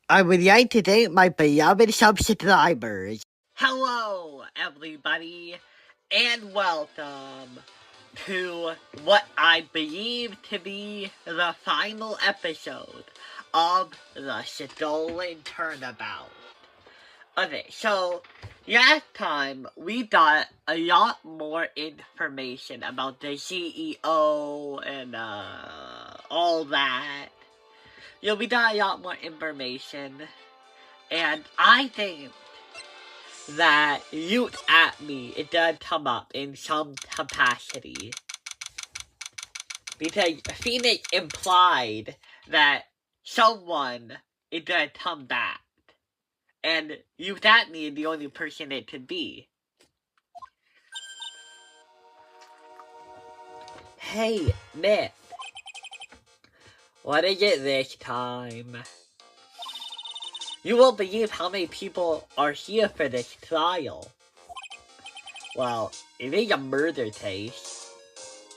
I would like to thank my beloved subscribers. Hello, everybody, and welcome to what I believe to be the final episode of the Stolen Turnabout. Okay, so last time we got a lot more information about the CEO and all that. We got a lot more information, and I think that Youth at Me, it does come up in some capacity. Because Phoenix implied that someone is gonna come back. And Youth at Me is the only person it could be. Hey, Nick. What is it this time? You won't believe how many people are here for this trial. Well, it is a murder case.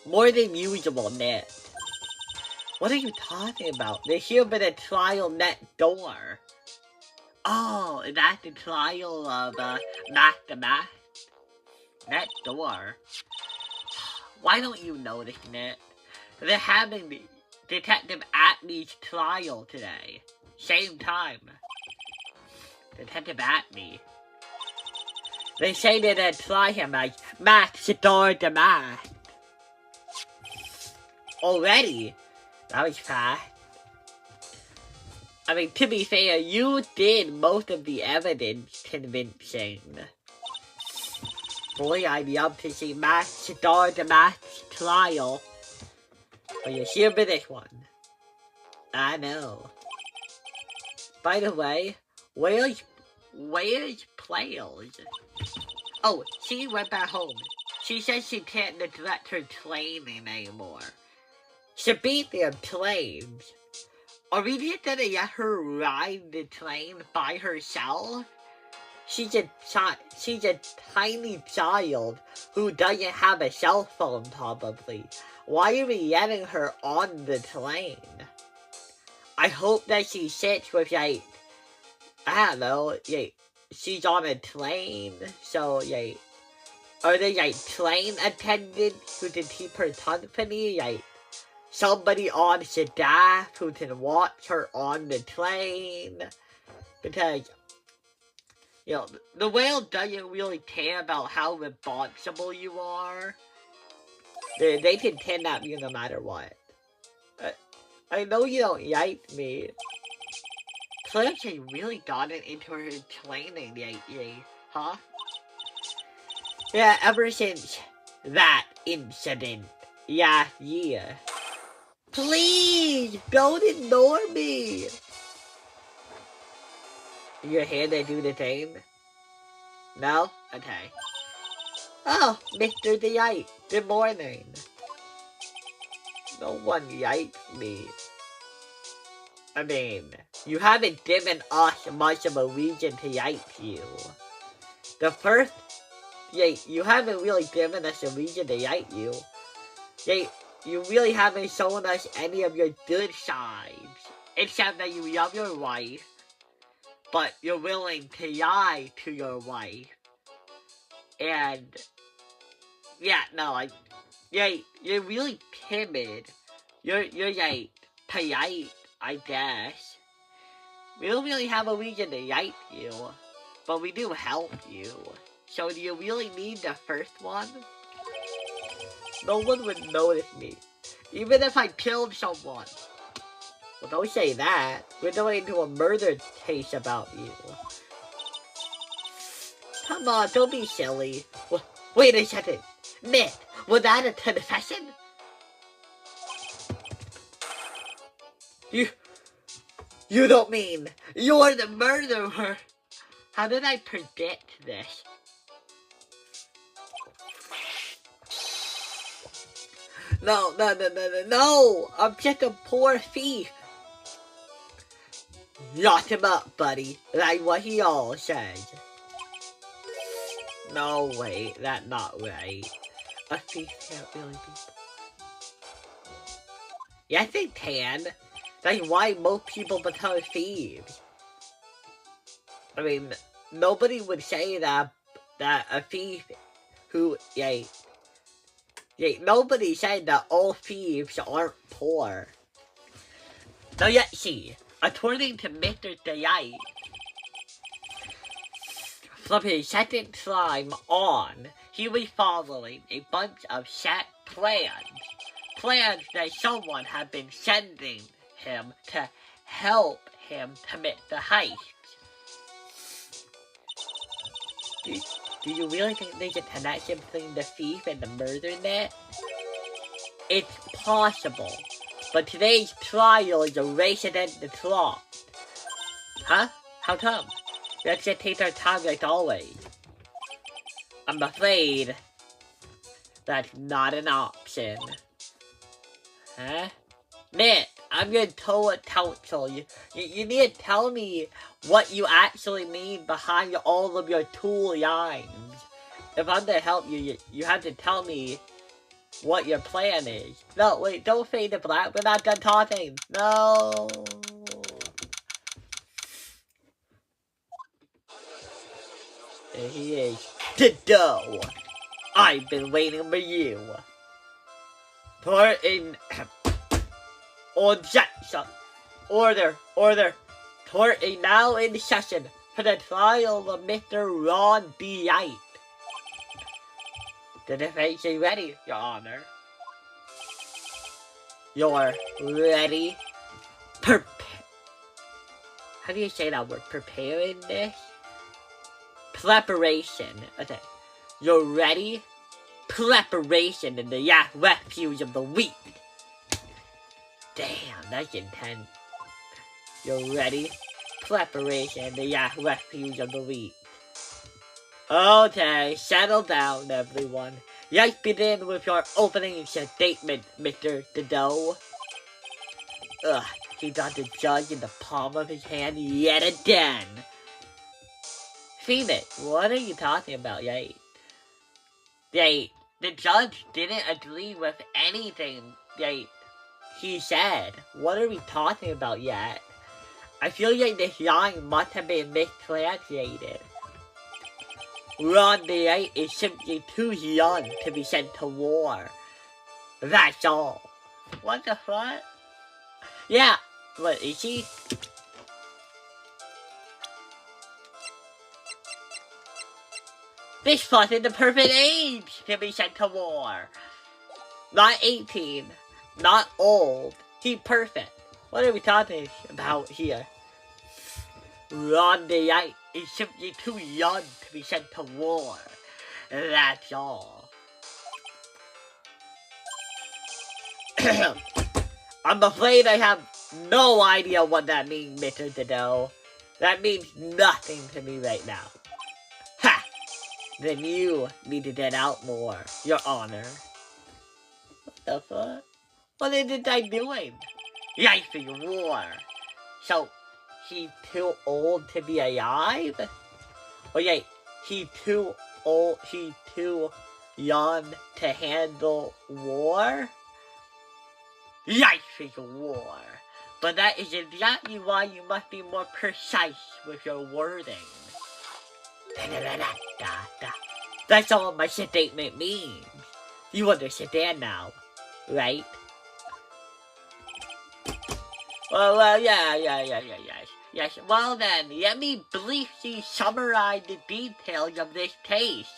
More than usual, Nick. What are you talking about? They're here for the trial next door. Oh, is that the trial of, Mac the Mac? Next door? Why don't you notice, Nick? They're having the Detective Atney's trial today. Same time. Detective Atney. They say they're gonna try him as Max the Mac. Already? That was fast. I mean, to be fair, you did most of the evidence convincing. Boy, I'd love to see Max the Mac's trial. But you're here for this one. I know. By the way, where's Players? Oh, she went back home. She says she can't neglect her training anymore. Speaking of trains, are we just gonna let her ride the train by herself? She's a tiny child who doesn't have a cell phone, probably. Why are we letting her on the train? I hope that she sits with, I don't know, she's on a train, so, are they, train attendants who can keep her company, somebody on staff who can watch her on the train? Because, the whale doesn't really care about how responsible you are. They can kidnap you no matter what. I know you don't like me. Claire has really gotten into her training lately, huh? Yeah, ever since that incident last year. Please, don't ignore me! You're here to do the thing? No? Okay. Oh, Mr. Delight, good morning. No one likes me. I mean, you haven't given us much of a reason to like you. You haven't really given us a reason to like you. You really haven't shown us any of your good sides. Except that you love your wife, but you're willing to lie to your wife. And, you're really timid. You're polite, I guess. We don't really have a reason to like you, but we do help you. So do you really need the first one? No one would notice me, even if I killed someone. Well, don't say that. We're going into a murder case about you. Come on, don't be silly. Wait a second. Nick, was that a confession? You don't mean you're the murderer? How did I predict this? No! I'm just a poor thief. Lock him up, buddy. Like what he all says. No, wait, that's not right. A thief can't really be poor. Yes, they can. That's why most people become thieves. I mean, nobody would say that a thief who, nobody said that all thieves aren't poor. Now yet see, according to Mr. Delight, from his second time on, he was following a bunch of set plans. Plans that someone had been sending him to help him commit the heist. Do you really think there's a connection between the thief and the murder net? It's possible, but today's trial is a race against the clock. Huh? How come? Let's just take our time like always. I'm afraid that's not an option. Huh? Nick, I'm your total counsel. You need to tell me what you actually mean behind all of your tool lines. If I'm to help you, you have to tell me what your plan is. No, wait, don't fade to black. We're not done talking. No. There he is. Dido! I've been waiting for you. Put in... Objection! Order! Court is now in session for the trial of Mr. Ron B. Wright. The defense is ready, Your Honor. You're ready? How do you say that word? Preparing this? Preparation. Okay. You're ready? Preparation in the refuge of the week. Damn, that's intense. You're ready? Preparation in the refuge of the week. Okay, settle down, everyone. Let's begin with your opening statement, Mr. Dido. Ugh, he got the judge in the palm of his hand yet again. Phoenix, what are you talking about, Wright? The judge didn't agree with anything, he said. What are we talking about yet? I feel like this line must have been mistranslated. Ron the Wright is simply too young to be sent to war. That's all. What the fuck? Yeah, what is he? This wasn't the perfect age to be sent to war. Not 18, not old. He's perfect. What are we talking about here? Ron the Wright is simply too young to be sent to war. That's all. I'm afraid I have no idea what that means, Mr. Dido. That means nothing to me right now. Ha! Then you need to get out more, Your Honor. What the fuck? What is this guy doing? Life is war. So, he's too old to be alive? Oh yeah, he's too young to handle war? Life is war. But that is exactly why you must be more precise with your wording. That's all my statement means. You understand now, right? Well, yes. Well then, let me briefly summarize the details of this case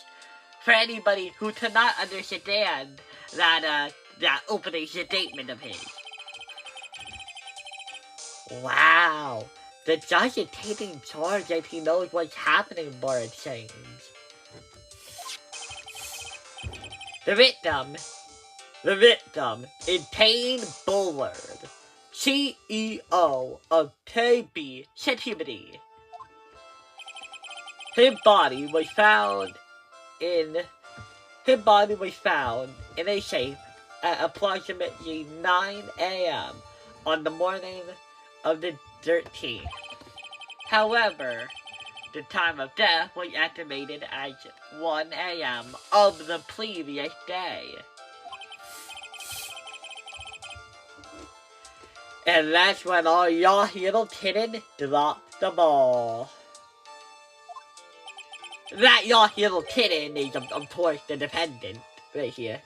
for anybody who cannot understand that opening statement of his. Wow, the judge is taking charge as he knows what's happening more, it seems. The victim is Payne Bullard, CEO of KB Security. His body was found in a safe at approximately 9 a.m. on the morning of the 13th. However, the time of death was estimated as 1 a.m. of the previous day. And that's when all y'all little kiddin' dropped the ball. That your little kitten is, of course, the defendant right here.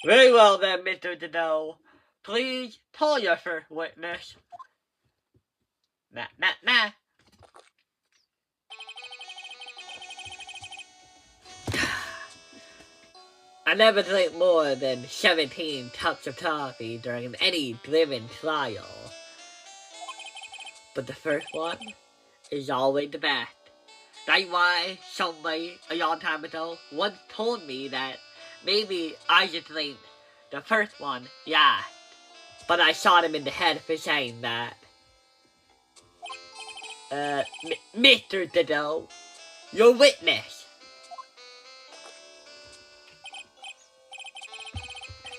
Very well then, Mr. Dado. Please tell your first witness. Nah. I never drink more than 17 cups of coffee during any given trial. But the first one is always the best. That's why somebody a long time ago once told me that maybe I should drink the first one, yeah. But I shot him in the head for saying that. Mr. Dado, your witness.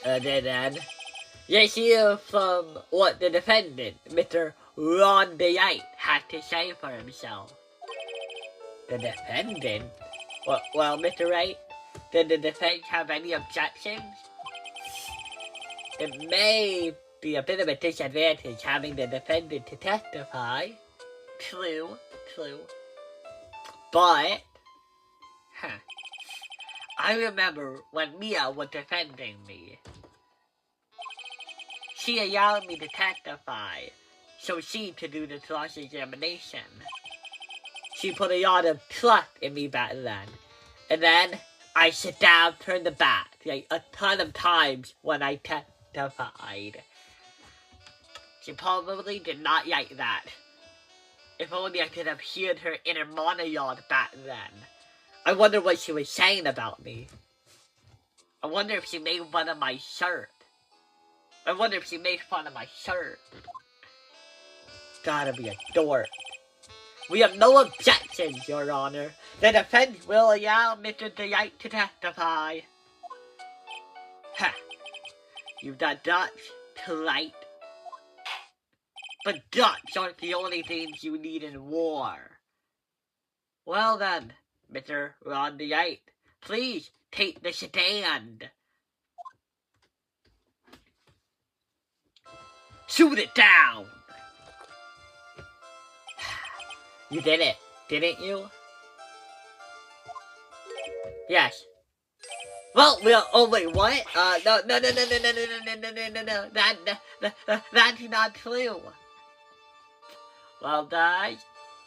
Then, let's hear from what the defendant, Mr. Wright, had to say for himself. The defendant? Well, Mr. Wright, did the defense have any objections? It may be a bit of a disadvantage having the defendant to testify. True. But, I remember when Mia was defending me. She allowed me to testify, so she could do the cross-examination. She put a lot of trust in me back then. And then, I stabbed her in the back, like a ton of times when I testified. She probably did not like that. If only I could have heard her inner monologue back then. I wonder what she was saying about me. I wonder if she made fun of my shirt. Gotta be a dork. We have no objections, Your Honor. The defense will allow Mr. Wright to testify. You've done Dutch tonight. But Dutch aren't the only things you need in war. Well then, Mr. Wright, please take the stand. Shoot it down! You did it, didn't you? Yes. Well, oh wait, what? No, that's not true. Well, guys,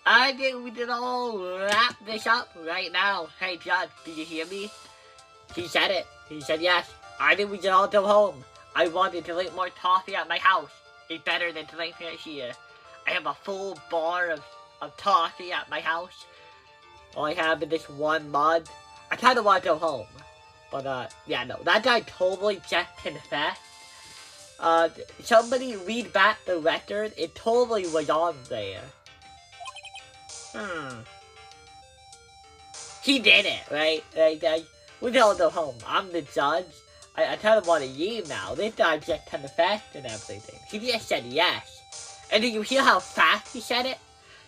I think we can all wrap this up right now. Hey, Judge, did you hear me? He said it. He said yes. I think we can all go home. I wanted to drink more coffee at my house. It's better than drinking it here. I have a full bar of coffee at my house. All I have is this one mug. I kind of want to go home. But, yeah, no. That guy totally just confessed. Somebody read back the record. It totally was on there. He did it, right? We can all go home. I'm the judge. I kind of want to leave now. This guy just confessed and everything. He just said yes. And did you hear how fast he said it?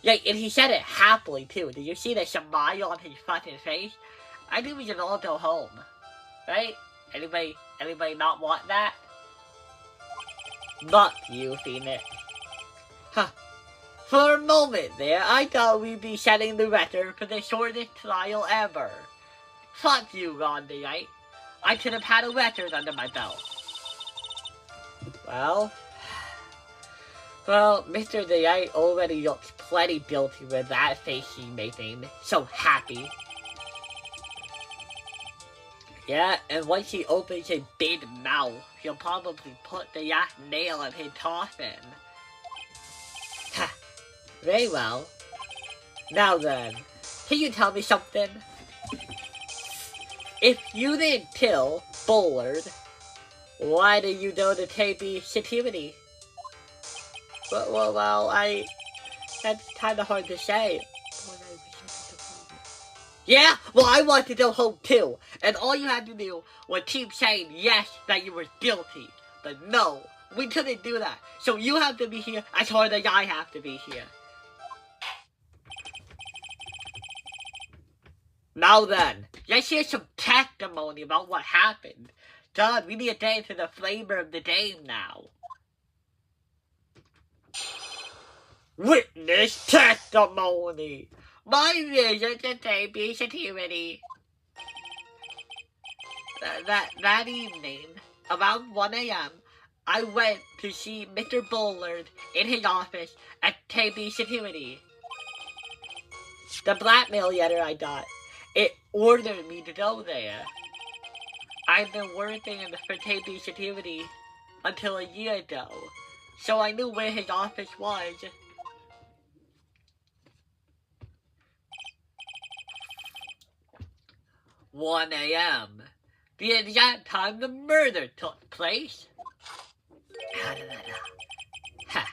Yeah, and he said it happily, too. Did you see the smile on his fucking face? I think we can all go home. Right? Anybody not want that? Not you, Phoenix. Huh. For a moment there, I thought we'd be setting the record for the shortest trial ever. Fuck you, Ron Wright. I could have had a record under my belt. Well, Mr. Wright already looks plenty guilty with that face he's making. So happy. Yeah, and once he opens his big mouth, he'll probably put the last nail in his coffin. Ha! Very well. Now then, can you tell me something? If you didn't kill Bullard, why did you go to KB security? Well, that's kinda hard to say. Yeah? Well, I want to go home too. And all you had to do was keep saying yes, that you were guilty. But no, we couldn't do that. So you have to be here as hard as I have to be here. Now then, let's hear some testimony about what happened. God, we need to get into the flavor of the game now. Witness testimony! My vision today be security. That evening, around 1 a.m., I went to see Mr. Bullard in his office at KB Security. The blackmail letter I got, it ordered me to go there. I've been working for KB Security until a year ago, so I knew where his office was. 1 a.m. The exact time the murder took place. Ha.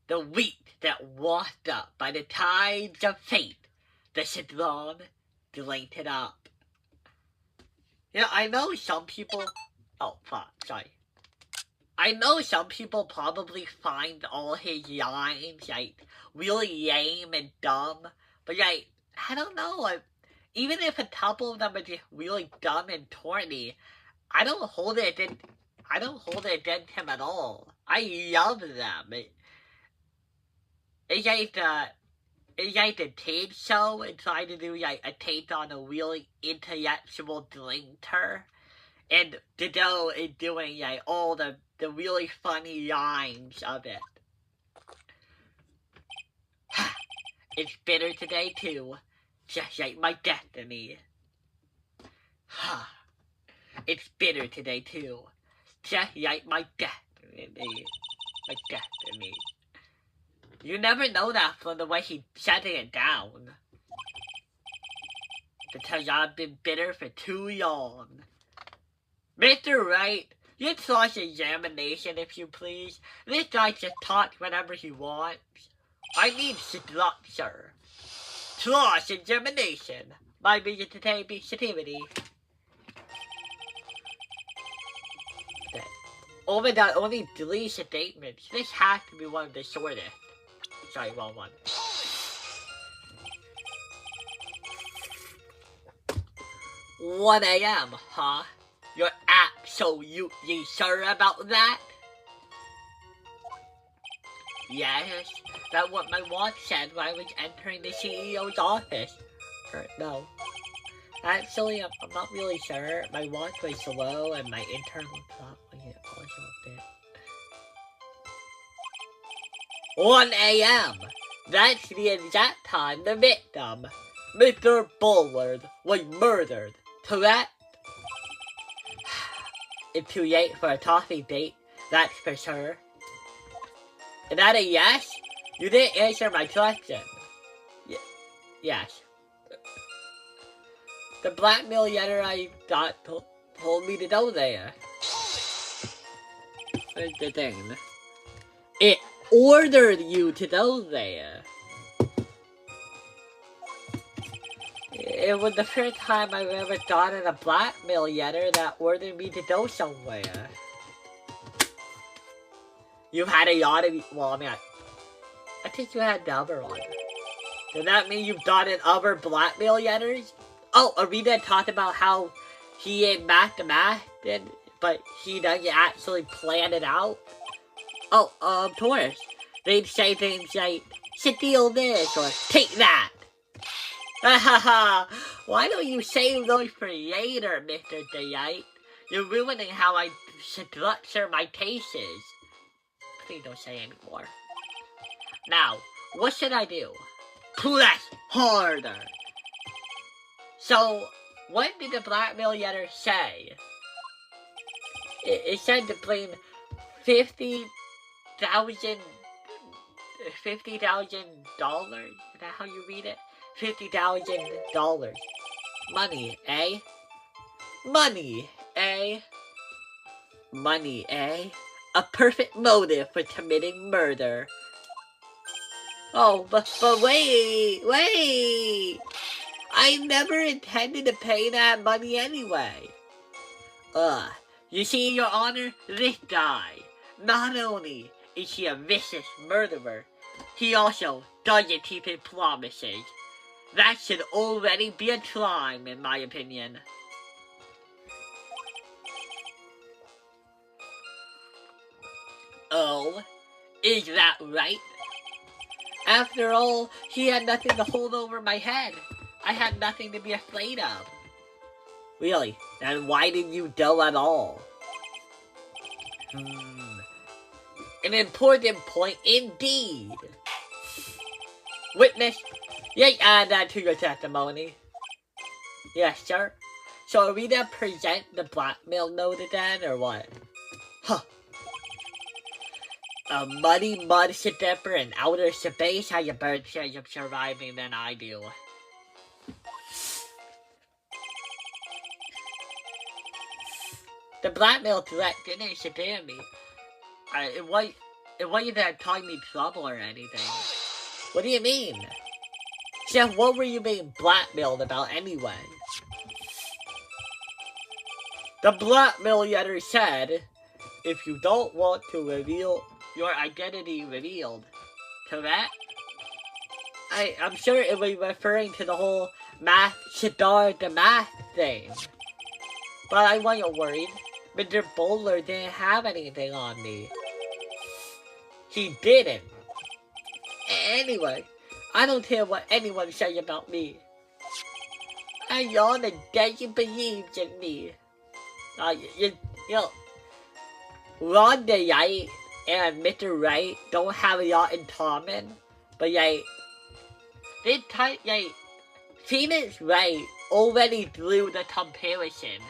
The week that washed up by the tides of fate, the citron drained it up. Yeah, I know some people... Oh, fuck, sorry. I know some people probably find all his lines, like, really lame and dumb, but, like, I don't know, even if a couple of them are just really dumb and corny, I don't hold it against him at all. I love them. It's like the tape show and trying to do like a take on a really intellectual drinker, and Dido is doing like all the really funny lines of it. It's bitter today too, just like my destiny. It's bitter today too, just like my destiny. My destiny. You never know that from the way he's shutting it down. Because I've been bitter for too long. Mr. Wright, your cross-examination, if you please. This guy just talks whenever he wants. I need structure. Cross-examination. My vision today be security. Oh my god, only 3 statements. This has to be one of the shortest. Sorry, wrong one. "1 a.m., huh? You're absolutely sure about that?" Yes, that's what my watch said when I was entering the CEO's office. No. Actually, I'm not really sure. My watch was slow and my internal clock was also a bit. 1 a.m. That's the exact time the victim, Mr. Bullard, was murdered, correct? It's too late for a coffee date, that's for sure. Is that a yes? You didn't answer my question. Yes. The blackmail letter I got told me to go there. Here's the thing. It ordered you to go there. It was the first time I've ever gotten a blackmail letter that ordered me to go somewhere. You had a lot of... Well, I mean, I think you had the other one. Does that mean you've gotten other blackmail letters? Oh, Arena talked about how he ain't mathematics, but he doesn't actually plan it out. Oh, of course. They'd say things like, steal this, or take that. Hahaha, why don't you save those for later, Mr. Delight? You're ruining how I structure my cases. Please don't say anymore. Now, what should I do? Press harder. So, what did the blackmail letter say? It said to bring $50,000. $50,000? Is that how you read it? $50,000. Money, eh? Money, eh? Money, eh? A perfect motive for committing murder. Oh, but wait! I never intended to pay that money anyway. You see, Your Honor, this guy, not only is he a vicious murderer, he also doesn't keep his promises. That should already be a crime, in my opinion. Oh, is that right? After all, he had nothing to hold over my head. I had nothing to be afraid of. Really? Then why did you go at all? An important point indeed. Witness, yes, add that to your testimony. Yes, sir. So are we to present the blackmail note then, or what? Huh. A muddy mud stepper in outer space has a better chance of surviving than I do. The blackmail threat didn't scare me. It wasn't that causing me trouble or anything. What do you mean? Chef, what were you being blackmailed about anyway? The blackmailer said, if you don't want to reveal your identity revealed, correct? I'm sure it was referring to the whole math Shadar the math thing. But I wasn't worried. Mr. Bowler didn't have anything on me. He didn't. Anyway, I don't care what anyone says about me. I know that Daddy believes in me. You know, Ron the Wright and Mr. Wright don't have a lot in common, but Phoenix Wright already drew the comparison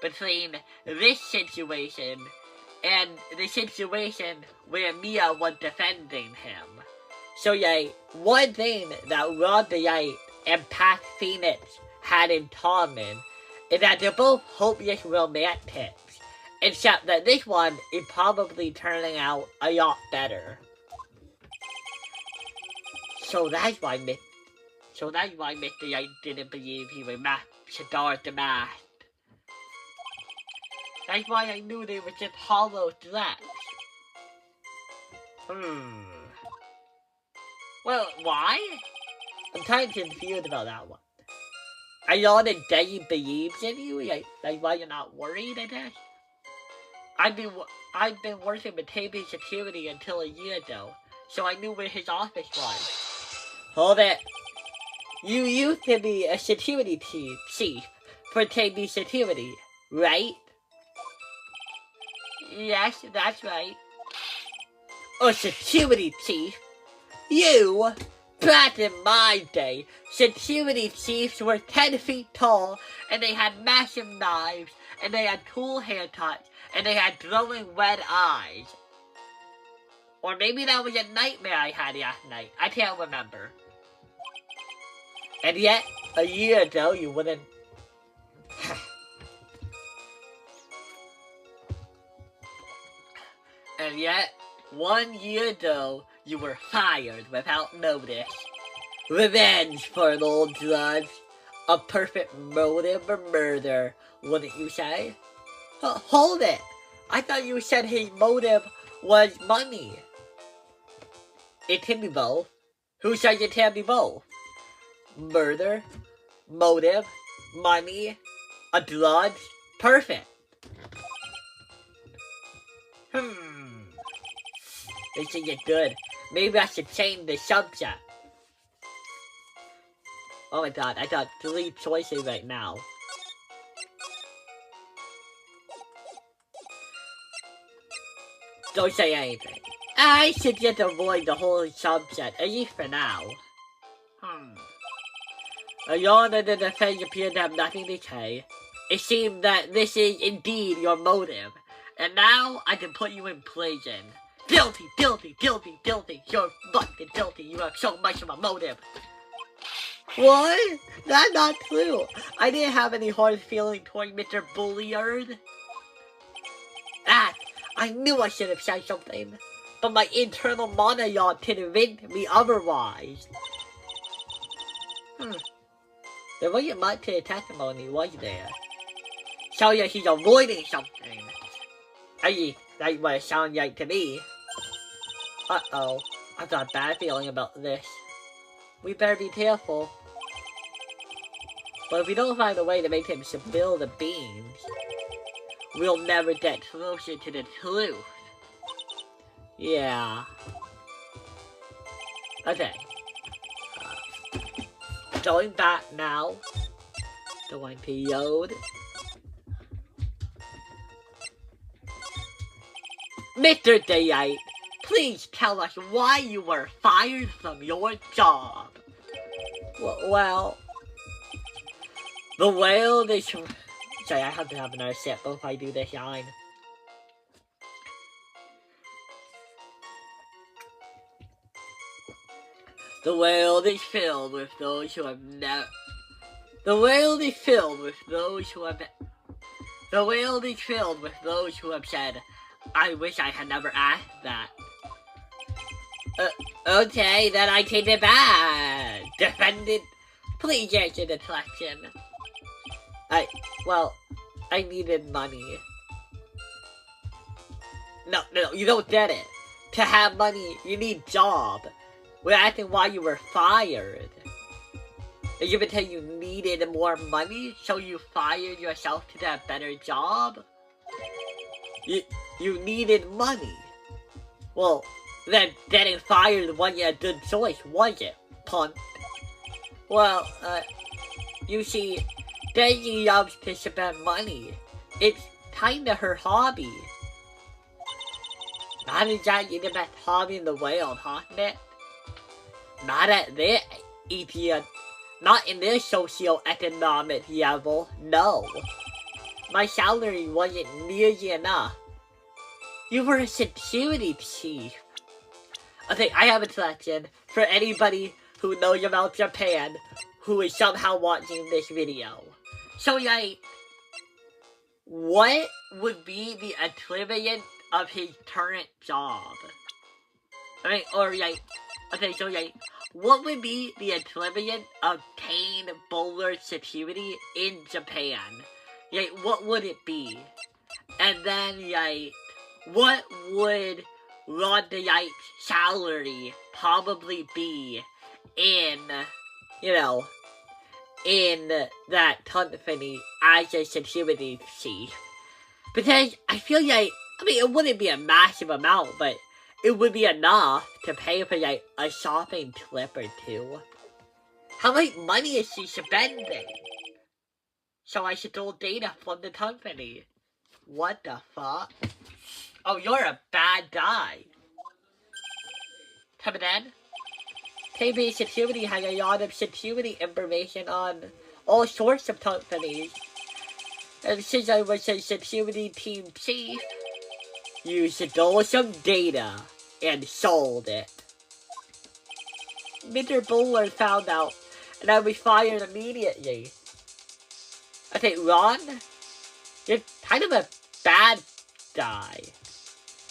between this situation and the situation where Mia was defending him. So one thing that Ron the Wright and Pat Phoenix had in common is that they're both hopeless romantics, except that this one is probably turning out a lot better. So that's why Mr. Wright didn't believe he would Shadar the math. That's why I knew they were just hollow threats. Well, why? I'm kind of confused about that one. I know that Daddy believes in you, like why you're not worried, I guess? I've been working with KB Security until a year ago, so I knew where his office was. Hold it. You used to be a security chief for KB Security, right? Yes, that's right. A security chief? You? Back in my day, security chiefs were 10 feet tall, and they had massive knives, and they had cool haircuts, and they had glowing red eyes. Or maybe that was a nightmare I had last night. I can't remember. And yet, a year ago, you wouldn't... And yet, 1 year ago, you were fired without notice. Revenge for an old judge. A perfect motive for murder, wouldn't you say? Hold it! I thought you said his motive was money. It can be both. Who says it can be both? Murder, motive, money, a grudge. Perfect. This isn't good. Maybe I should change the subject. Oh my god, I got 3 choices right now. Don't say anything. I should just avoid the whole subject, at least for now. Alone and the defense appear to have nothing to say. It seems that this is indeed your motive. And now I can put you in prison. Guilty, guilty, guilty, guilty. You're fucking guilty. You have so much of a motive. What? That's not true. I didn't have any hard feeling toward Mr. Bulliard. I knew I should have said something. But my internal monologue convinced me otherwise. There wasn't much to the testimony, was there? So yeah, he's avoiding something. That's what it sounds like to me. Uh-oh. I've got a bad feeling about this. We better be careful. But if we don't find a way to make him spill the beans, we'll never get closer to the truth. Yeah. Okay. Going back now. Going to Yod. Mr. Dayite, please tell us why you were fired from your job. Well, the whale is... Sorry, I have to have another sip before I do this line. The world is filled with those who have never... The world is filled with those who have... The world is filled with those who have said, I wish I had never asked that. Okay, then I take it back. Defendant, please answer the question. Well, I needed money. No, you don't get it. To have money, you need job. We're asking why you were fired. Is it because you needed more money, so you fired yourself to get a better job? You needed money. Well, then getting fired wasn't a good choice, was it, punk? Well, you see, Daisy loves to spend money. It's kinda her hobby. Not exactly the best hobby in the world, huh, Nick? Not at this not in this socio-economic level, no. My salary wasn't nearly enough. You were a security chief. Okay, I have a question for anybody who knows about Japan who is somehow watching this video. So, like, what would be the equivalent of his current job? What would be the equivalent of Kane Bowler security in Japan? Like, what would it be? And then, like, what would Ron salary probably be in, in that company as a security chief? Because I feel like, it wouldn't be a massive amount, but it would be enough to pay for, like, a shopping trip or two. How much money is she spending? So I stole data from the company. What the fuck? Oh, you're a bad guy. Coming in? KB Security has a lot of security information on all sorts of companies. And since I was a security team chief, you stole some data and sold it. Mr. Bowler found out, and I was fired immediately. Okay, Ron, you're kind of a bad guy.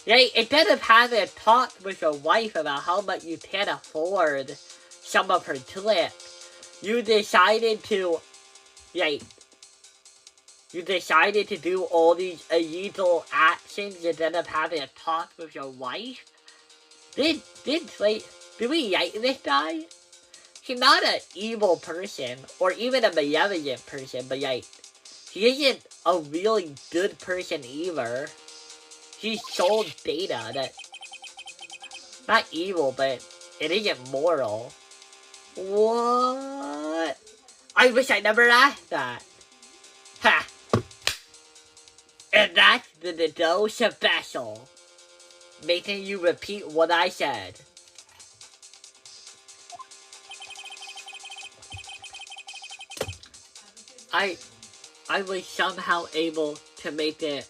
Instead of having a talk with your wife about how much you can't afford some of her trips, you decided to do all these illegal actions instead of having a talk with your wife? Did we like this guy? He's not an evil person, or even a malevolent person, but he isn't a really good person either. He sold data that... Not evil, but it isn't moral. What? I wish I never asked that. Ha! And that's the Nado special. Making you repeat what I said. I was somehow able to make it...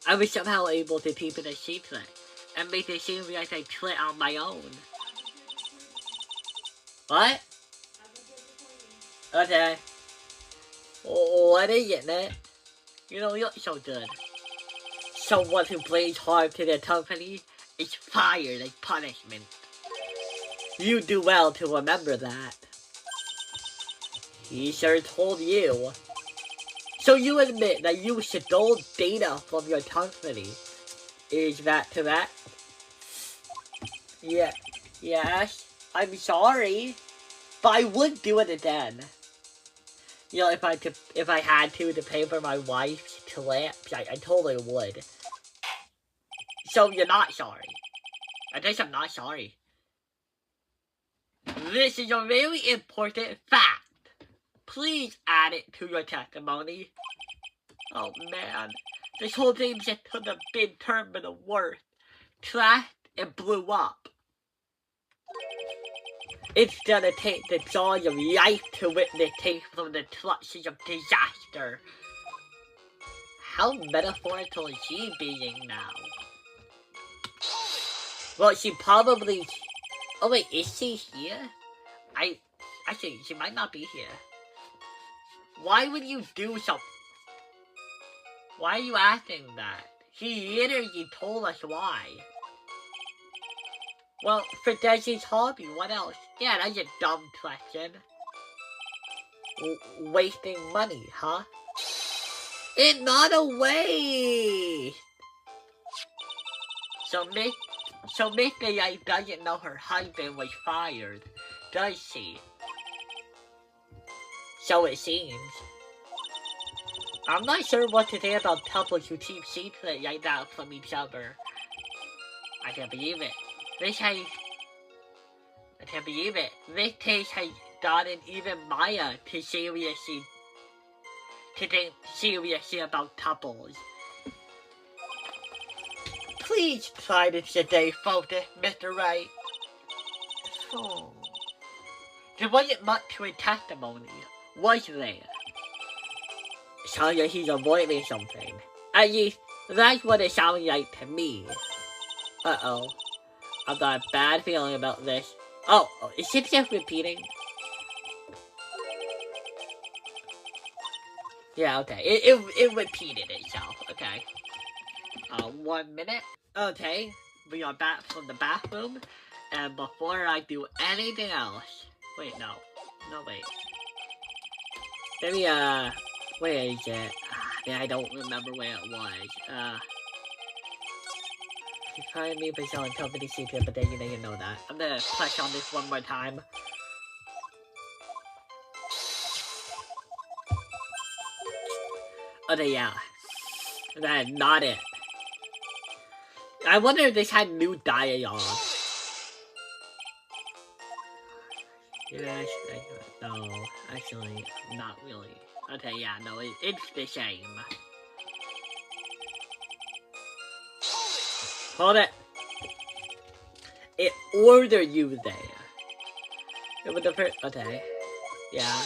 I was somehow able to keep it a secret. And make it seem like I quit on my own. What? Okay. What is it, Nick? You look so good. Someone who plays hard to the company is fired as punishment. You do well to remember that. He sure told you. So you admit that you stole data from your company. Is that correct? Yeah. Yes. I'm sorry. But I would do it again. If I had to pay for my wife's trips, I totally would. So you're not sorry. I guess I'm not sorry. This is a really important fact. Please add it to your testimony. Oh man, this whole thing just took a big turn for the worst. Trashed and blew up. It's gonna take the joy of life to witness things from the clutches of disaster. How metaphorical is she being now? Well, she probably... Oh wait, is she here? Actually, she might not be here. Why would you do something? Why are you asking that? He literally told us why. Well, for Desi's hobby, what else? Yeah, that's a dumb question. Wasting money, huh? It's not a waste! So Mr. Wright doesn't know her husband was fired, does she? So it seems. I'm not sure what to say about couples who keep secrets like that from each other. I can't believe it. I can't believe it. This case has gotten even Maya to think seriously about couples. Please try to stay focused, Mr. Wright. Oh. There wasn't much to his testimony, was there? Sounds like he's avoiding something. At least, that's what it sounds like to me. Uh-oh. I've got a bad feeling about this. Oh, is it just repeating? Yeah, okay. It repeated itself. Okay. 1 minute. Okay. We are back from the bathroom. And before I do anything else... Wait, no. No, wait. Maybe, where is it? Yeah, I don't remember where it was. He's trying me for selling company secret, but then you didn't know that. I'm gonna touch on this one more time. Okay, yeah. That's not it. I wonder if this had new dialogue. Yes, no, actually, not really. Okay, yeah, no, it's the same. Hold it. It ordered you there. It was the first. Okay. Yeah.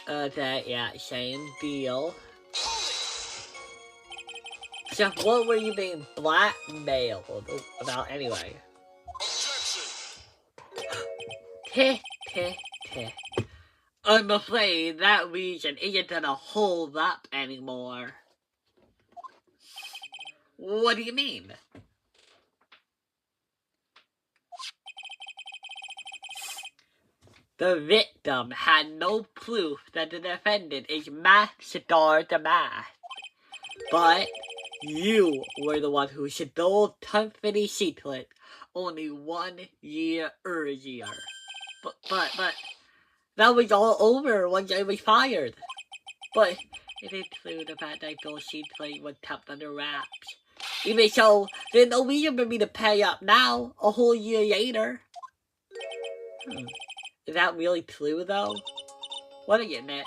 Okay, yeah, same deal. So, what were you being blackmailed about anyway? Teh. I'm afraid that reason isn't gonna hold up anymore. What do you mean? The victim had no proof that the defendant is Star the Mask. But you were the one who stole company secret only 1 year earlier. But that was all over once I was fired. But it is true the fact that those secret was kept under wraps. Even so, there's no reason for me to pay up now, a whole year later. Is that really true, though? What do you admit?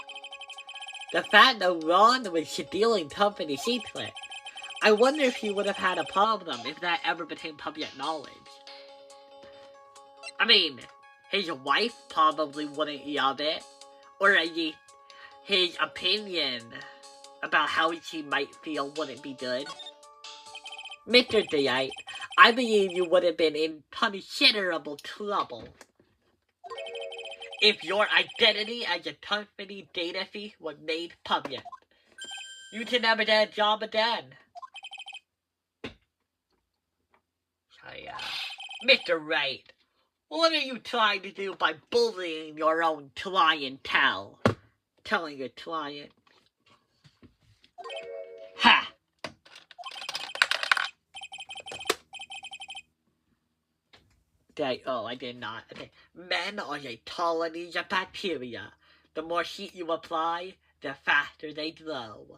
The fact that Ron was stealing company secret. I wonder if he would have had a problem if that ever became public knowledge. I mean, his wife probably wouldn't love it. Or at least, his opinion about how she might feel wouldn't be good. Mr. Wright, I believe you would have been in considerable trouble if your identity as a company data thief was made public. You can never get a job again. Mr. Wright, what are you trying to do by bullying your own clientele? Telling your client. Ha! I did not. Okay. Men are a colony of bacteria. The more heat you apply, the faster they grow.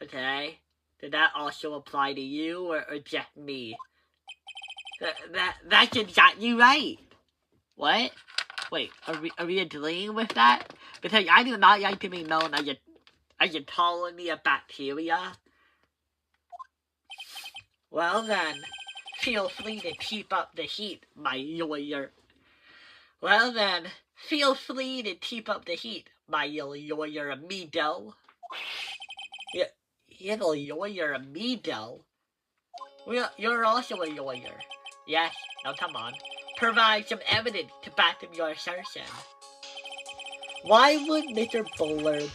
Okay? Did that also apply to you or just me? That's exactly right. What? Wait, are we agreeing with that? Because I do not like to be known as a colony of bacteria. Well then, feel free to keep up the heat, my lawyer. Well then, feel free to keep up the heat, my lawyer amigo. You're a lawyer amigo? Well, you're also a lawyer. Yes, now come on. Provide some evidence to back up your assertion. Why would Mr. Bullard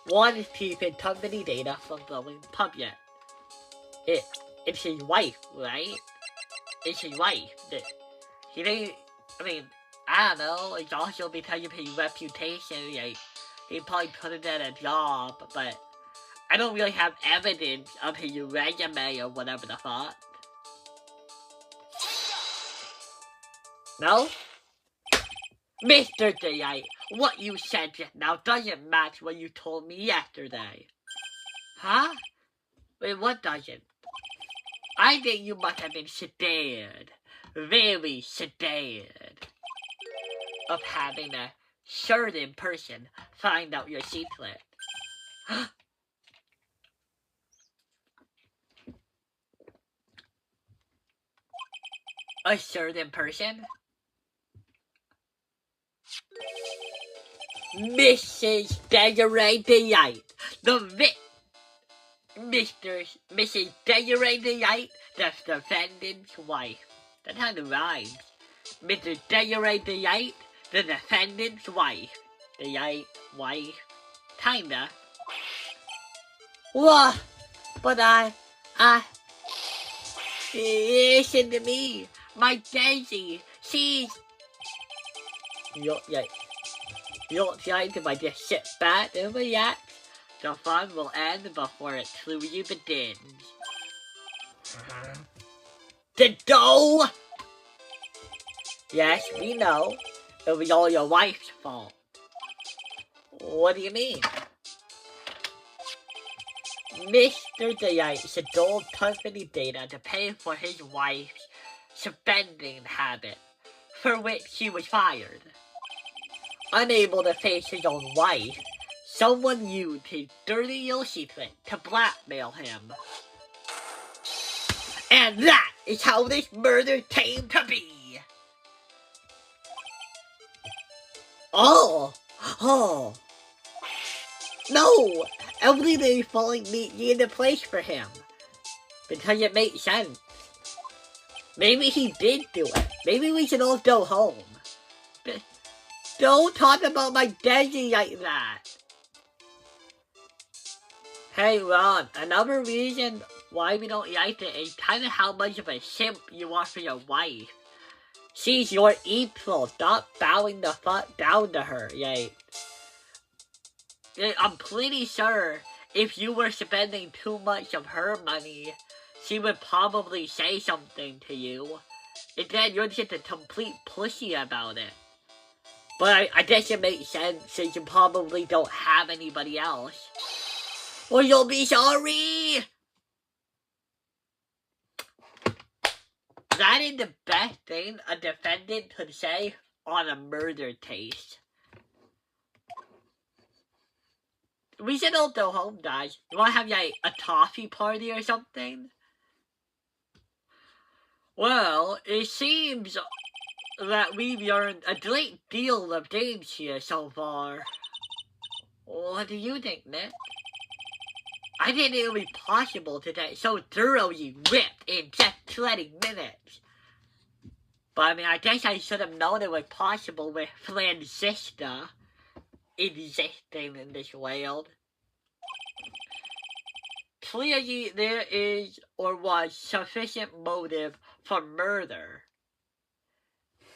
want to keep his company data from going public? It's his wife, right? It's his wife. He didn't, I mean, I don't know, it's also because of his reputation, like, he probably put it at a job, but I don't really have evidence of his resume or whatever the fuck. No? Mr. Dayite, what you said just now doesn't match what you told me yesterday. Huh? Wait, what doesn't? I think you must have been scared. Very scared. Of having a certain person find out your secret. A certain person? Mrs. Desiree Dayite, Mrs. Desiree Dayite, the defendant's wife. That kind of rhymes. Mrs. Desiree Dayite, the defendant's wife. Dayite, wife. Kinda. What? But listen to me. My Daisy, she's... You're trying to just sit back and relax. The fun will end before it truly begins. The dough! Yes, we know. It was all your wife's fault. What do you mean? Mr. Dayite stole company data to pay for his wife's spending habit, for which he was fired. Unable to face his own wife, someone used his dirty little secret to blackmail him. And that is how this murder came to be. Oh. No, everything is falling neatly into place for him. Because it makes sense. Maybe he did do it. Maybe we should all go home. Don't talk about my Desi like that. Hey Ron, another reason why we don't like it is kind of how much of a simp you are for your wife. She's your equal. Stop bowing the fuck down to her, yay. I'm pretty sure if you were spending too much of her money, she would probably say something to you. And then you're just a complete pussy about it. But I guess it makes sense since you probably don't have anybody else. Or you'll be sorry! That is the best thing a defendant could say on a murder case. We should all go home, guys. You wanna have like a toffee party or something? Well, it seems that we've learned a great deal of games here so far. What do you think, Nick? I didn't think it would be possible to get so thoroughly ripped in just 20 minutes. But I mean, I guess I should have known it was possible with Francisca existing in this world. Clearly, there is or was sufficient motive for murder.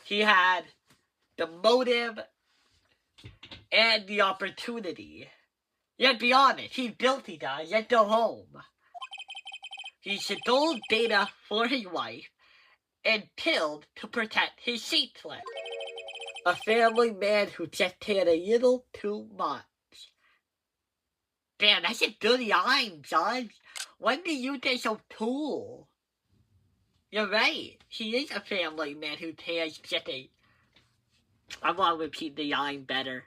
He had the motive and the opportunity. Yet be honest, he's guilty, guys. Let's go home. He stole data for his wife and killed to protect his secret. A family man who just cared a little too much. Damn, that's a good line, John. When did you get so cool? You're right. He is a family man who has just a... I want to repeat the line better.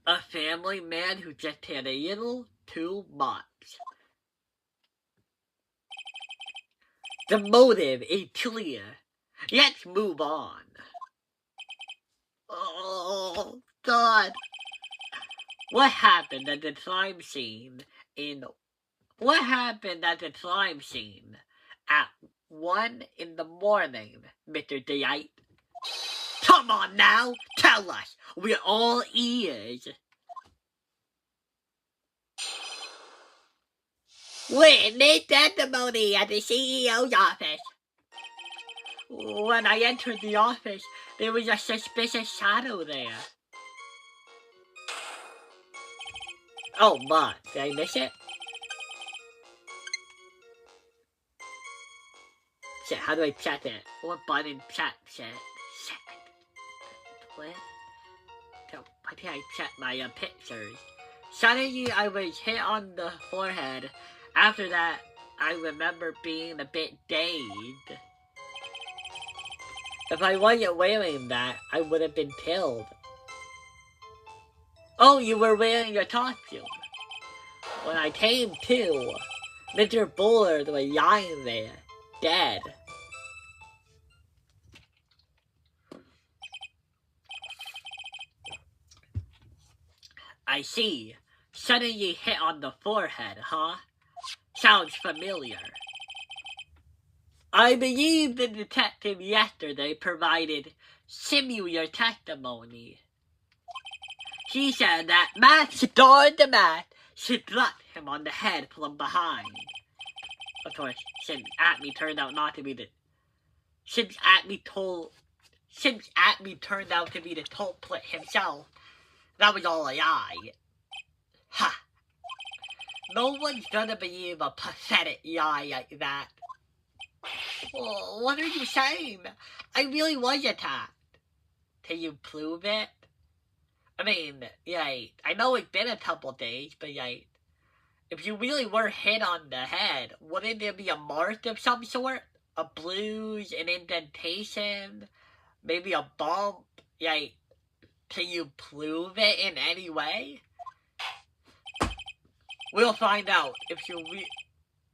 A family man who just had a little too much. The motive is clear. Let's move on. Oh, God. What happened at the crime scene What happened at the crime scene at 1 in the morning, Mr. Dwight? Come on now, tell us. We're all ears. Witness testimony at the CEO's office. When I entered the office, there was a suspicious shadow there. Oh, my. Did I miss it? Shit, how do I check it? What button check shit? Shit. What? Why can't I check my pictures? Suddenly, I was hit on the forehead. After that, I remember being a bit dazed. If I wasn't wearing that, I would have been killed. Oh, you were wearing your costume. When I came to, Mr. Bullard was lying there, dead. I see. Suddenly hit on the forehead, huh? Sounds familiar. I believe the detective yesterday provided similar testimony. He said that Matt started the Matt struck him on the head from behind. Of course, since Atme turned out not to be the... Since Atme turned out to be the culprit himself, that was all a lie. Ha! No one's gonna believe a pathetic lie like that. Oh, what are you saying? I really was attacked. Can you prove it? I mean, I know it's been a couple days, but if you really were hit on the head, wouldn't there be a mark of some sort? A bruise, an indentation, maybe a bump? Can you prove it in any way? We'll find out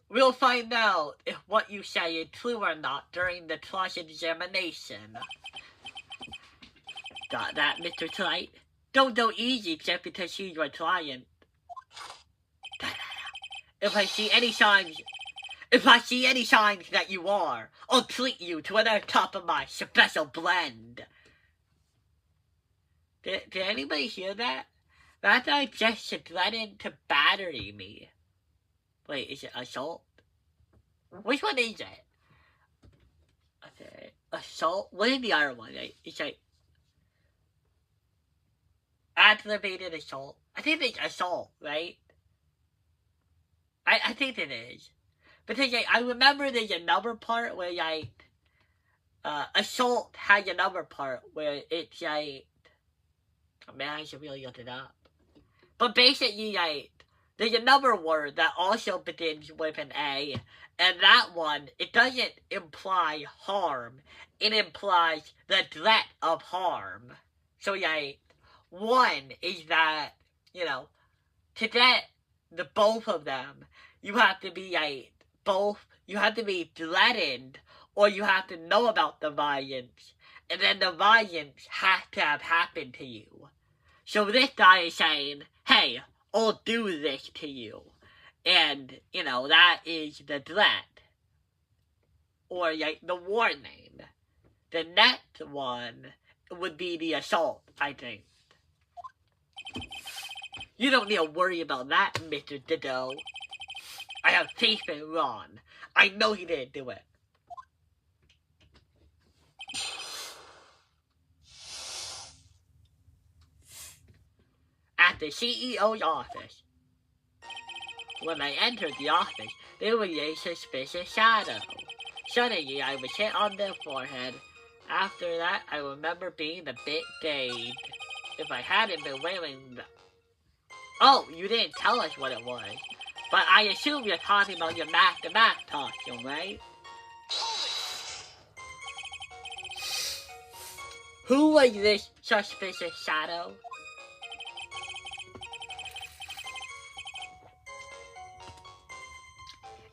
We'll find out if what you say is true or not during the cross-examination. Got that, Mr. Dwight? Don't go easy just because she's your client. If I see any signs that you are, I'll treat you to another cup of my special blend. Did anybody hear that? That guy just threatened to battery me. Wait, is it assault? Which one is it? Okay, assault? What is the other one? It's aggravated assault. I think it's assault, right? I think it is. Because I remember there's another part where assault has another part where it's oh man, I should really look it up. But basically there's another word that also begins with an A, and that one, it doesn't imply harm. It implies the threat of harm. So one is that, to get the both of them, you have to be you have to be threatened, or you have to know about the violence, and then the violence has to have happened to you. So this guy is saying, hey, I'll do this to you. And, that is the threat. Or, the warning. The next one would be the assault, I think. You don't need to worry about that, Mr. Dido. I have faith in Ron. I know he didn't do it. At the CEO's office. When I entered the office, there was a suspicious shadow. Suddenly, I was hit on the forehead. After that, I remember being a bit dazed. If I hadn't been wearing the... Oh, you didn't tell us what it was. But I assume you're talking about your math-to-math costume, right? Who was this suspicious shadow?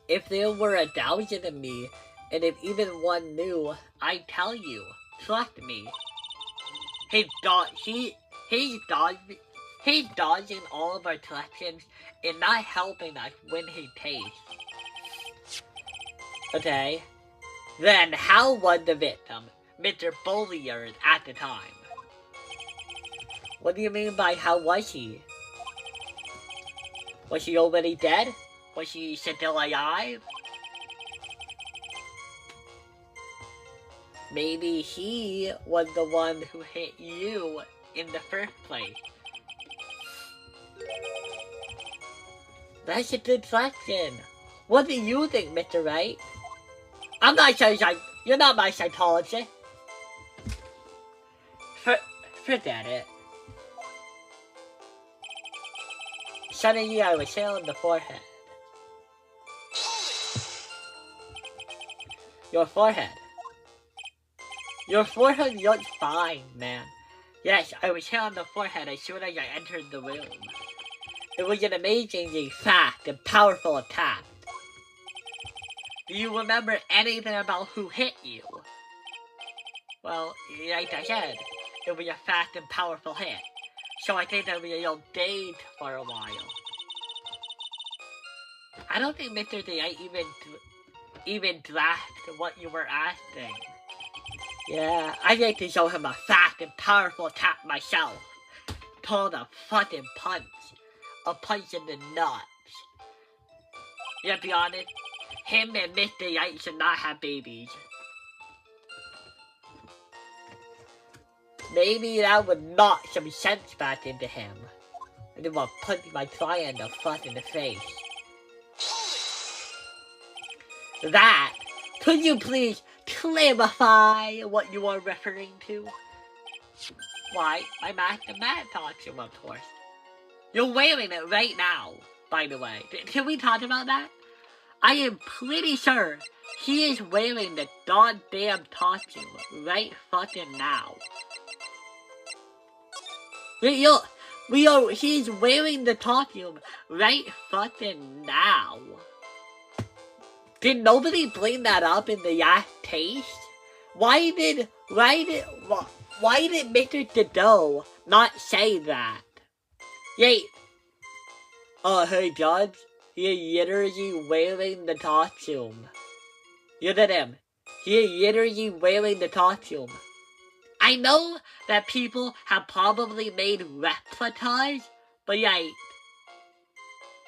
If there were 1,000 of me, and if even one knew, I'd tell you. Trust me. He's dodging all of our collections and not helping us win his case. Okay. Then how was the victim, Mr. Bolliard, at the time? What do you mean by how was he? Was she already dead? Was she still alive? Maybe he was the one who hit you in the first place. That's a good question. What do you think, Mr. Wright? I'm not you're not my psychologist. Forget it. Suddenly I was hit on the forehead. Your forehead. Your forehead looks fine, man. Yes, I was hit on the forehead as soon as I entered the room. It was an amazingly fast and powerful attack. Do you remember anything about who hit you? Well, like I said, it was a fast and powerful hit. So I think that we'll date for a while. I don't think Mr. Day even grasped what you were asking. Yeah, I'd like to show him a fast and powerful attack myself. Called a fucking punch. A punch in the nuts. Yeah, to be honest, him and Mr. Wright should not have babies. Maybe that would knock some sense back into him. I didn't want to punch my client in the face. That, could you please clarify what you are referring to? Why, my math costume, of course. You're wearing it right now, by the way. Can we talk about that? I am pretty sure he is wearing the goddamn costume right fucking now. He's wearing the costume right fucking now. Did nobody bring that up in the last taste? Why did Mr. Godot not say that? Yay. Hey Judge, he's literally wearing the costume. Look at him. He's literally wearing the costume. I know that people have probably made replicas, but yay.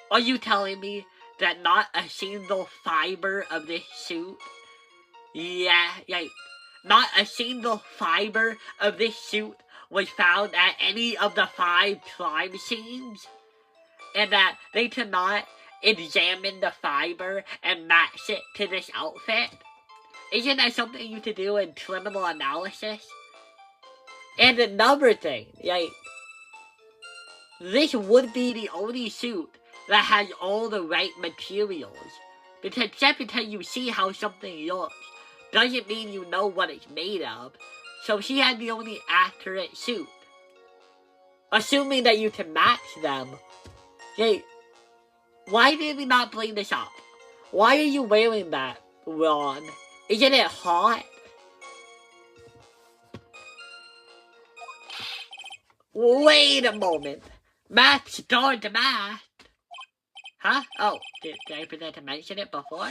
Are you telling me that not a single fiber of this suit? Yeah, not a single fiber of this suit was found at any of the 5 crime scenes? And that they cannot examine the fiber and match it to this outfit? Isn't that something you could do in criminal analysis? And another thing, this would be the only suit that has all the right materials. Because just because you see how something looks doesn't mean you know what it's made of. So she had the only accurate suit. Assuming that you can match them. Why did we not bring this up? Why are you wearing that, Ron? Isn't it hot? Wait a moment. Math started to math. Huh? Oh, did I forget to mention it before?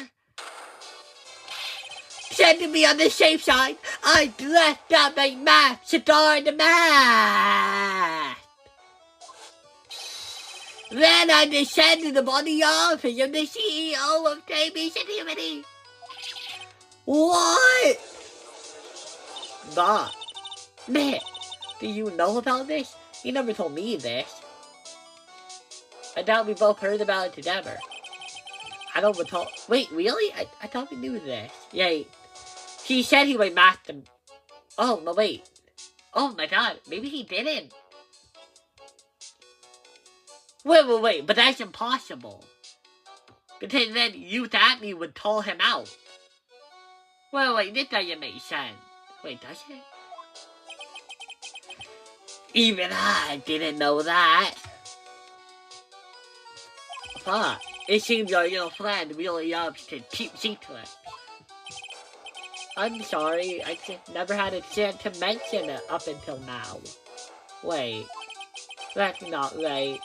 Said to be on the safe side, I dressed up like math started to math. Then I descended upon the office of the CEO of KB Security. What? God. Man, do you know about this? You never told me this. I doubt we both heard about it together. I don't recall. Wait, really? I thought we knew this. Yay. He said he would match them. Oh, no, wait. Oh my god, maybe he didn't. Wait, but that's impossible. Because then you thought me would pull him out. Well, wait, this doesn't make sense. Wait, does it? Even I didn't know that. Fuck. It seems your friend really loves to keep secrets. I'm sorry, I just never had a chance to mention it up until now. Wait, that's not right.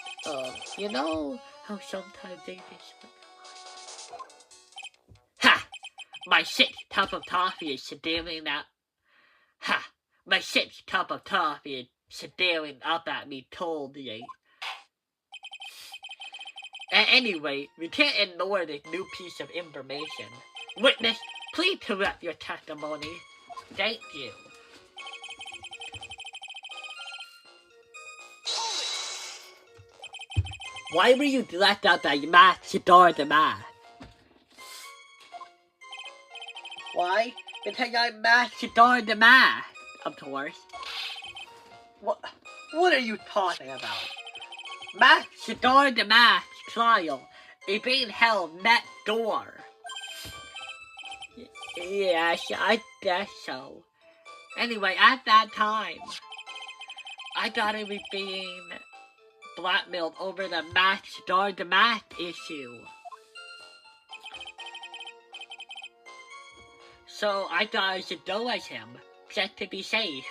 You know how sometimes they just... Ha! My 6th cup of coffee is staring at... Ha! My 6th cup of coffee is staring up at me coldly. Anyway, we can't ignore this new piece of information. Witness, please correct your testimony. Thank you. Why were you left out that math cigar the math? Why? Because I math cigar the math, of course. What are you talking about? Math cigar the math trial is being held next door. Yes, I guess so. Anyway, at that time, I thought it was being blackmailed over the match star the match issue. So I thought I should go as him, just to be safe.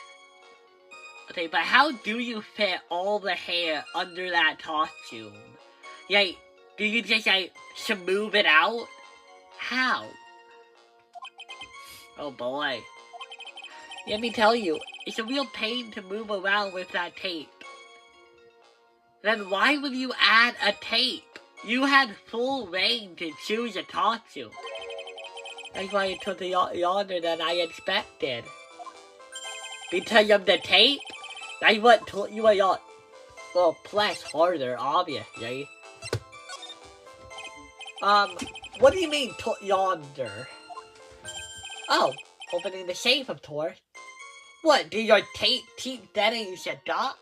Okay, but how do you fit all the hair under that costume? Like, do you just smooth it out? How? Oh boy. Let me tell you, it's a real pain to move around with that tape. Then why would you add a tape? You had full reign to choose a costume. That's why it took longer than I expected. Because of the tape? That's what took you a lot. Well, plus harder, obviously. What do you mean took yonder? Oh, opening the safe, of course. What, did your tape keep getting you said that?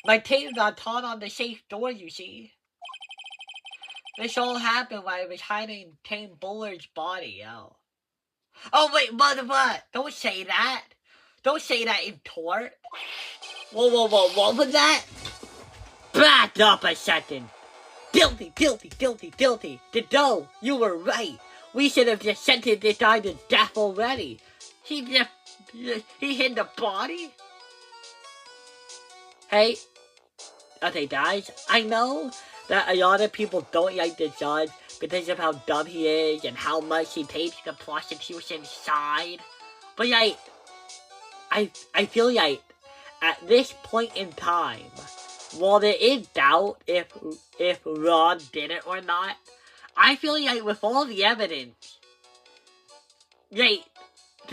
My tape got caught on the safe door, you see. This all happened while I was hiding Tame Bullard's body, Oh, wait, what? Don't say that. Don't say that in court. Whoa, what was that? Back up a second. Guilty. The dough, you were right. We should have just sentenced this guy to death already. He hid the body? Hey. Okay, guys, I know that a lot of people don't like the judge because of how dumb he is and how much he takes the prosecution side. But I feel like at this point in time, while there is doubt if Ron did it or not, I feel like with all the evidence, the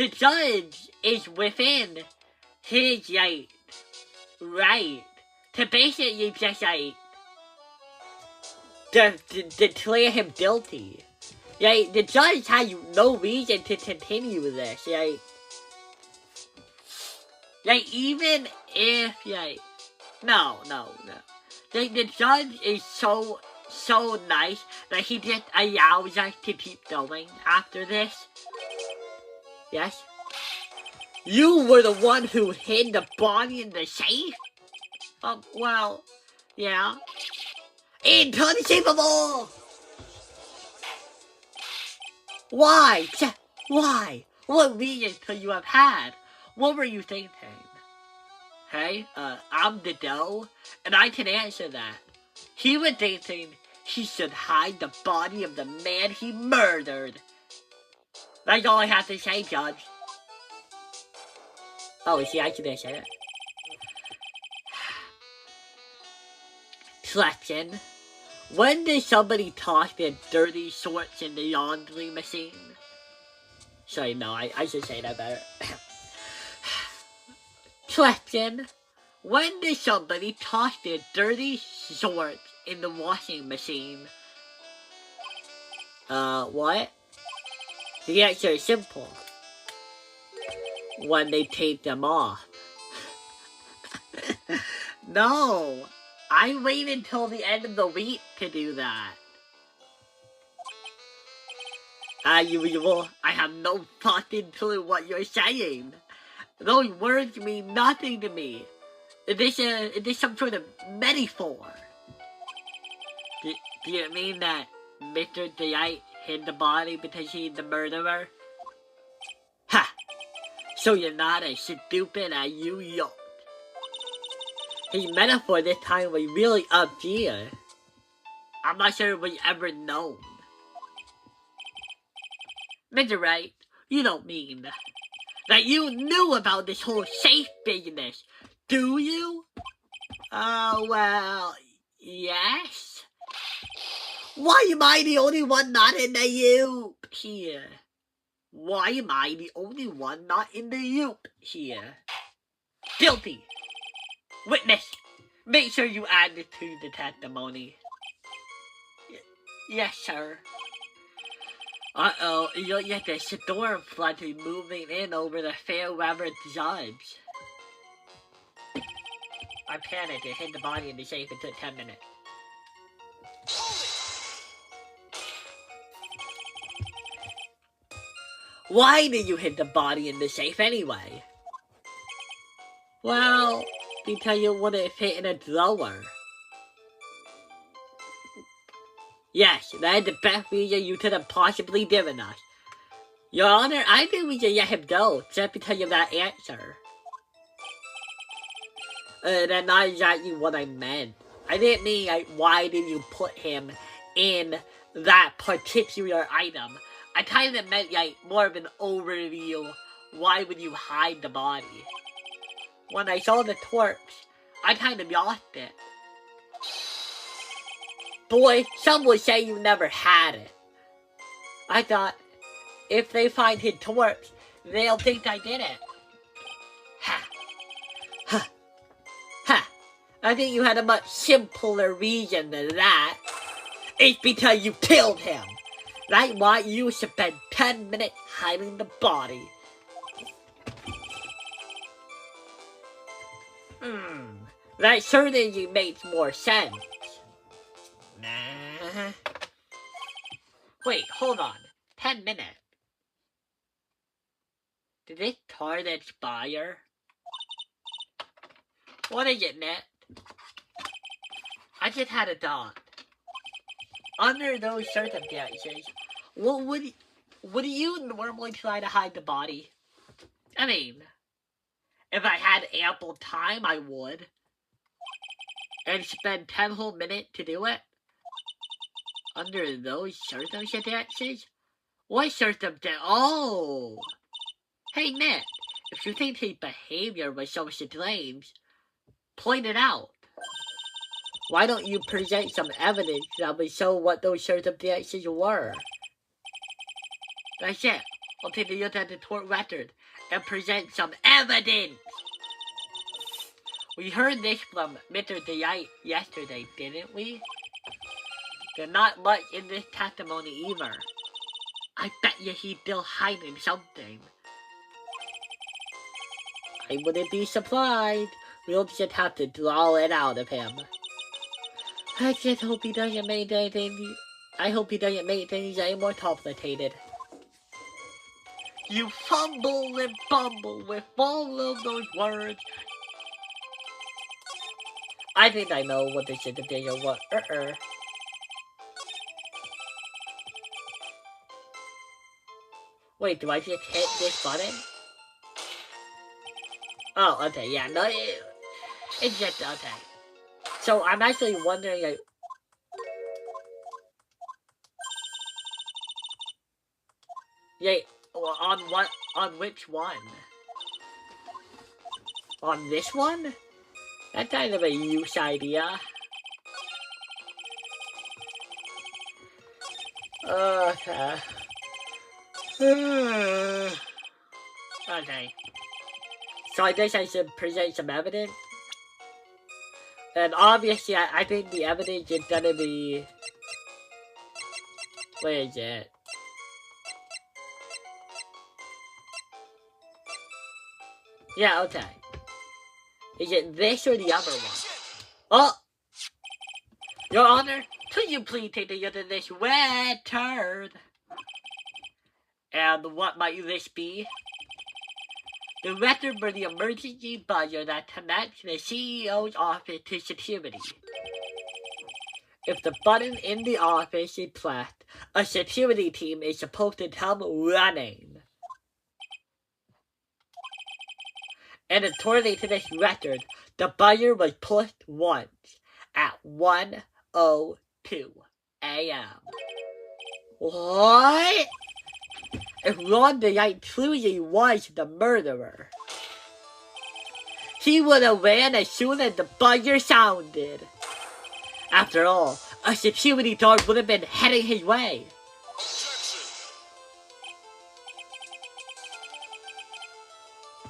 judge is within his right to basically just declare him guilty. The judge has no reason to continue this. Even if no. The judge is so nice that he just allows us to keep going after this. Yes? You were the one who hid the body in the safe? Well, yeah. Inconceivable! Why? Why? What reason could you have had? What were you thinking? Hey, I'm the dough, and I can answer that. He was thinking he should hide the body of the man he murdered. That's all I have to say, Judge. Oh, see, I should say it. Question. When did somebody toss their dirty shorts in the laundry machine? Sorry, no, I should say that better. Question. When did somebody toss their dirty shorts in the washing machine? What? The answer is simple. When they take them off. No. I waited until the end of the week to do that. As usual, I have no fucking clue what you're saying. Those words mean nothing to me. Is this some sort of metaphor? Do you mean that Mr. Dwight hid the body because he's the murderer? Ha! So you're not as stupid as you look. His metaphor this time was really up here. I'm not sure it was ever known. Mr. Wright, you don't mean that you knew about this whole safe business, do you? Oh, well, yes. Why am I the only one not in the loop here? Why am I the only one not in the loop here? Guilty. Witness, make sure you add this to the testimony. Yes, sir. Uh-oh, you look like the storm flood is moving in over the Fairweather Judge. I panicked and hid the body in the safe and took 10 minutes. Why did you hid the body in the safe anyway? Well, because you wouldn't fit in a drawer. Yes, that is the best reason you could have possibly given us. Your Honor, I think we should let him go, just because of that answer. That's not exactly what I meant. I didn't mean, like, why did you put him in that particular item? I kind of meant, like, more of an overview. Why would you hide the body? When I saw the corpse, I kind of lost it. Boy, some would say you never had it. I thought, if they find his corpse, they'll think I did it. Ha. Ha. Ha. I think you had a much simpler reason than that. It's because you killed him. That's why you spent 10 minutes hiding the body. That certainly makes more sense. Nah. Wait, hold on. 10 minutes. Did this card expire? What is it, Net? I just had a thought. Under those circumstances, what would you normally try to hide the body? I mean, if I had ample time, I would. And spend 10 whole minutes to do it? Under those circumstances? What circumstances? Oh! Hey, Nick, if you think his behavior was so strange, point it out. Why don't you present some evidence that would show what those circumstances were? That's it. I'll take a look at the court record and present some evidence. We heard this from Mr. Dwight yesterday, didn't we? There's not much in this testimony either. I bet you he's still hiding something. I wouldn't be surprised. We'll just have to draw it out of him. I just hope he doesn't make anything. I hope he doesn't make things any more complicated. You fumble and bumble with all of those words. I think I know what this is or what. Wait, do I just hit this button? Oh, okay, yeah, no, it's just, okay. So, I'm actually wondering, like... Yeah, well, on which one? On this one? That's kind of a loose idea. Okay. Okay. So I guess I should present some evidence. And obviously, I think the evidence is gonna be... Where is it? Yeah, okay. Is it this or the other one? Oh! Your Honor, could you please take the other this red turn? And what might this be? The record for the emergency buzzer that connects the CEO's office to security. If the button in the office is pressed, a security team is supposed to come running. And according to this record, the buzzer was pushed once at 1:02 a.m. What? If Ron Wright truly was the murderer, he would have ran as soon as the buzzer sounded. After all, a security guard would have been heading his way.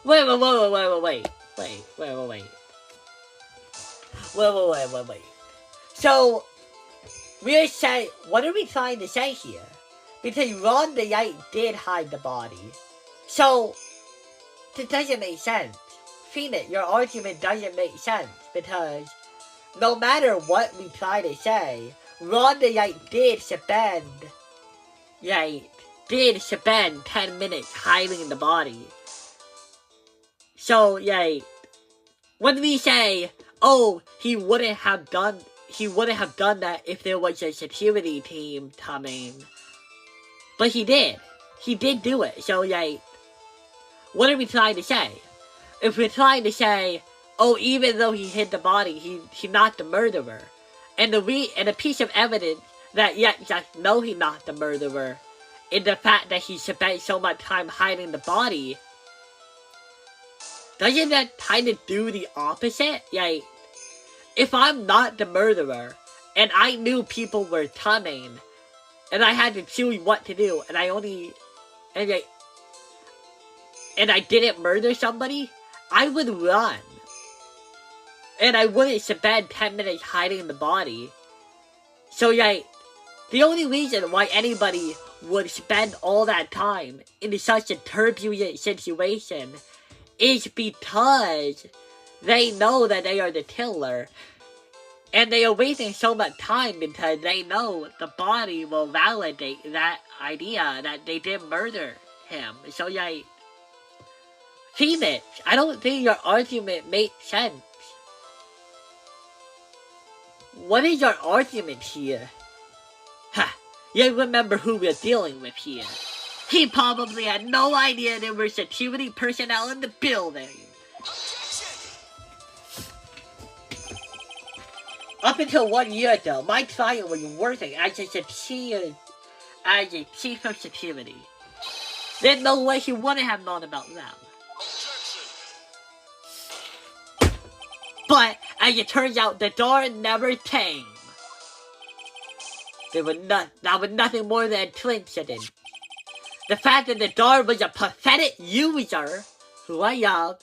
Wait. So, we're saying, what are we trying to say here? Because Ron the Wright did hide the body. So, it doesn't make sense. Phoenix, your argument doesn't make sense because no matter what we try to say, Ron the Wright did spend 10 minutes hiding the body. So, when we say, oh, he wouldn't have done that if there was a security team coming. But he did. He did do it. So, what are we trying to say? If we're trying to say, oh, even though he hid the body, he's not the murderer. And a piece of evidence that, no, he's not the murderer, in the fact that he spent so much time hiding the body, doesn't that kind of do the opposite? If I'm not the murderer, and I knew people were coming, and I had to choose what to do, and I didn't murder somebody, I would run. And I wouldn't spend 10 minutes hiding the body. So, the only reason why anybody would spend all that time in such a turbulent situation is because they know that they are the killer. And they are wasting so much time because they know the body will validate that idea that they did murder him. So, Phoenix, I don't think your argument makes sense. What is your argument here? You remember who we're dealing with here. He probably had no idea there were security personnel in the building. Up until 1 year ago, my client was working as a chief of security. There's no way he wouldn't have known about them. But, as it turns out, the door never came. That was nothing more than a coincidence. The fact that the door was a pathetic user, who I love,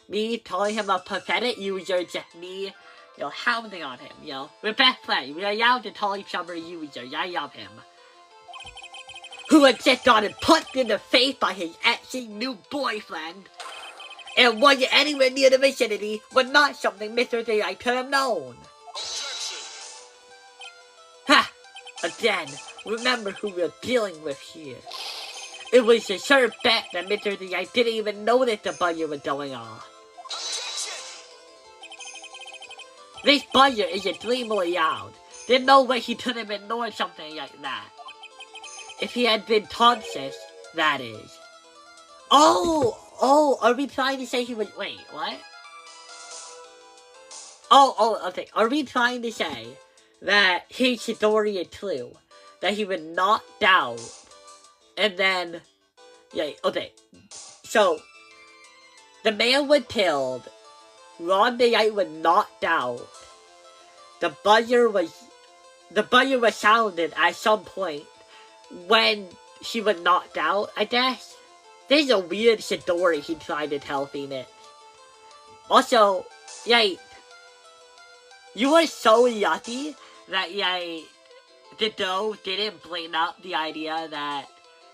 me calling him a pathetic user, just me, hounding on him, We're best friends, we're allowed to call each other users, I love him. Who had just gotten punched in the face by his exing new boyfriend, and wasn't anywhere near the vicinity, was not something Mr. Wright could have known. Again, remember who we're dealing with here. It was a sure bet that Mr. Wright didn't even notice the buzzer was going off. This buzzer is extremely loud. There's no way he could have ignored something like that. If he had been conscious, that is. Oh, are we trying to say he was... Wait, what? Okay. Are we trying to say that his story is true? That he was knocked out, and then... okay. So, the man was killed, Ron Wright was knocked out, the buzzer was sounded at some point when she was knocked out, I guess. This is a weird story he tried to tell Phoenix. Also, you were so lucky that, the doe didn't bring up the idea that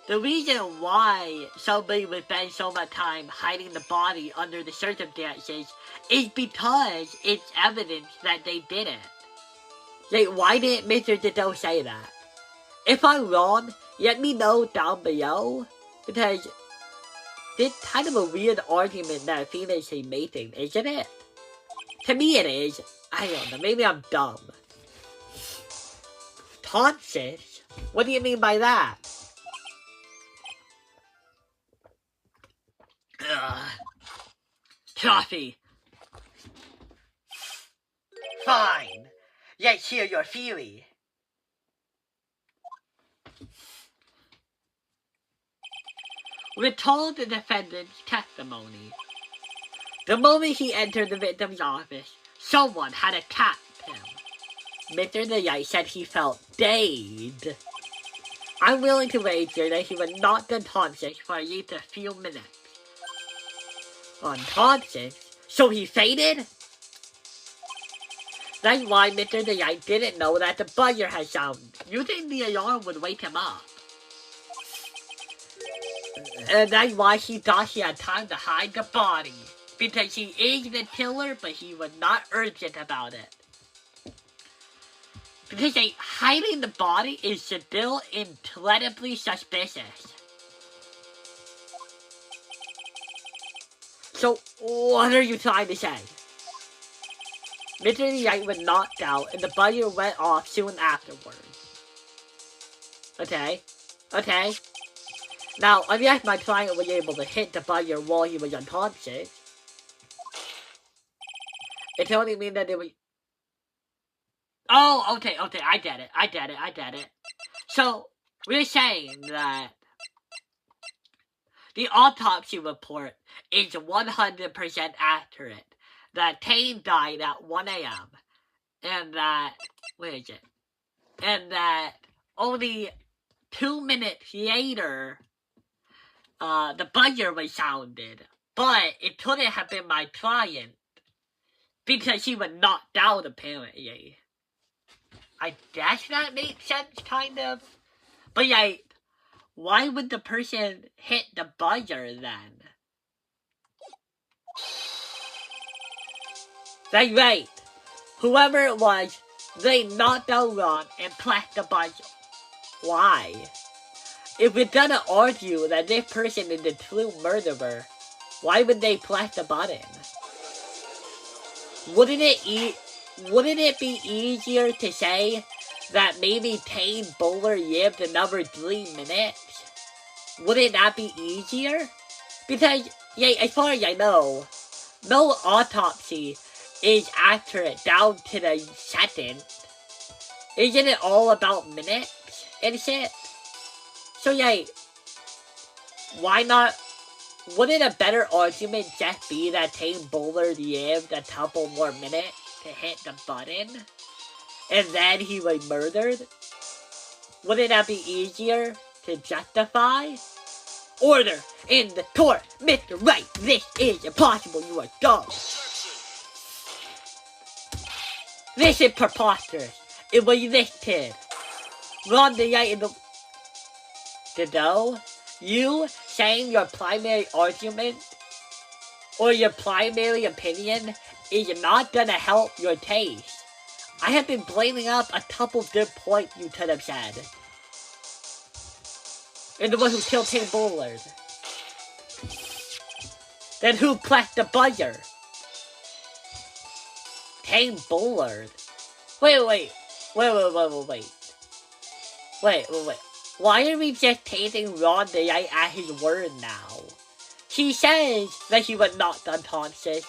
the reason why somebody would spend so much time hiding the body under the circumstances is because it's evidence that they did it. Like, why didn't Mr. Ditto say that? If I'm wrong, let me know down below, because it's kind of a weird argument that Phoenix is making, isn't it? To me it is. I don't know, maybe I'm dumb. Tonsils? What do you mean by that? Ugh. Coffee. Fine. Let's hear your theory. Recall the defendant's testimony. The moment he entered the victim's office, someone had attacked him. Mr. Wright said he felt dazed. I'm willing to wager that he was knocked unconscious for at least a few minutes. Unconscious? So he fainted? That's why Mr. Wright didn't know that the buzzer had sounded. You think the alarm would wake him up? And that's why he thought he had time to hide the body. Because he is the killer, but he was not urgent about it. Because hiding the body is still incredibly suspicious. So, what are you trying to say? Mr. Wright was knocked out, and the buzzer went off soon afterwards. Okay. Okay. Now, unless my client was able to hit the buzzer while he was unconscious, it only means that it was... Oh, okay, I get it. So, we're saying that the autopsy report is 100% accurate. That Kane died at 1 a.m. And that... Where is it? And that only 2 minutes later, the buzzer was sounded. But it couldn't have been my client. Because he was knocked out, apparently. I guess that makes sense, kind of. But, like, why would the person hit the buzzer, then? That's right. Whoever it was, they knocked out Ron and pressed the buzzer. Why? If we're gonna argue that this person is the true murderer, why would they press the button? Wouldn't it be easier to say that maybe Kane Bowler lived another 3 minutes? Wouldn't that be easier? Because, yeah, as far as I know, no autopsy is accurate down to the second. Isn't it all about minutes and shit? So, yeah, why not? Wouldn't a better argument just be that Kane Bowler lived a couple more minutes to hit the button, and then he was murdered? Wouldn't that be easier to justify? Order in the court, Mr. Wright. This is impossible. You are dumb. This is preposterous. It was this kid. Ron the Wright in the... Ditto? You saying your primary argument or your primary opinion is not gonna help your case. I have been blaming up a couple good points you could have said. And the one who killed Kane Bowler. Then who pressed the buzzer? Kane Bowler. Wait. Why are we just taking Ron the Wright at his word now? He says that he was not unconscious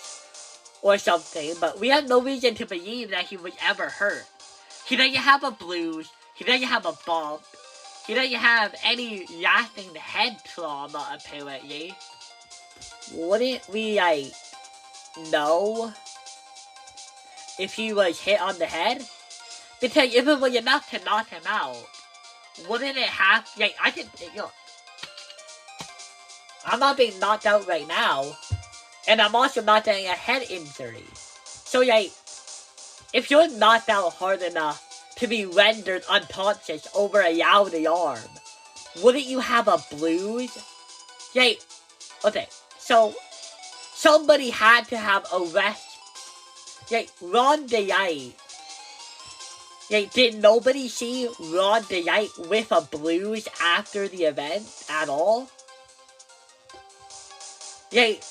or something, but we have no reason to believe that he was ever hurt. He doesn't have a bruise, he doesn't have a bump, he doesn't have any lasting head trauma, apparently. Wouldn't we, like, know if he was hit on the head? Because if it was enough to knock him out, wouldn't it have... Like, I can... Look. I'm not being knocked out right now. And I'm also not getting a head injury. So, like, if you're knocked out hard enough to be rendered unconscious over a loud alarm, wouldn't you have a bruise? Like, okay. So, somebody had to have arrested... Like, Ron the Wright Like, did nobody see Ron the Knight with a bruise after the event at all? Like,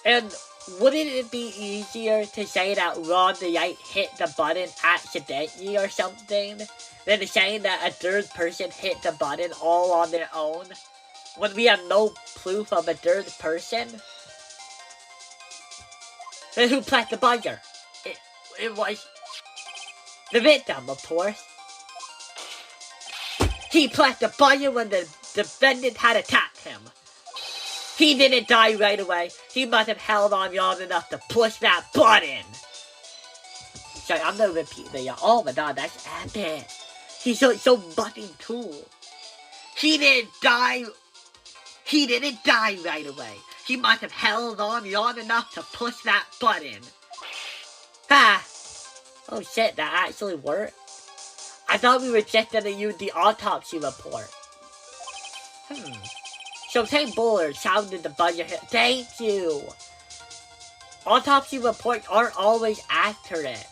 and wouldn't it be easier to say that Ron the Knight hit the button accidentally or something than saying that a third person hit the button all on their own when we have no proof of a third person? Then who pressed the buzzer? It was the victim, of course. He pressed the button when the defendant had attacked him. He didn't die right away. He must have held on long enough to push that button. Sorry, I'm gonna repeat the oh my god, that's epic. He's so fucking cool. He didn't die right away. He must have held on long enough to push that button. Ah. Oh shit, that actually worked? I thought we were just gonna use the autopsy report. So St. Bullard sounded the buzzer hit. Thank you! Autopsy reports aren't always accurate.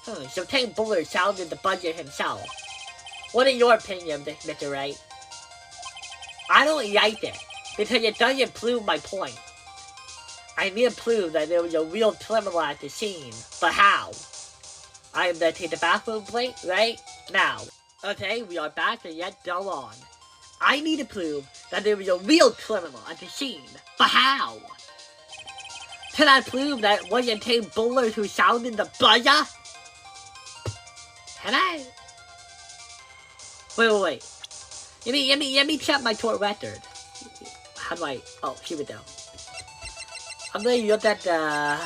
So St. Bullard sounded the buzzer himself. What is your opinion, Mr. Wright? I don't like it, because it doesn't prove my point. I need to prove that there was a real criminal at the scene, but how? I am gonna take the bathroom break right now. Okay, we are back and yet go on. I need to prove that there was a real criminal at the scene, but how? Can I prove that it wasn't St. Bullard who sounded the buzzer? Can I? Wait. Let me check my court record. How do I? Oh, here we go. I'm gonna look at the...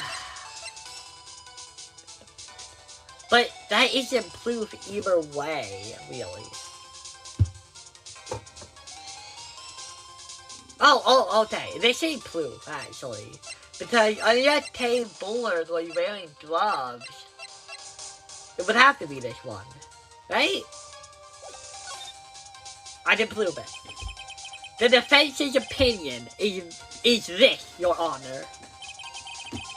But that isn't proof either way, really. Oh, okay. This ain't proof, actually. Because unless St. Bullard was wearing gloves, it would have to be this one. Right? I can prove it. The defense's opinion is this, Your Honor.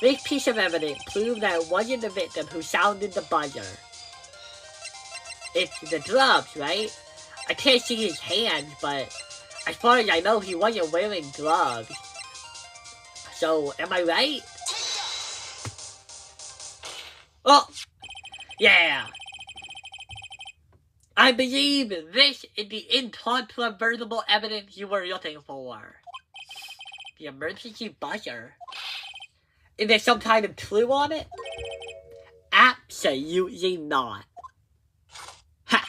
This piece of evidence proved that it wasn't the victim who sounded the buzzer. It's the gloves, right? I can't see his hands, but as far as I know, he wasn't wearing gloves. So, am I right? Oh! Yeah! I believe this is the incontrovertible evidence you were looking for. The emergency buzzer. Is there some kind of clue on it? Absolutely not. Ha!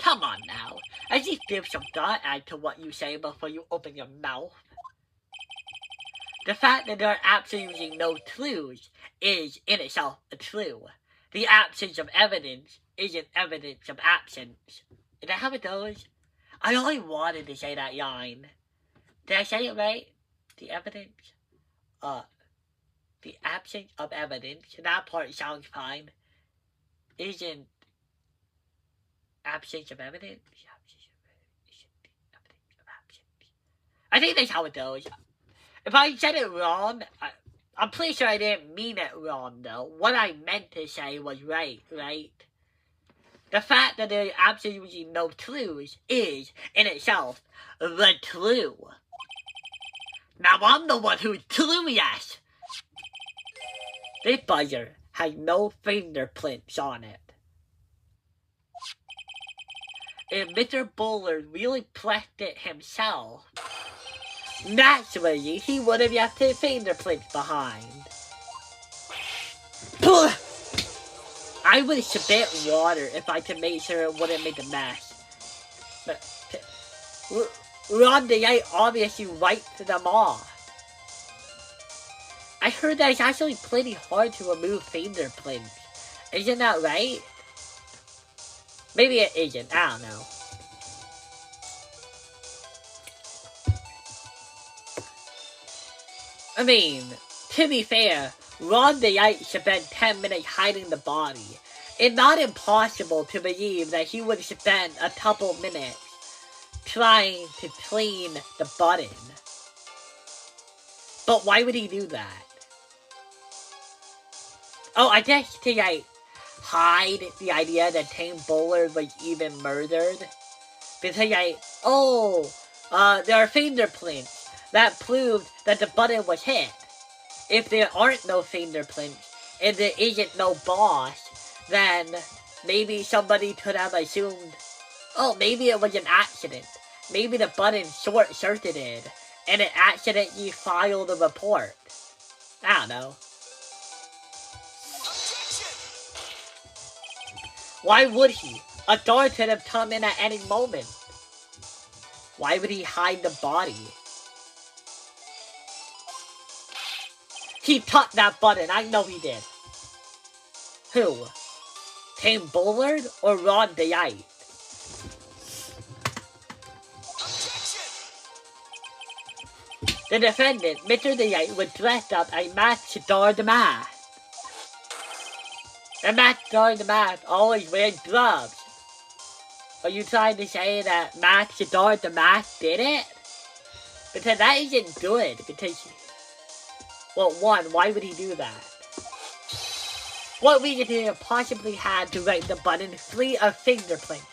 Come on now. At least give some thought as to what you say before you open your mouth. The fact that there are absolutely no clues is in itself a clue. The absence of evidence isn't evidence of absence. Is that how it goes? I only wanted to say that line. Did I say it right? The evidence? The absence of evidence, that part sounds fine. Isn't absence of evidence? I think that's how it goes. If I said it wrong, I'm pretty sure I didn't mean it wrong, though. What I meant to say was right? The fact that there are absolutely no clues is, in itself, the clue. Now I'm the one who's clueless! This buzzer has no fingerprints on it. If Mr. Bullard really pressed it himself, naturally he would have left his fingerprints behind. I would spit water if I could make sure it wouldn't make a mess. But Ron the Knight obviously wiped them off. I heard that it's actually pretty hard to remove fingerprints. Isn't that right? Maybe it isn't. I don't know. I mean, to be fair, Ron the Knight spent 10 minutes hiding the body. It's not impossible to believe that he would spend a couple minutes trying to clean the button. But why would he do that? Oh, I guess to, like, hide the idea that Tame Bullard was even murdered. Because, like, there are fingerprints that proved that the button was hit. If there aren't no fingerprints, and there isn't no boss, then maybe somebody could have assumed, oh, maybe it was an accident. Maybe the button short-circuited, and it accidentally filed a report. I don't know. Why would he? A guard could have come in at any moment. Why would he hide the body? He touched that button, I know he did. Who? Tame Bullard or Ron DeYite? The defendant, Mr. DeYite, was dressed up as Matador the Mask. And Matador the Mask always wears gloves. Are you trying to say that Matador the Mask did it? Because that isn't good, because... Well, one, why would he do that? What reason did he possibly have to write the button free of fingerprint?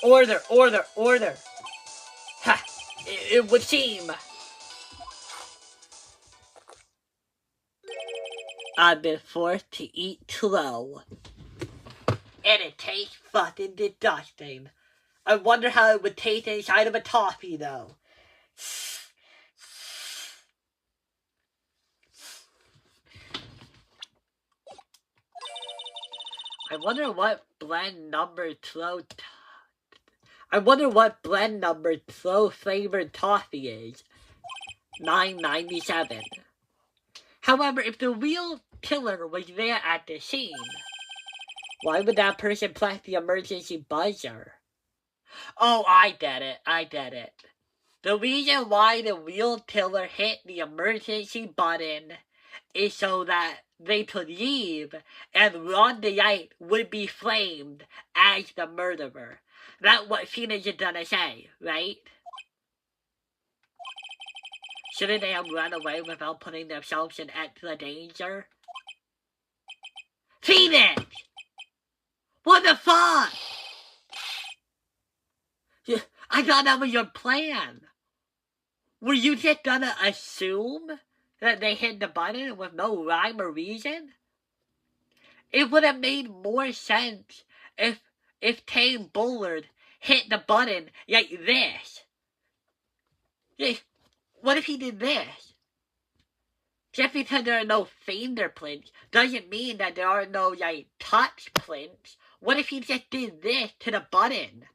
Order, order, order! Ha! It would seem... I've been forced to eat slow. And it tastes fucking disgusting. I wonder how it would taste inside of a toffee, though. I wonder what blend number slow flavored toffee is. 9.97. However, if the real killer was there at the scene, why would that person press the emergency buzzer? Oh, I get it. The reason why the real killer hit the emergency button is so that they could leave and Ron DeYite would be framed as the murderer. That's what Phoenix is gonna say, right? Shouldn't they have run away without putting themselves in extra danger? Phoenix! What the fuck? I thought that was your plan. Were you just gonna assume that they hit the button with no rhyme or reason? It would have made more sense if Tame Bullard hit the button like this. What if he did this? Just because there are no fingerprints doesn't mean that there are no, like, touch prints. What if he just did this to the button?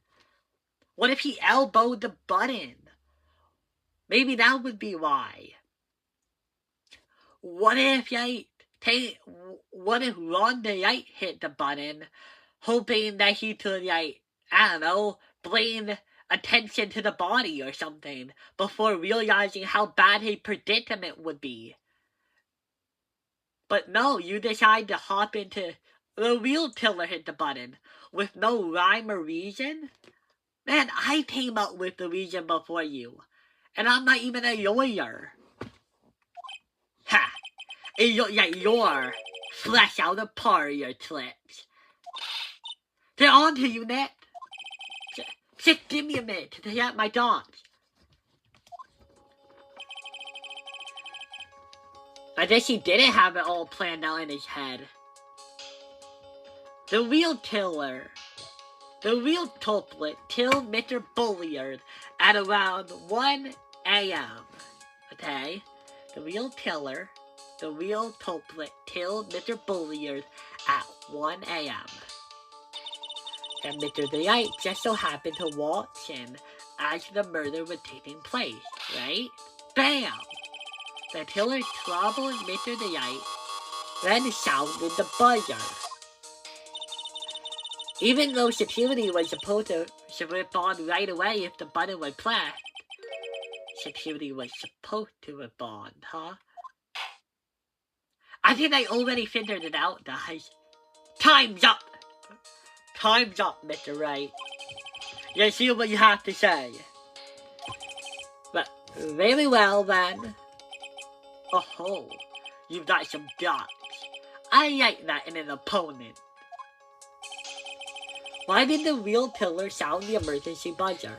What if he elbowed the button? Maybe that would be why. What if, like, Ron DeYite hit the button, hoping that he could, like, I don't know, bring attention to the body or something, before realizing how bad his predicament would be. But no, you decide to hop into the real killer hit the button with no rhyme or reason? Man, I came up with the reason before you. And I'm not even a lawyer. Ha! You're flesh out of your clips. They're on to you, Nick. Just give me a minute to take out my dogs. I guess he didn't have it all planned out in his head. The real killer, the real culprit, killed Mr. Bullard at around 1 a.m. Okay? The real killer, the real culprit, killed Mr. Bullard at 1 a.m. And Mr. DeYite just so happened to walk in as the murder was taking place, right? Bam! The killer troubled Mr. DeYite, then sounded the buzzer. Even though security was supposed to respond right away if the button was pressed, security was supposed to respond, huh? I think I already figured it out, guys. Time's up! Time's up, Mr. Wright. You see what you have to say. But very well, then. Oh, you've got some guts. I like that in an opponent. Why did the wheel tiller sound the emergency buzzer?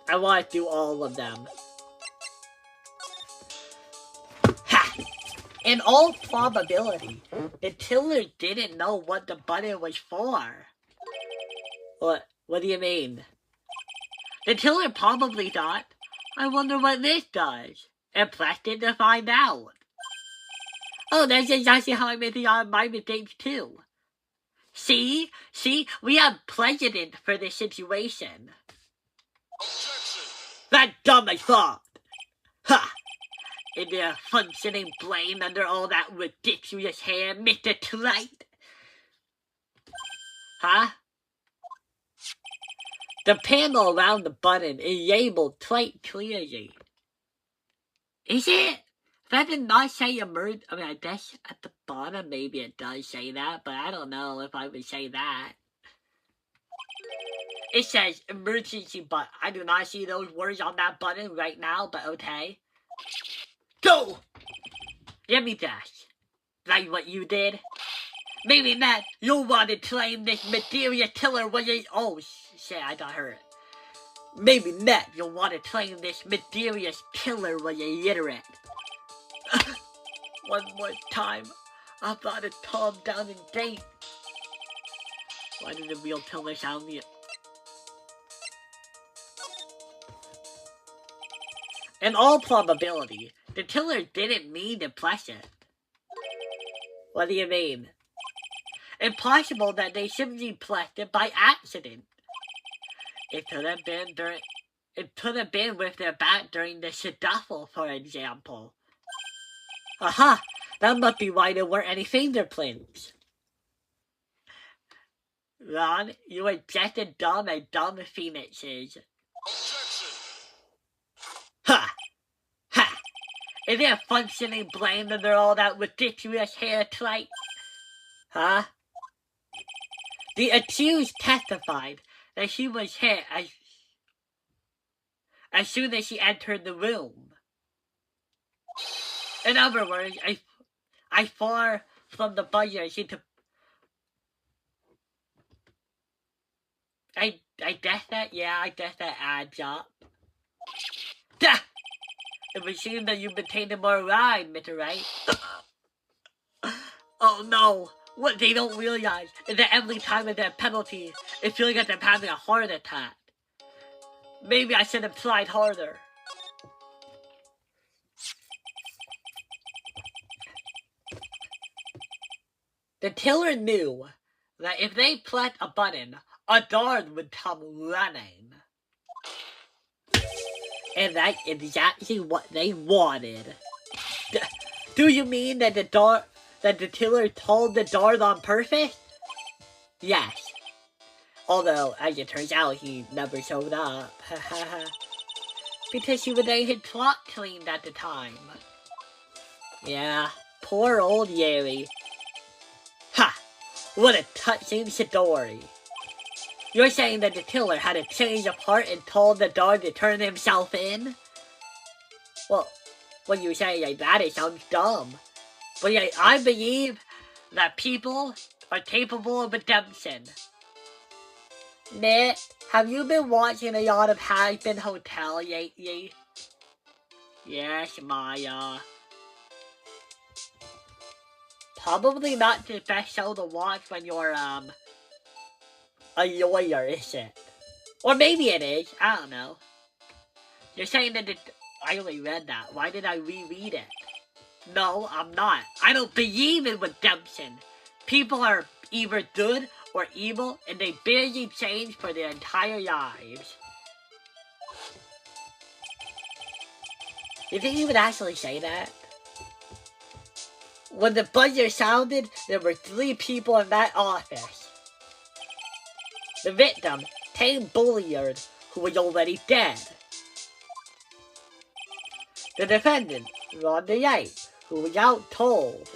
I want to do all of them. Ha! In all probability, the tiller didn't know what the button was for. What do you mean? The tiller probably thought, I wonder what this does, and pressed it to find out. Oh, that's exactly how I made my mistakes too. See, we have precedent for this situation. Objection! That dumb as fuck. Ha! Is there a functioning brain under all that ridiculous hair, Mr. Wright? Huh? The panel around the button is labeled quite clearly. Is it? That did not say emerge. I mean, I guess at the bottom maybe it does say that, but I don't know if I would say that. It says emergency button. I do not see those words on that button right now, but okay. Go! Let me guess. Like what you did? Maybe not. You want to claim this mysterious killer was a... Oh, shit, I got hurt. Maybe not. You'll want to claim this mysterious killer was illiterate. One more time. I thought it calmed down and date. Why did the wheel tiller sound me? In all probability, the tiller didn't mean to press it. What do you mean? Impossible that they simply pressed it by accident. It could have been with their back during the shuffle, for example. Aha! That must be why there weren't any fingerprints. Ron, you are just as dumb as dumb Phoenix is. Objection! Ha! Ha! Is there a functioning brain under all that ridiculous hair trait? Huh? The accused testified that she was hit as soon as she entered the room. In other words, I far from the buzzer she took. I guess that, yeah, I guess that adds up. Duh! It would seem that you've been taking more ride, Mr. Wright. Oh no! What they don't realize is that every time of their penalty, it feels like they're having a heart attack. Maybe I should have tried harder. The killer knew that if they pressed a button, a guard would come running. And that's exactly what they wanted. Do you mean that the killer told the guard on purpose? Yes. Although, as it turns out, he never showed up. Because he was getting his plot cleaned at the time. Yeah, poor old Yeri. Ha! What a touching story. You're saying that the killer had a change of heart and told the dog to turn himself in? Well, when you say like that, it sounds dumb. But yeah, I believe that people are capable of redemption. Nick, have you been watching a lot of Has-Been Hotel lately? Yes, Maya. Probably not the best show to watch when you're, a lawyer, is it? Or maybe it is, I don't know. You're saying that I only read that. Why did I reread it? No, I'm not. I don't believe in redemption. People are either good or evil, and they barely change for their entire lives. You think he would actually say that? When the buzzer sounded, there were 3 people in that office. The victim, Tame Bulliard, who was already dead. The defendant, Ron the Wright, who was out cold.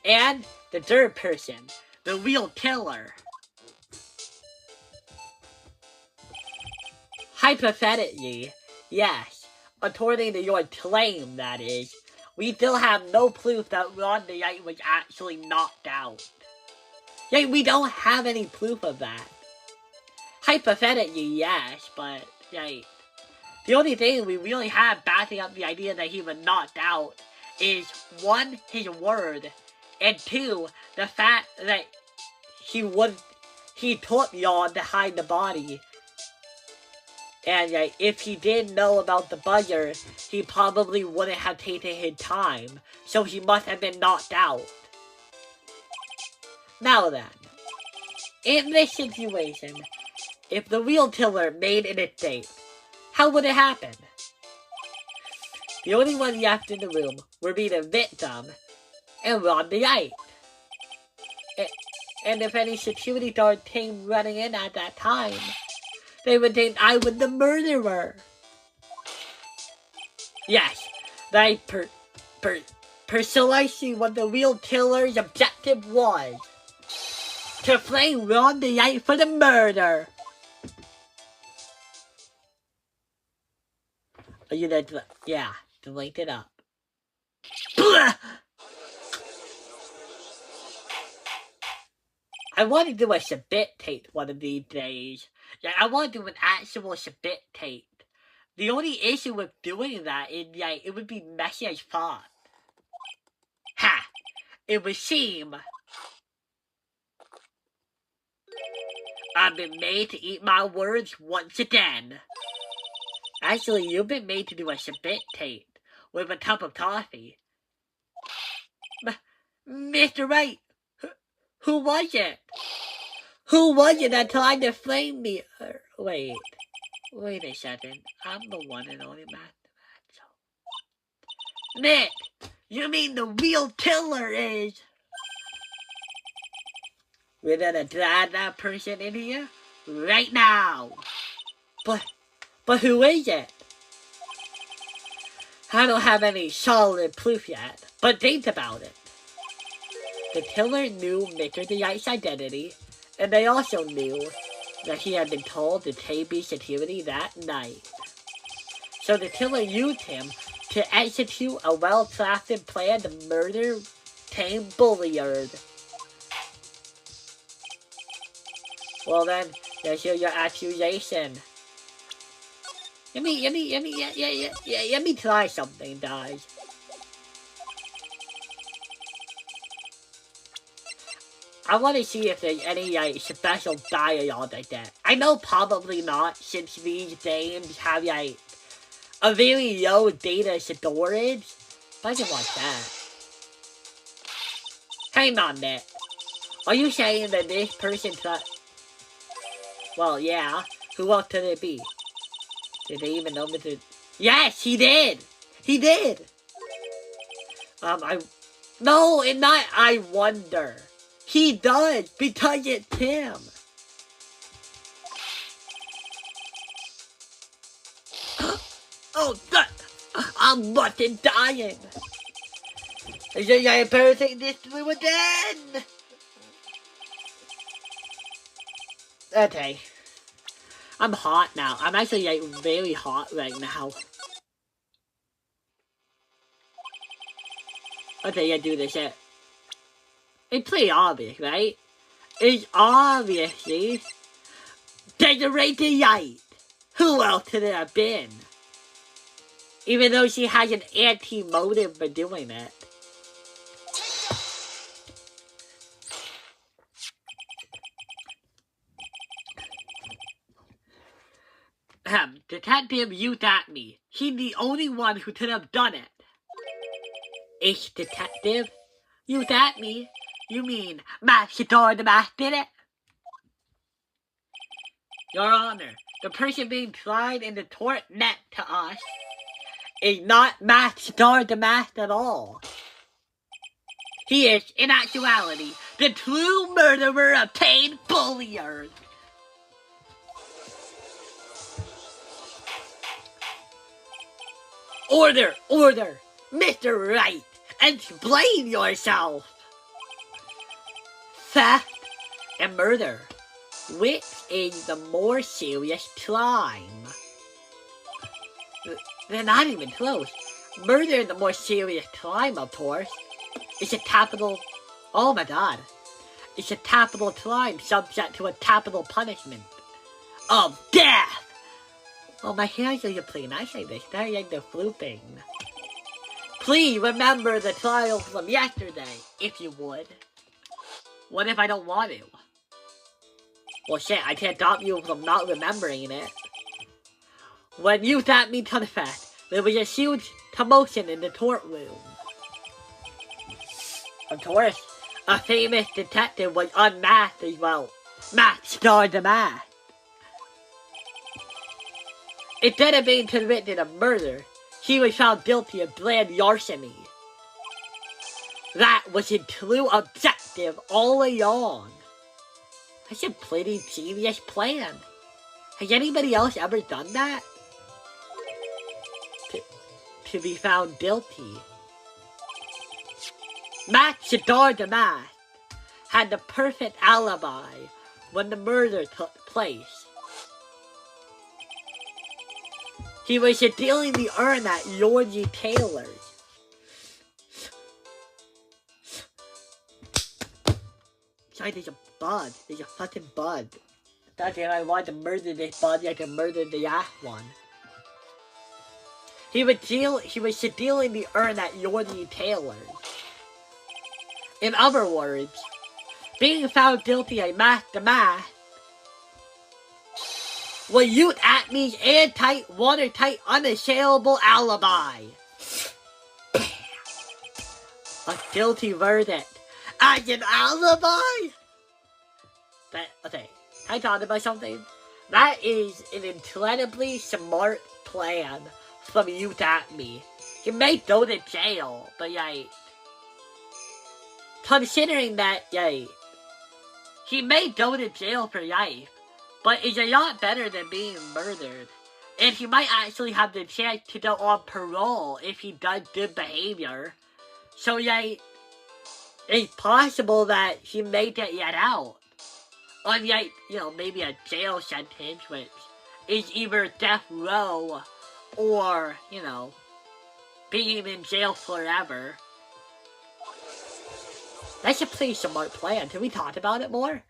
And the third person, the real killer. Hypothetically, yes, according to your claim, that is, we still have no proof that Ron the Wright was actually knocked out. Yeah, we don't have any proof of that. Hypothetically, yes, but, like, the only thing we really have backing up the idea that he was knocked out is, one, his word, and two, the fact that he took y'all to hide the body. And if he did know about the buzzer, he probably wouldn't have taken his time, so he must have been knocked out. Now then, in this situation, if the real killer made an escape, how would it happen? The only one left in the room would be the victim and Ron the Wright. And if any security guard came running in at that time, they would think I was the murderer. Yes, that precisely what the real killer's objective was. To flame Ron the Wright for the murder. Are you there? Yeah, delete it up. Blah! I want to do a spit tape one of these days. Yeah, I want to do an actual spit tape. The only issue with doing that is, it would be messy as fuck. Ha! It would seem I've been made to eat my words once again. Actually, you've been made to do a spit tape with a cup of coffee. Mr. Wright, who was it? Who was it that tried to flame me? Wait a second. I'm the one and only mathematician. Nick, you mean the real killer is? We're gonna drag that person in here right now. But who is it? I don't have any solid proof yet, but think about it. The killer knew Mr. the Wright's identity, and they also knew that he had been told to KB security that night. So the killer used him to execute a well-crafted plan to murder Tame Bulliard. Well then, there's your accusation. Let me try something, guys. I want to see if there's any special dialogue like that. I know probably not, since these games have a very low data storage. But I can watch that. Hang on, Nick. Are you saying that this person thought? Well, yeah. Who else could it be? Did they even know Mr. Yes, he did! He did! No, and not I wonder. He does, because it's him. Oh, God! I'm fucking dying! I better take this through again! Okay. I'm hot now. I'm actually very hot right now. Okay, do this shit. It's pretty obvious, right? It's obviously Decorated Wright. Who else could it have been? Even though she has an anti-motive for doing it. Detective used at me. He's the only one who could have done it. It's Detective? Used at me? You mean Master the Mask did it? Your Honor, the person being tried in the tort next to us is not Master the Mask at all. He is, in actuality, the true murderer of Tame Bulliard. Order! Mr. Wright, explain yourself! theft, and murder. Which is the more serious crime? They're not even close. Murder is the more serious crime, of course. It's a capital... Oh my god. It's a capital crime subject to a capital punishment of death! Oh, my hands are pretty nice like this. They're like the flooping. Please remember the trial from yesterday, if you would. What if I don't want to? Well, shit, I can't stop you from not remembering it. When you got me confessed, there was a huge commotion in the courtroom. Of course, a famous detective was unmasked as well. Matt starred the mask. Instead of being convicted of murder, he was found guilty of grand larceny. That was his true objective all along. That's a pretty genius plan. Has anybody else ever done that? To be found guilty. Matt Shadar the Mask had the perfect alibi when the murder took place. He was stealing the urn at Georgie Taylor's. Sorry, there's a bud. There's a fucking bud. That's if I wanted to murder this bud, I could murder the last one. He was stealing the urn at Georgie Taylor's. In other words, being found guilty of the mask was used at me's airtight, watertight, unassailable alibi. A guilty verdict as an alibi? Okay, I thought about something. That is an incredibly smart plan from you at me. You may go to jail, but considering that, he may go to jail for life, but it's a lot better than being murdered. And he might actually have the chance to go on parole if he does good behavior. So, it's possible that he may get let out. On, maybe a jail sentence, which is either death row or, being in jail forever. That's a pretty smart plan. Can we talk about it more?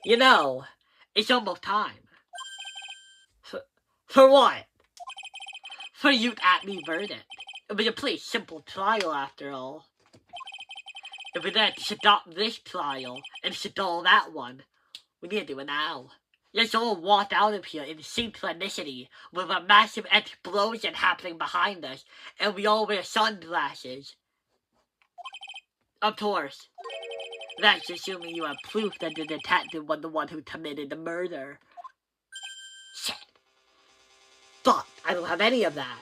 It's almost time. For what? For you at me verdict. It was a pretty simple trial after all. If we then stop this trial and stall that one, we need to do it now. Let's all walk out of here in synchronicity with a massive explosion happening behind us, and we all wear sunglasses. Of course. That's assuming you have proof that the detective was the one who committed the murder. Shit. Fuck, I don't have any of that.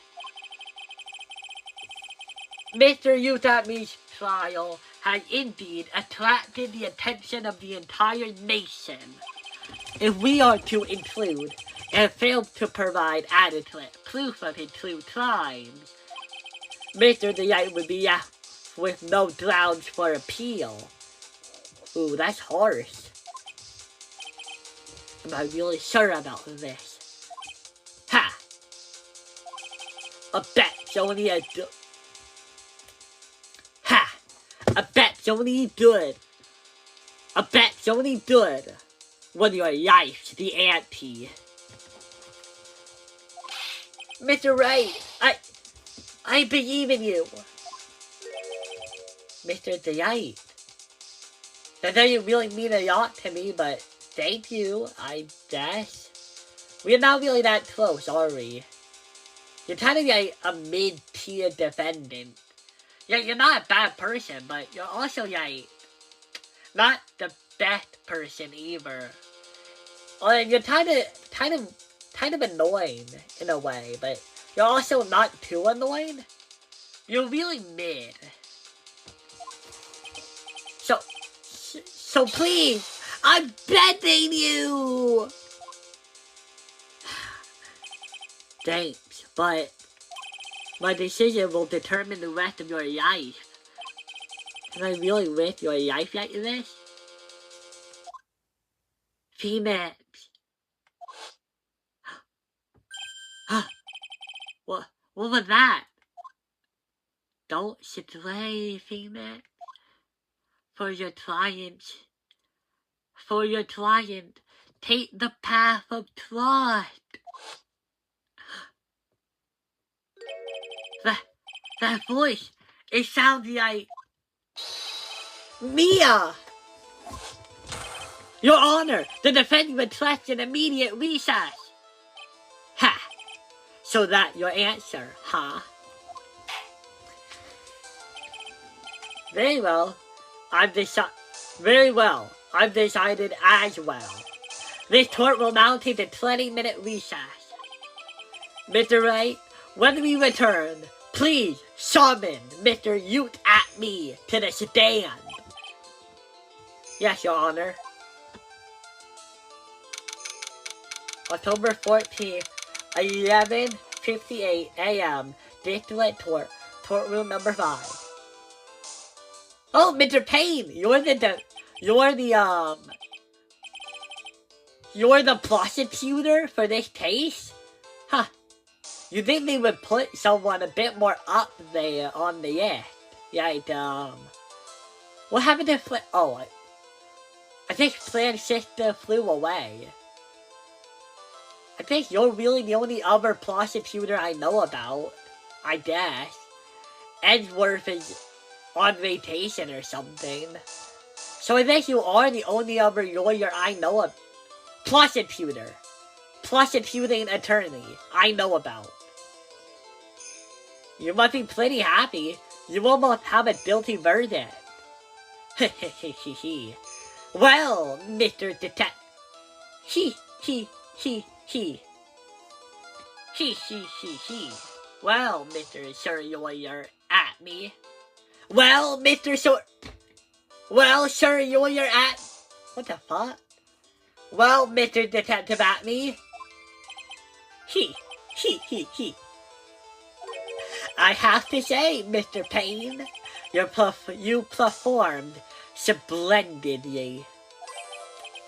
Mr. Utami's trial has indeed attracted the attention of the entire nation. If we are to include and fail to provide adequate proof of his true crimes, Mr. DeYite would be with no grounds for appeal. Ooh, that's harsh. Am I really sure about this? Ha! A bet's only a Ha! A bet's only good. A bet's only good when your life's the ante. Mr. Wright, I believe in you. Mr. DeYite. That doesn't really mean a lot to me, but thank you, I guess. We're not really that close, are we? You're kind of like a mid-tier defendant. You're not a bad person, but you're also not the best person either. You're kind of annoying in a way, but you're also not too annoying. You're really mid. So please, I'm begging you! Thanks, but my decision will determine the rest of your life. Can I really live your life like this? Females. What was that? Don't stray, female. For your client. For your client. Take the path of trust. That voice, it sounds like Mia! Your Honor, the defendant requests an immediate recess. Ha! So that your answer, huh? Very well. I've decided as well. This court will now take a 20-minute recess. Mr. Wright, when we return, please summon Mr. Ute at me to the stand. Yes, Your Honor. October 14th, 11:58 a.m. District Court, courtroom number 5. Oh, Mr. Payne, you're the prosecutor for this case? Huh. You think they would put someone a bit more up there on the list? Yeah, what happened to I think Francisca flew away. I think you're really the only other prosecutor I know about, I guess. Edgeworth is on vacation or something. So I think you are the only other lawyer I know of. Prosecuting attorney I know about. You must be pretty happy. You almost have a guilty verdict. Well, Mr. Detective. He. Well, Mr. Sir Lawyer at me. Well, Sir Lawyer at... What the fuck? Well, Mr. Detective at me. He. I have to say, Mr. Payne, you performed splendidly.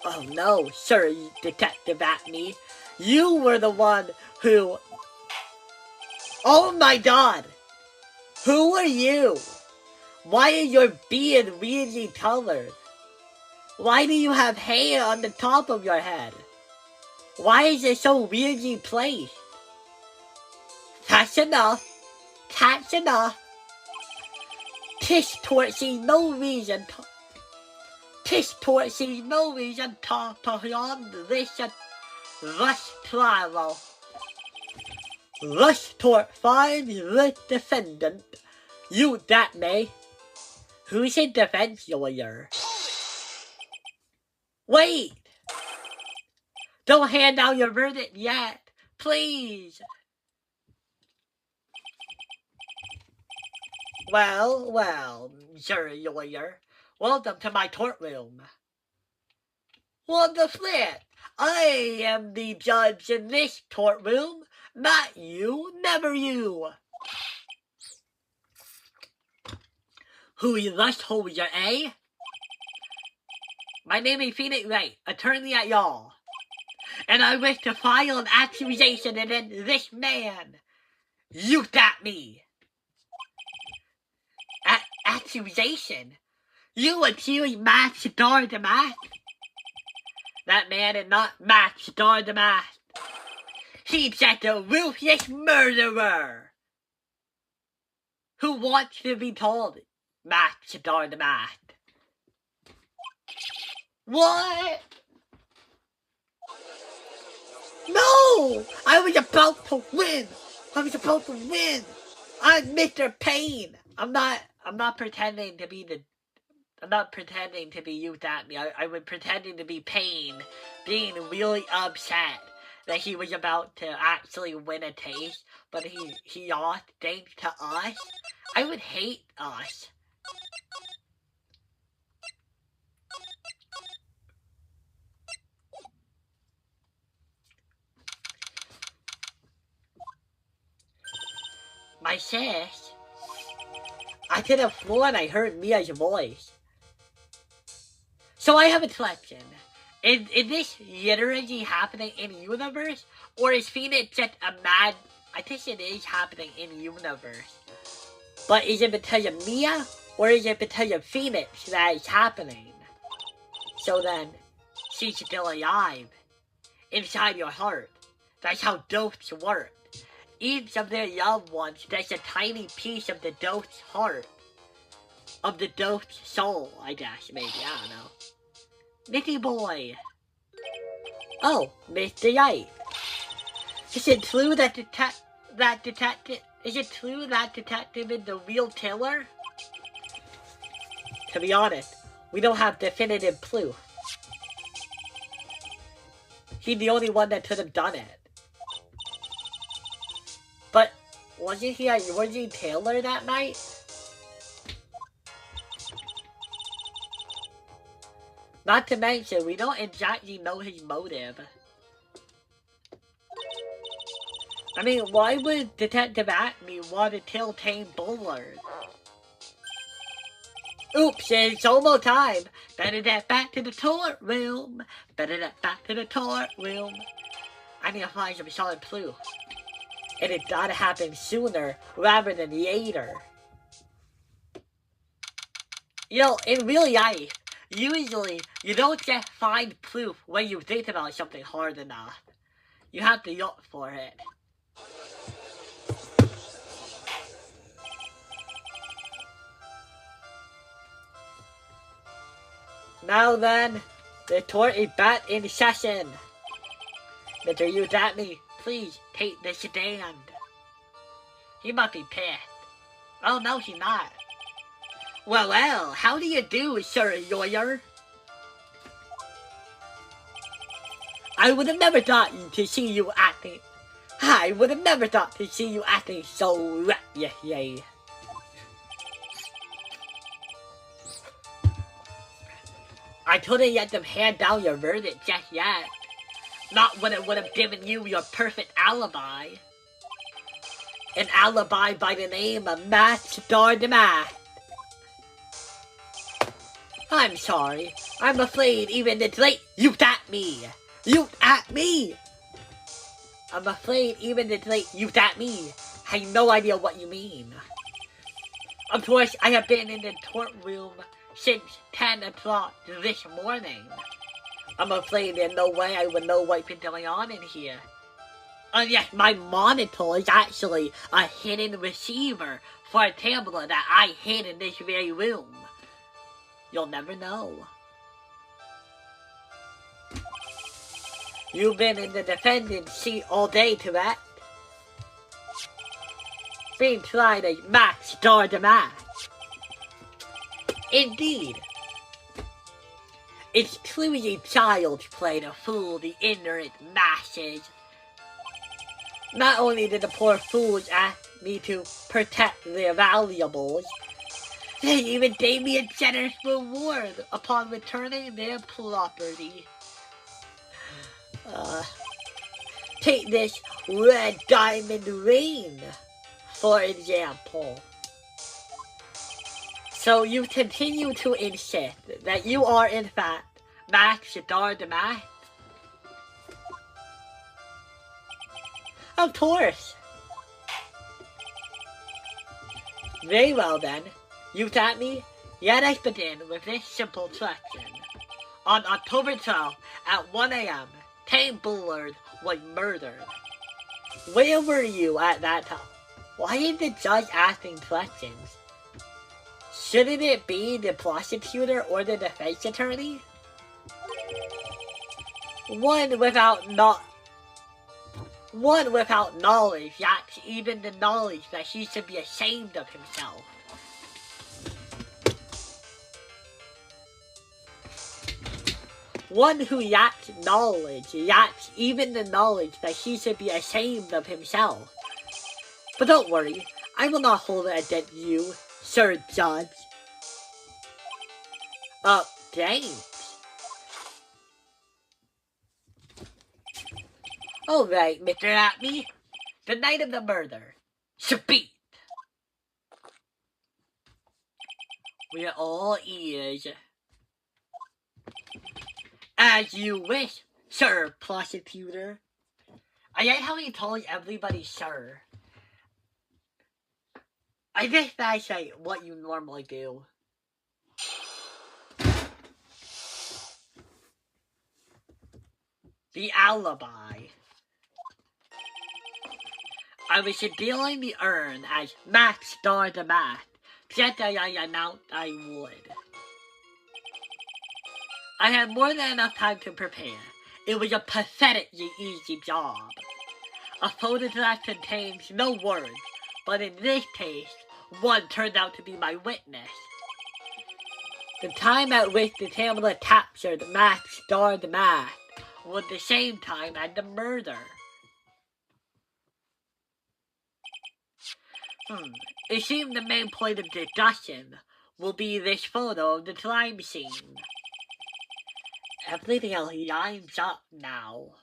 Oh no, Sir Detective at me. You were the one who... Oh my god! Who are you? Why is your beard weirdly colored? Why do you have hair on the top of your head? Why is it so weirdly placed? That's enough. Tis towards no reason to beyond this trial. Rush toward find the defendant. You that may. Who's a defense lawyer? Wait! Don't hand out your verdict yet, please. Well, Sir Lawyer. Welcome to my courtroom. What the flip? I am the judge in this courtroom, not you, never you. Who you lust holder, eh? My name is Wright, attorney at law. And I wish to file an accusation against this man. You at me. Accusation? You accuse Matt Star the Mask? That man is not Matt Star the Mask. He's just a ruthless murderer who wants to be told Matt Star the Mask. What? No! I was about to win! I'm Mr. Payne! I'm not pretending to be you at me. I was pretending to be Payne, being really upset that he was about to actually win a case, but he lost thanks to us. I would hate us. My sis, I could have sworn I heard Mia's voice. So I have a question. Is this literally happening in universe? Or is Phoenix just a mad... I think it is happening in universe. But is it because of Mia? Or is it because of Phoenix that is happening? So then, she's still alive. Inside your heart. That's how ghosts work. Each of their loved ones gets a tiny piece of the ghost's heart. Of the ghost's soul, I guess, maybe, I don't know. Nicky boy. Oh, Mr. Wright. Is it true that detective is the real killer? To be honest, we don't have definitive proof. He's the only one that could have done it. But wasn't he at Georgie Taylor that night? Not to mention, we don't exactly know his motive. I mean, why would Detective Acme want to kill Tame Bullard? Oops, it's almost time. Better get back to the toilet room. Better get back to the toilet room. I need to find some solid proof. And it gotta happen sooner rather than later. You know, in real life, usually you don't just find proof when you think about something hard enough. You have to look for it. Now then, the court is back in session. Mr. Udatme, please take the stand. He must be pissed. Oh no, he's not. Well, how do you do, sir lawyer? I would have never thought to see you acting. I would have never thought to see you acting so yay. I couldn't let them hand down your verdict just yet. Not when it would have given you your perfect alibi. An alibi by the name of Master Demath. I'm sorry. I'm afraid even the late you at me. You at me. I'm afraid even the late you at me. I have no idea what you mean. Of course, I have been in the courtroom since 10 o'clock this morning. I'm afraid there's no way I would know what's been going on in here. Yes, my monitor is actually a hidden receiver for a tablet that I hid in this very room. You'll never know. You've been in the defendant's seat all day, correct? Being tried as Max Demath. Indeed. It's truly child's play to fool the ignorant masses. Not only did the poor fools ask me to protect their valuables, they even gave me a generous reward upon returning their property. Take this red diamond ring, for example. So you continue to insist that you are in fact Max Demath? Of course. Very well then. You got me? Let us begin with this simple question. On October 12th at 1 a.m., Tame Bullard was murdered. Where were you at that time? Why is the judge asking questions? Shouldn't it be the prosecutor or the defense attorney? One without knowledge lacks even the knowledge that he should be ashamed of himself. One who lacks knowledge lacks even the knowledge that he should be ashamed of himself. But don't worry, I will not hold it against you, Sir Judge. Thanks. Alright, Mr. Acme. The night of the murder. Speed. We're all ears. As you wish, sir prosecutor. I like how he told everybody sir. I guess that's like what you normally do. The alibi. I was dealing the urn as Max Star the Math, just as I announced I would. I had more than enough time to prepare. It was a pathetically easy job. A photograph contains no words, but in this case, one turned out to be my witness. The time at which the camera captured Max Star the Math was the same time as the murder. It seemed the main point of discussion will be this photo of the crime scene. Everything else lines up now.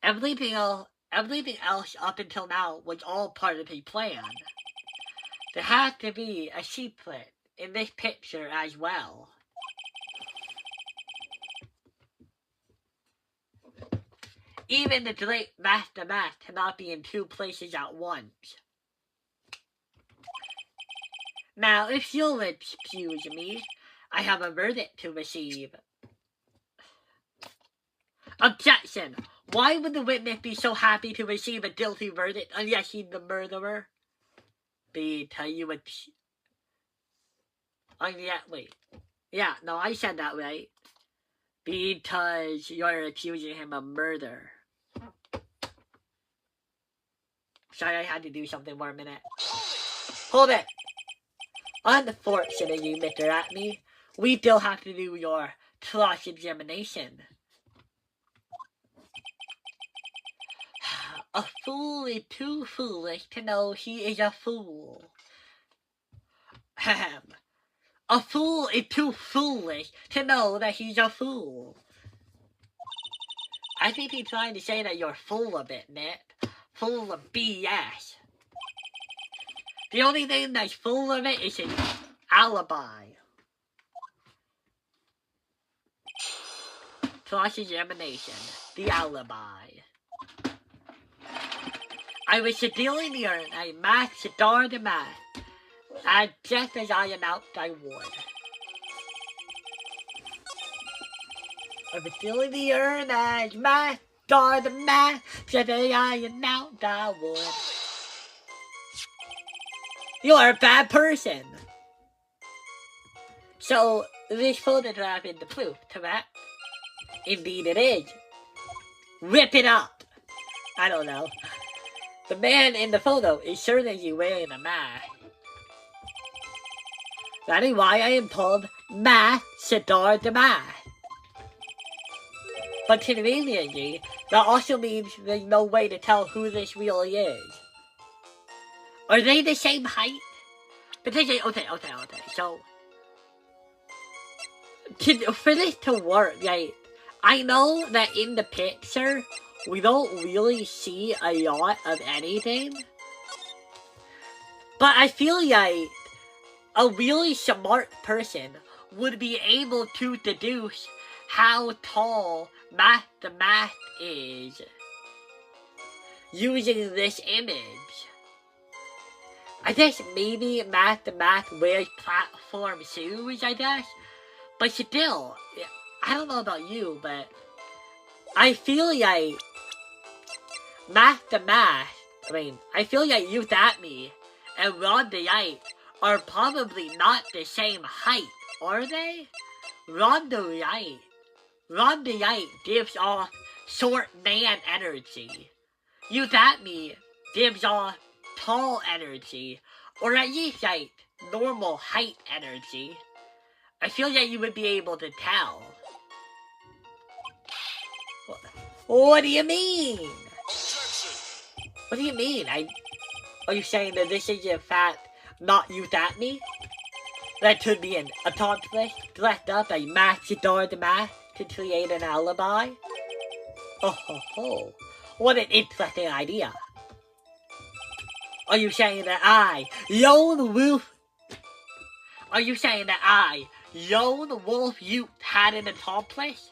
Everything else up until now was all part of his plan. There had to be a secret in this picture as well. Even the great Master Math cannot be in two places at once. Now, if you'll excuse me, I have a verdict to receive. Objection! Why would the witness be so happy to receive a guilty verdict unless he's the murderer? Because you would... wait. Yeah, no, I said that right. Because you're accusing him of murder. Sorry, I had to do something for a minute. Hold it! Unfortunately, Mr. Atney, we still have to do your cross-examination. A fool is too foolish to know he is a fool. A fool is too foolish to know that he's a fool. I think he's trying to say that you're full of it, Nick. Full of BS. The only thing that's full of it is an alibi. Cross-examination. The alibi. I was stealing the urn. I matched the door to match. And just as I announced I would. I was stealing the urn as my door to match. Just as I announced I would. You're a bad person. So, this photograph is the proof, correct? Indeed it is. Rip it up. I don't know. The man in the photo is certainly wearing a mask. That is why I am told Math Sadar the Math. But conveniently, that also means there's no way to tell who this really is. Are they the same height? Potentially, okay. So, for this to work, like, I know that in the picture, we don't really see a lot of anything. But I feel like a really smart person would be able to deduce how tall the math is using this image. I guess maybe the math wears platform shoes, I guess. But still, I don't know about you, but I feel like I feel like you Atney and Ron the Wright are probably not the same height, are they? Ron the Wright gives off short man energy. You Atney gives off tall energy, or at least like normal height energy. I feel like you would be able to tell. What do you mean? Objection. What do you mean? Are you saying that this is in fact not you Atney? That could be an accomplice dressed up as Max Door the Math to create an alibi? Oh ho ho. What an interesting idea. Are you saying that I, Lone Wolf, Are you saying that I, Lone Wolf Youth, had an accomplice?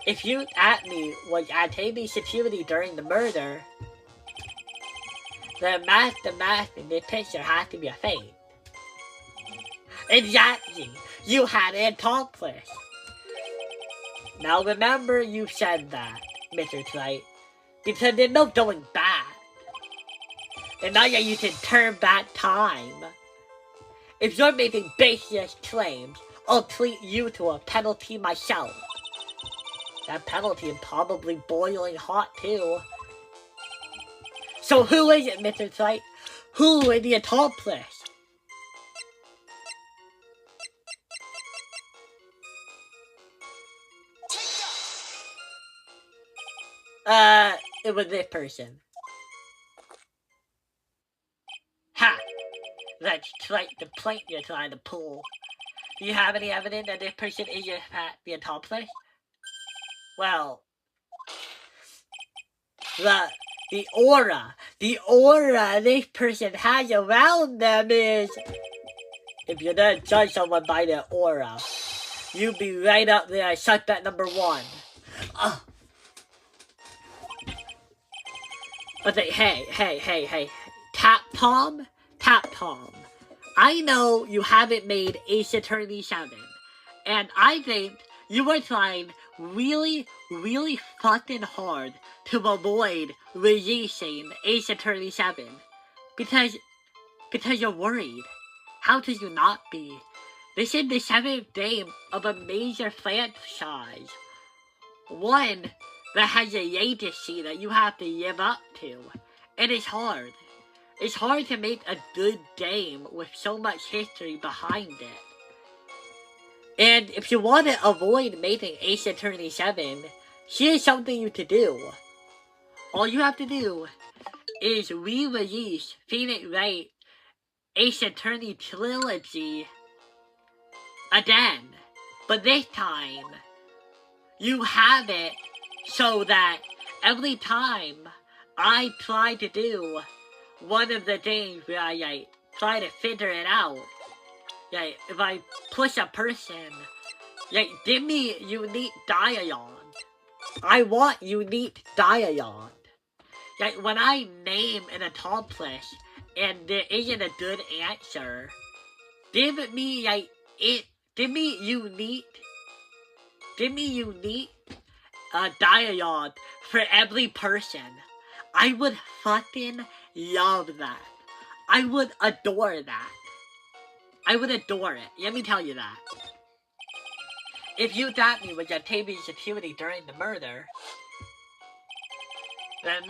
If Youth at me was at heavy security during the murder, the mask in the picture has to be a fake. Exactly! You had an accomplice! Now remember you said that, Mr. Wright, because there's no going back. And now that you can turn back time. If you're making baseless claims, I'll treat you to a penalty myself. That penalty is probably boiling hot too. So who is it, Mr. Wright? Who is the accomplice? It was this person. Ha! That's like the plank you're trying to pull. Do you have any evidence that this person is the accomplice? Well, the aura this person has around them is... If you're gonna judge someone by their aura, you'd be right up there as suspect number 1. I say, hey, Tap Tom. I know you haven't made Ace Attorney 7, and I think you were trying really fucking hard to avoid releasing Ace Attorney 7 because you're worried. How could you not be? This is the 7th game of a major franchise. One that has a legacy that you have to live up to. And it's hard. It's hard to make a good game with so much history behind it. And if you want to avoid making Ace Attorney 7, here's something you could do. All you have to do is re-release Phoenix Wright Ace Attorney Trilogy again. But this time, you have it so that every time I try to do one of the games where I try to figure it out, if I push a person, give me unique dialogue. I want unique dialogue. When I name an accomplice and there isn't a good answer, give me unique dialogue for every person. I would fucking love that. I would adore that. I would adore it. Let me tell you that. If you thought me was obtaining security during the murder, then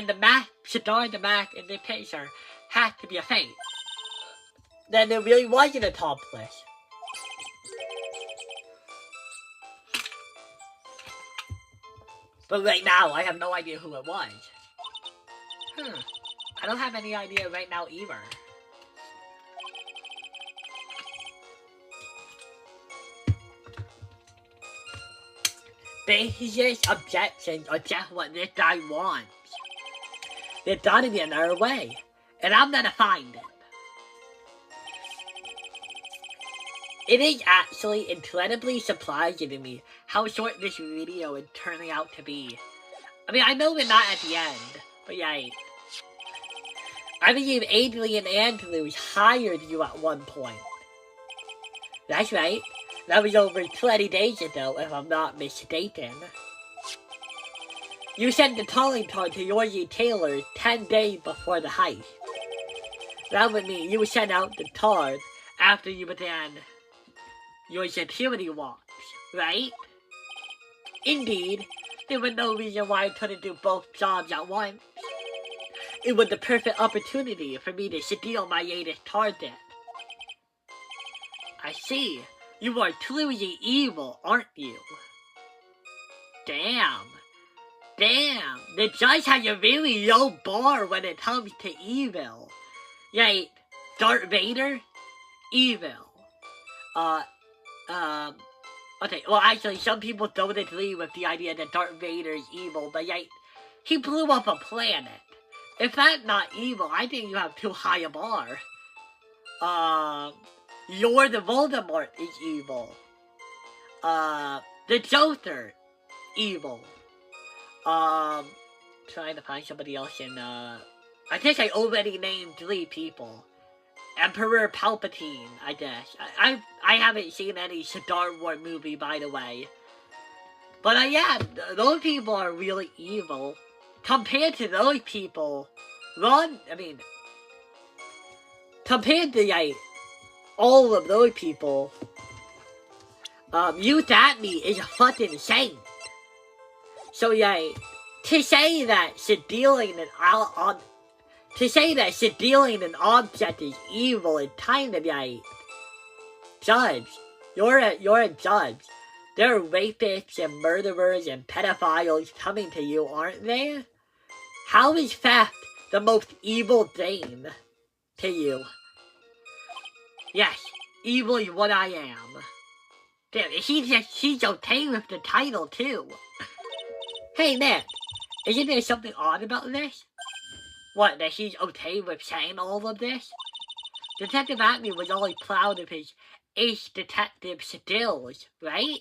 the mask, Shadar the mask in the picture has to be a fake. Then there really was an accomplice. But right now, I have no idea who it was. I don't have any idea right now either. Baseless objections are just what this guy wants. There's gotta be another way, and I'm gonna find it. It is actually incredibly surprising to me how short this video is turning out to be. I mean, I know we're not at the end, but I believe Adrian Andrews hired you at one point. That's right. That was over 20 days ago, if I'm not mistaken. You sent the calling card to Georgie Taylor 10 days before the heist. That would mean you sent out the card after you began your security walks, right? Indeed, there was no reason why I couldn't do both jobs at once. It was the perfect opportunity for me to steal my latest target. I see. You are truly evil, aren't you? Damn. The judge has a really low bar when it comes to evil. Darth Vader? Evil. Okay, well actually some people don't agree with the idea that Darth Vader is evil, but yet he blew up a planet. If that's not evil, I think you have too high a bar. Lord Voldemort is evil. The Joker, evil. Trying to find somebody else in, I think I already named 3 people. Emperor Palpatine, I guess. I haven't seen any Star Wars movie, by the way. But yeah, those people are really evil. Compared to those people, compared to, like, all of those people, Youth Acme is a fucking saint. So, yeah, to say that seducing an object is evil is kind of like, judge. You're a judge. There are rapists and murderers and pedophiles coming to you, aren't there? How is theft the most evil thing to you? Yes, evil is what I am. Damn, she's okay with the title too. Hey man, isn't there something odd about this? What, that she's okay with saying all of this? Detective Acme was always proud of his ace detective skills, right?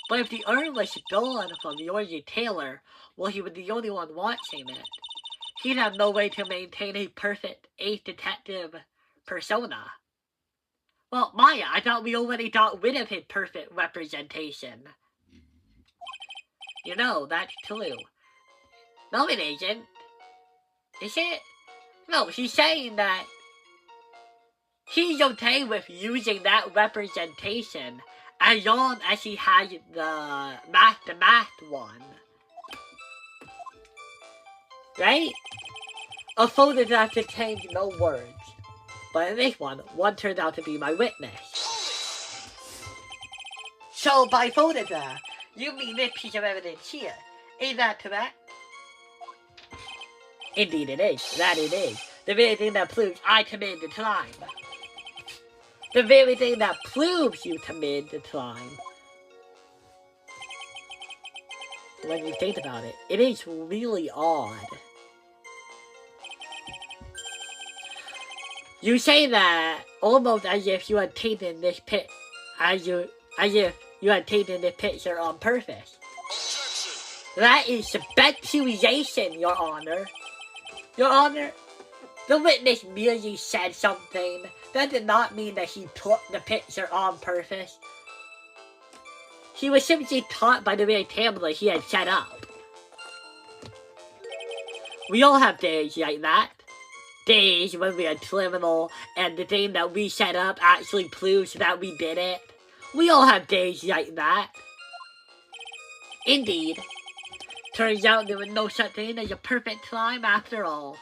But if the urn was stolen from Georgie Taylor, well, he was the only one watching it. He'd have no way to maintain a perfect ace detective persona. Well, Maya, I thought we already got rid of his perfect representation. You know, that's true. No, it isn't. Is it? No, she's saying that she's okay with using that representation as long as she has the math one. Right? A photograph contains no words. But in this one turned out to be my witness. So by photograph, you mean this piece of evidence here. Is that correct? Indeed it is. That it is. The very thing that proves I committed the crime. The very thing that proves you committed the crime. When you think about it, it is really odd. You say that almost as if you had taken this as if you had taken this picture on purpose. Objection. That is speculation, Your Honor. Your Honor, the witness merely said something. That did not mean that he took the picture on purpose. He was simply taught by the very camera he had set up. We all have days like that. Days when we are criminal and the thing that we set up actually proves that we did it. We all have days like that. Indeed. Turns out there was no such thing as a perfect crime after all.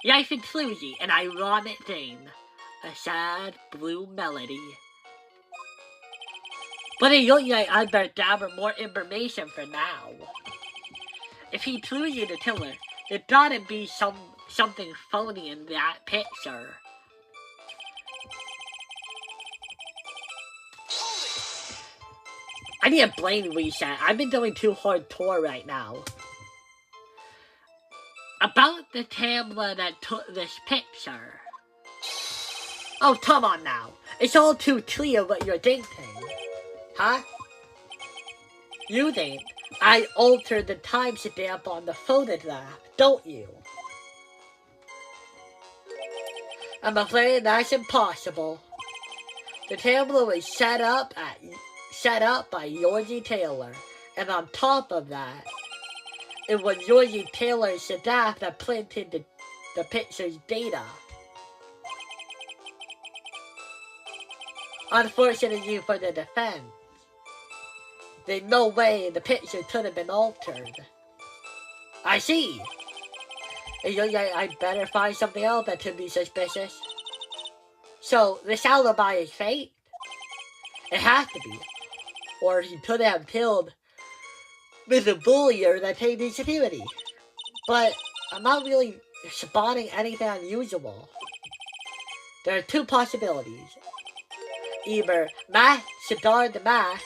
Life is truly an ironic thing. A sad blue melody. But it looks like I'd better gather more information for now. If he truly the killer, there gotta be something phony in that picture. I need a brain reset. I've been doing too hardcore right now. About the camera that took this picture. Oh, come on now. It's all too clear what you're thinking. Huh? You think I altered the timestamp on the photograph, don't you? I'm afraid that's impossible. The camera was set up by Georgie Taylor, and on top of that, it was Georgie Taylor's staff that printed the picture's data. Unfortunately for the defense, there's no way the picture could have been altered. I see. I'd better find something else that could be suspicious. So, this alibi is fake? It has to be. Or he could have killed with a bullier that paid his security. But I'm not really spotting anything unusual. There are two possibilities. Either Matt started the math,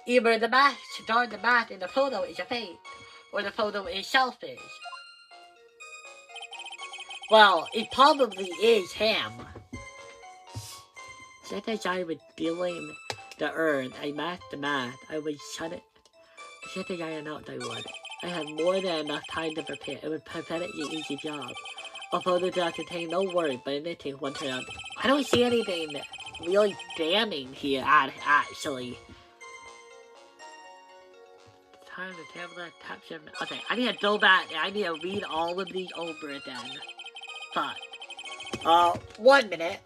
Either the math, the math in the photo is a fake, or the photo is selfish. Well, it probably is him. Just as I was dealing the earth, I matched the math. I would shut it. Just as I announced I would. I had more than enough time to prepare. It was pathetically easy job. A photo that contained no words, but it takes one turn out. I don't see anything really damning here, actually. Time to tablet, capture. Okay, I need to go back and I need to read all of these over again. But, 1 minute.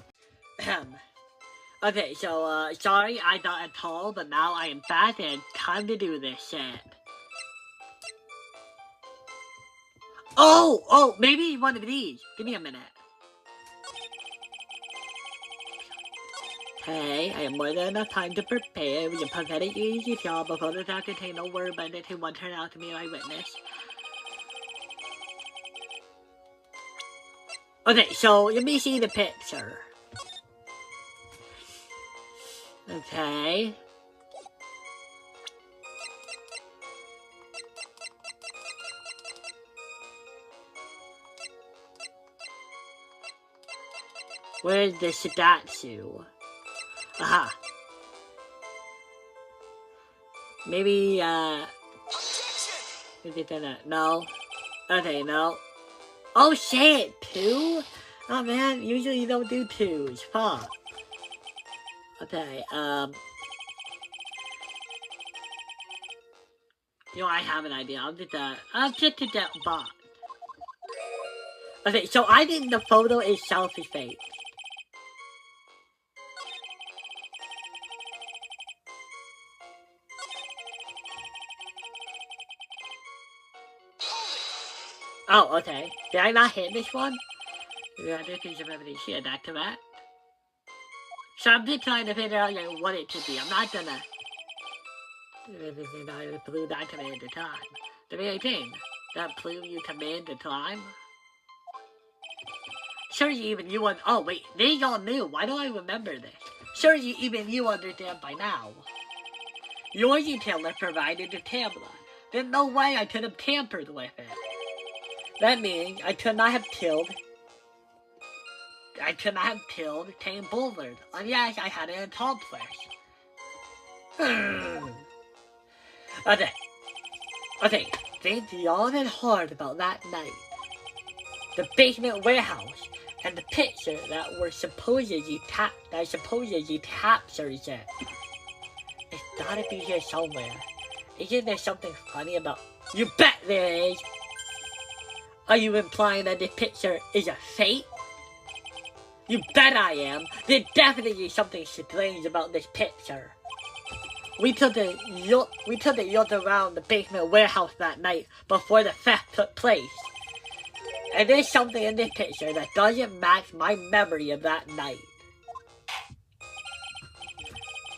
Okay, so, sorry I got a call, but now I am back and time to do this shit. Oh, maybe one of these. Give me a minute. Hey, I have more than enough time to prepare. It was a pathetic easy job. A photo that contained no word, but it one turned out to be my witness. Okay, so let me see the picture. Okay. Where's the statue? Aha. Maybe, no. Okay, no. Oh shit, 2? Oh man, usually you don't do 2s. Fuck. Okay, you know, I have an idea. I'll get to that bot. Okay, so I think the photo is selfie fake. Oh, okay. Did I not hit this one? Yeah, this is a remedy. Shit, that correct? So I'm just trying to figure out like, what it should be. I'm not gonna... Blue that command to time. The very thing. That blue you command to time? Sure even you want... Oh, wait. They all knew. Why do I remember this? Sure even you understand by now. Your retailer provided the tablet. There's no way I could have tampered with it. That means I could not have killed Tame Bullard. Yes, I had an accomplice. Okay, think long and hard about that night. The basement warehouse and the picture that were supposedly captures it. It's gotta be here somewhere. Isn't there something funny about... You bet there is! Are you implying that the picture is a fake? You bet I am. There's definitely something strange about this picture. We took the yacht around the basement warehouse that night before the theft took place. And there's something in this picture that doesn't match my memory of that night.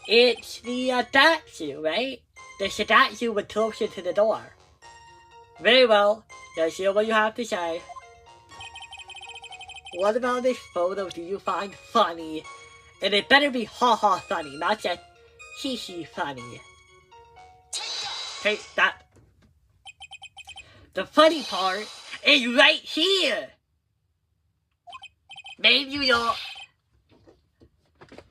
It's the statue, right? The statue was closer to the door. Very well. Let's hear what you have to say. What about this photo do you find funny? And it better be ha-ha funny, not just hee-hee funny. Take that. The funny part is right here. Maybe you'll...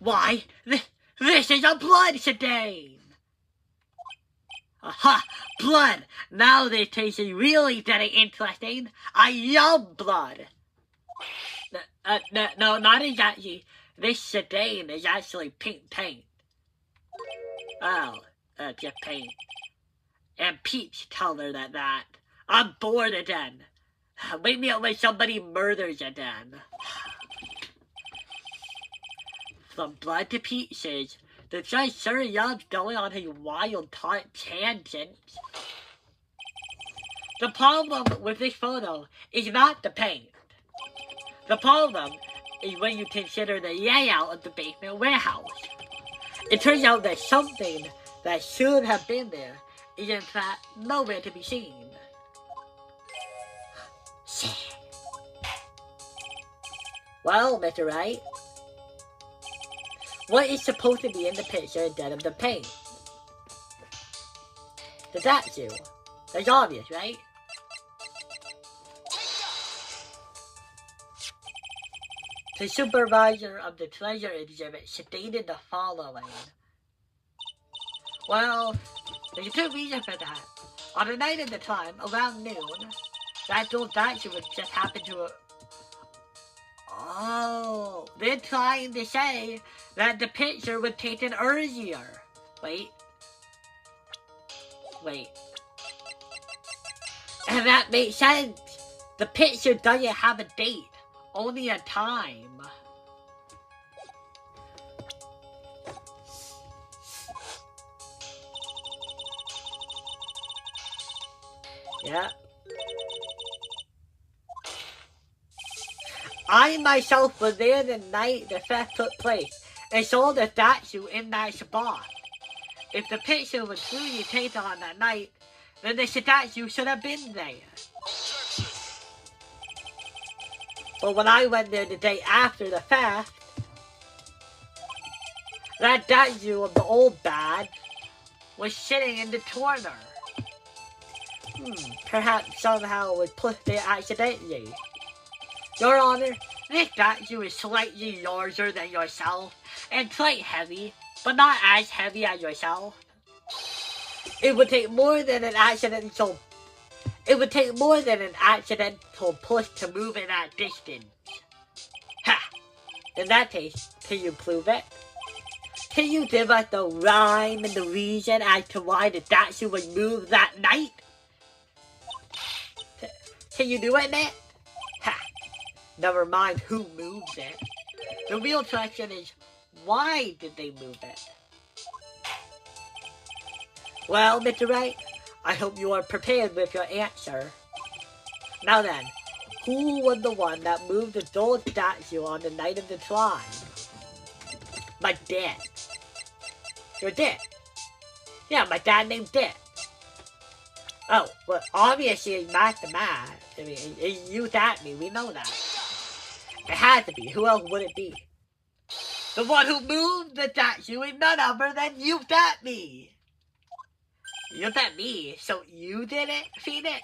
Why, this is a blood stain. Aha! Blood! Now this tastes really very interesting. I love blood. No, not exactly. This stain is actually pink paint. Oh, just paint. And peach colored at that. I'm bored again. Wake me up when somebody murders again. From blood to pieces. The judge sure loves going on his wild tangents. The problem with this photo is not the paint. The problem is when you consider the layout of the basement warehouse. It turns out that something that should have been there is in fact nowhere to be seen. Well, Mr. Wright, what is supposed to be in the picture instead of the paint? The statue. That's obvious, right? The supervisor of the treasure exhibit stated the following. Well, there's a good reason for that. On the night of the time, around noon, that old statue would just happen to... Oh, they're trying to say that the picture was taken earlier. Wait. And that makes sense. The picture doesn't have a date, only a time. Yeah. I myself was there the night the theft took place and saw the statue in that spot. If the picture was truly taken on that night, then the statue should have been there. Objection. But when I went there the day after the theft, that statue of the old bad was sitting in the corner. Perhaps somehow it was put there accidentally. Your Honor, this statue is slightly larger than yourself and quite heavy, but not as heavy as yourself. It would take more than an accidental push to move it that distance. Ha! In that case, can you prove it? Can you give us the rhyme and the reason as to why the statue was moved that night? Can you do it, Matt? Ha! Never mind who moves it. The real question is, why did they move it? Well, Mr. Wright, I hope you are prepared with your answer. Now then, who was the one that moved the gold statue on the night of the crime? My dad. Your dad? Yeah, my dad named Dad. Oh, well, obviously it's not the math. I mean, it's you at me, we know that. It had to be. Who else would it be? The one who moved the statue is none other than you at me. You at me, so you did it, Phoenix?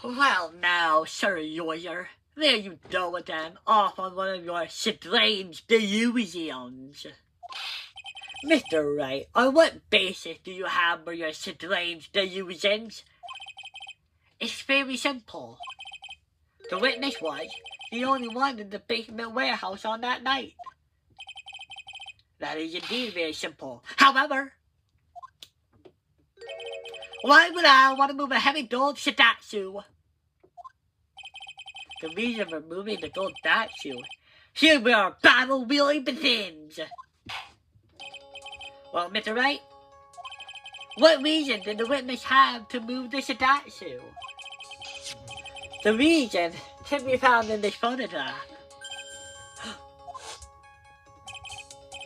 Well, now, Sir Lawyer, there you go again, off on one of your strange delusions. Mr. Wright, on what basis do you have for your strange delusions? It's very simple. The witness was the only one in the basement warehouse on that night. That is indeed very simple. However, why would I want to move a heavy gold statue? The reason for moving the gold statue, here where our battle really begins. Well, Mr. Wright, what reason did the witness have to move the statue? The reason can be found in this photograph.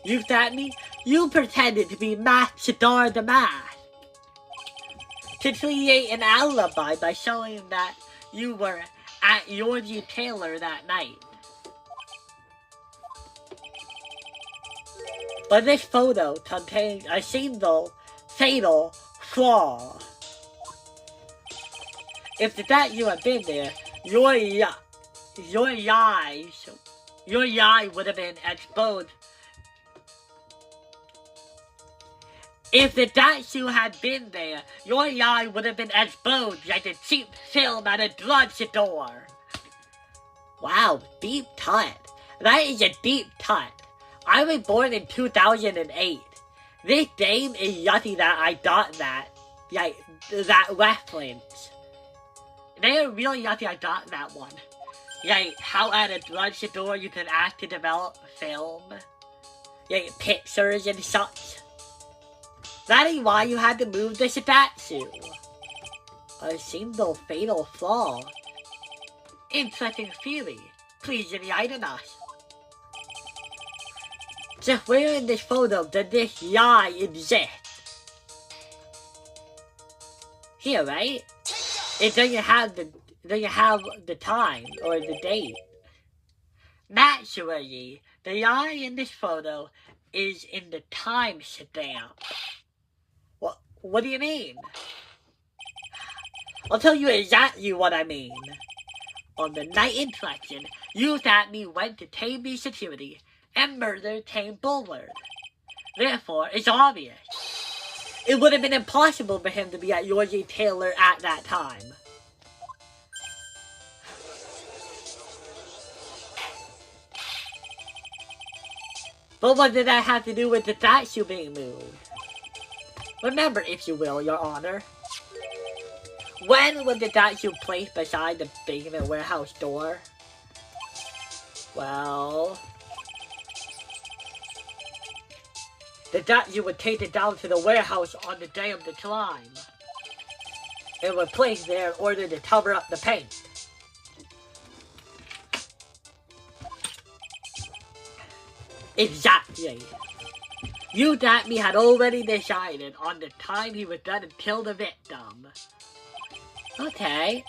You thought me? You pretended to be Matador the Mask to create an alibi by showing that you were at Georgie Taylor that night. But this photo contains a single fatal flaw. If the statue had been there, your eye would have been exposed. If the statue had been there, your eye would have been exposed like a cheap film at a drugstore. Wow, deep cut. That is a deep cut. I was born in 2008. This game is lucky that I got that. Like, that reference. They're really lucky I got that one. Like, how at a drugstore you can ask to develop film. Like, pictures and such. That is why you had to move the statue. A single fatal flaw. Interesting theory. Please enlighten us. Just where in this photo does this lie exist? Here, right? It doesn't have the time or the date. Naturally, the lie in this photo is in the time stamp. What do you mean? I'll tell you exactly what I mean. On the night in question, you thought me went to Tame security and murdered Tame Bullard. Therefore, it's obvious. It would have been impossible for him to be at Georgie Taylor at that time. But what did that have to do with the statue being moved? Remember, if you will, Your Honor. When was the statue placed beside the basement warehouse door? Well, the statue would take it down to the warehouse on the day of the crime. It was placed there in order to cover up the paint. Exactly. You thought me had already decided on the time he was done and killed the victim. Okay.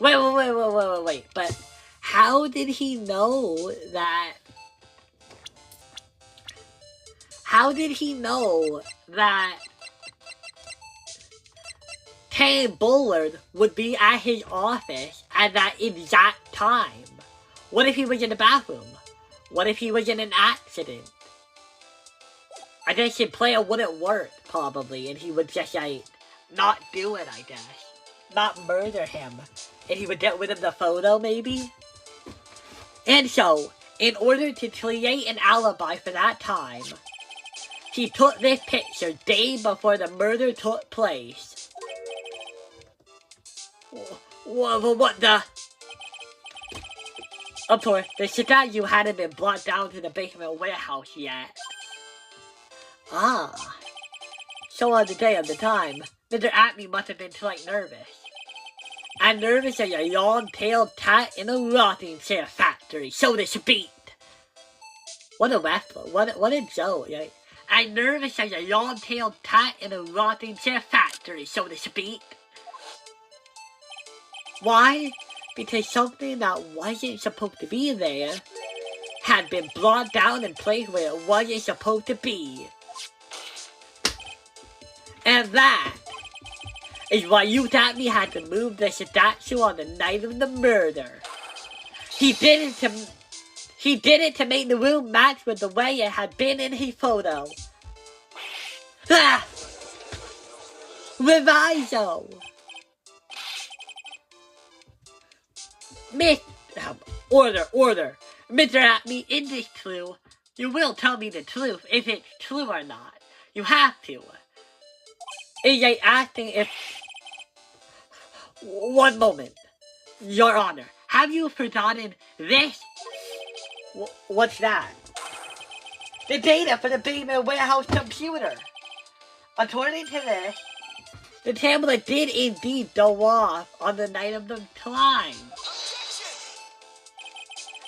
Wait. But how did he know that? How did he know that Tame Bullard would be at his office at that exact time? What if he was in the bathroom? What if he was in an accident? I guess his plan wouldn't work, probably, and he would just, like, not do it, I guess. Not murder him. And he would get rid of the photo, maybe? And so, in order to create an alibi for that time, he took this picture day before the murder took place. What the? Of course, the statue hadn't been brought down to the basement warehouse yet. Ah. So on the day of the time, Mr. Atney must have been quite nervous. And nervous as a long-tailed cat in a rotting chair factory, so to speak. What a wrestler, what a joke, right? I'm nervous as a long-tailed cat in a rotting chair factory, so to speak. Why? Because something that wasn't supposed to be there had been brought down and placed where it wasn't supposed to be. And that is why you thought me had to move the statue on the night of the murder. He did it to make the room match with the way it had been in his photo. Ah! Reviso! Order. Mr. Atney, in this clue, you will tell me the truth if it's true or not. You have to. Is I asking if... One moment. Your Honor, have you forgotten this? What's that? The data for the basement warehouse computer. According to this, the tablet did indeed go off on the night of the crime.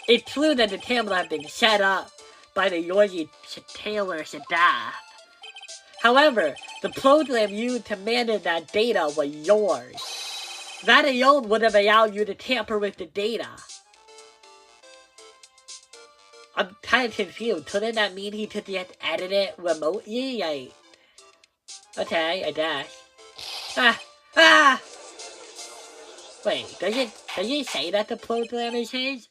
It's true that the tablet had been set up by the Georgie Taylor staff. However, the program used to manage that data was yours. That alone would have allowed you to tamper with the data. I'm kind of confused. Couldn't that mean he could just edit it remotely? Like, okay, I guess. Wait, does it say that the program is his?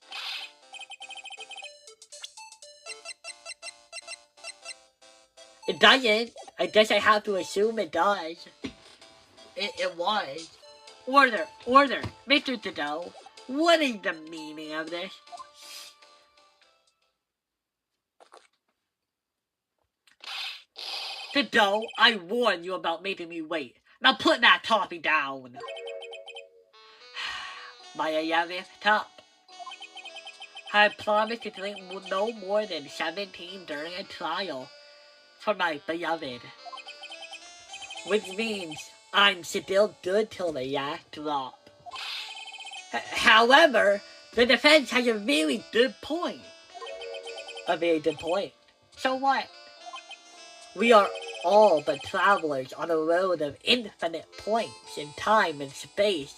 It doesn't. I guess I have to assume it does. It was. Order. Mr. Trudeau, what is the meaning of this? Trudeau, I warned you about making me wait. Now put that toffee down. My 11th cup. I promised to drink no more than 17 during a trial for my beloved. Which means I'm still good till the last drop. However, the defense has a very good point. A very good point. So what? We are all but travelers on a road of infinite points in time and space.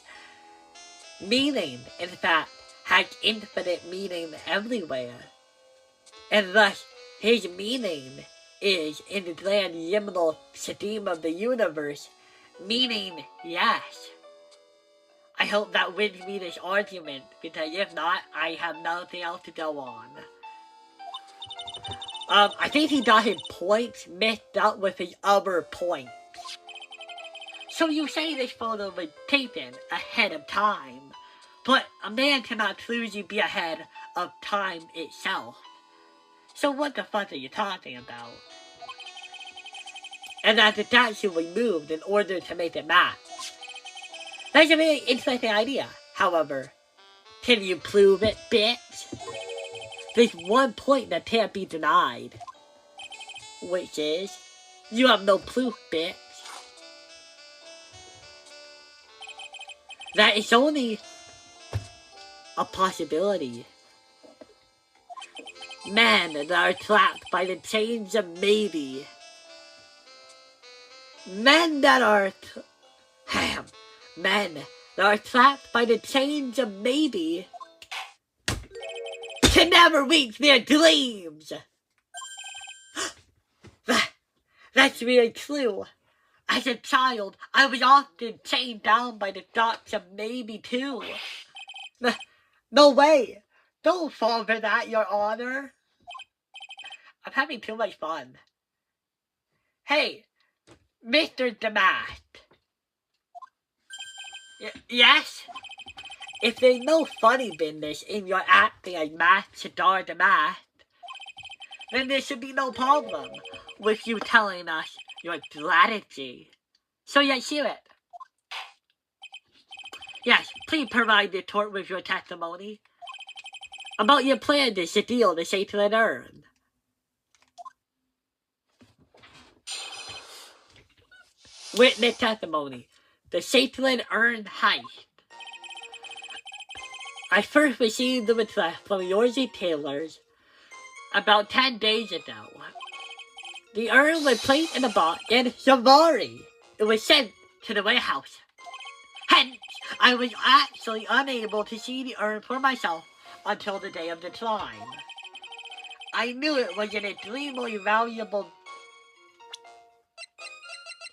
Meaning, in fact, has infinite meaning everywhere. And thus, his meaning is, in the grand liminal scheme of the universe, Meaning, yes. I hope that wins me this argument, because if not, I have nothing else to go on. I think he got his points mixed up with his other points. So you say this photo was taken ahead of time, but a man cannot truly be ahead of time itself. So what the fuck are you talking about? And that it's actually moved in order to make it match. That's a very interesting idea. However, can you prove it, bitch? There's one point that can't be denied, which is, you have no proof, bitch. That is only a possibility. Men that are trapped by the chains of maybe. Men that are trapped by the chains of maybe can never reach their dreams. That's really true. As a child, I was often chained down by the thoughts of maybe too. No way. Don't fall for that, Your Honor. I'm having too much fun. Hey, Mr. Damask. Yes? If there's no funny business in your acting as Matador Damask, then there should be no problem with you telling us your strategy. So let's hear it. Yes, please provide the court with your testimony about your plan to steal the sacred urn. Witness testimony. The sacred urn heist. I first received the request from yours tailors about 10 days ago. The urn was placed in a box in Shavari. It was sent to the warehouse. Hence, I was actually unable to see the urn for myself until the day of the crime. I knew it was an extremely valuable...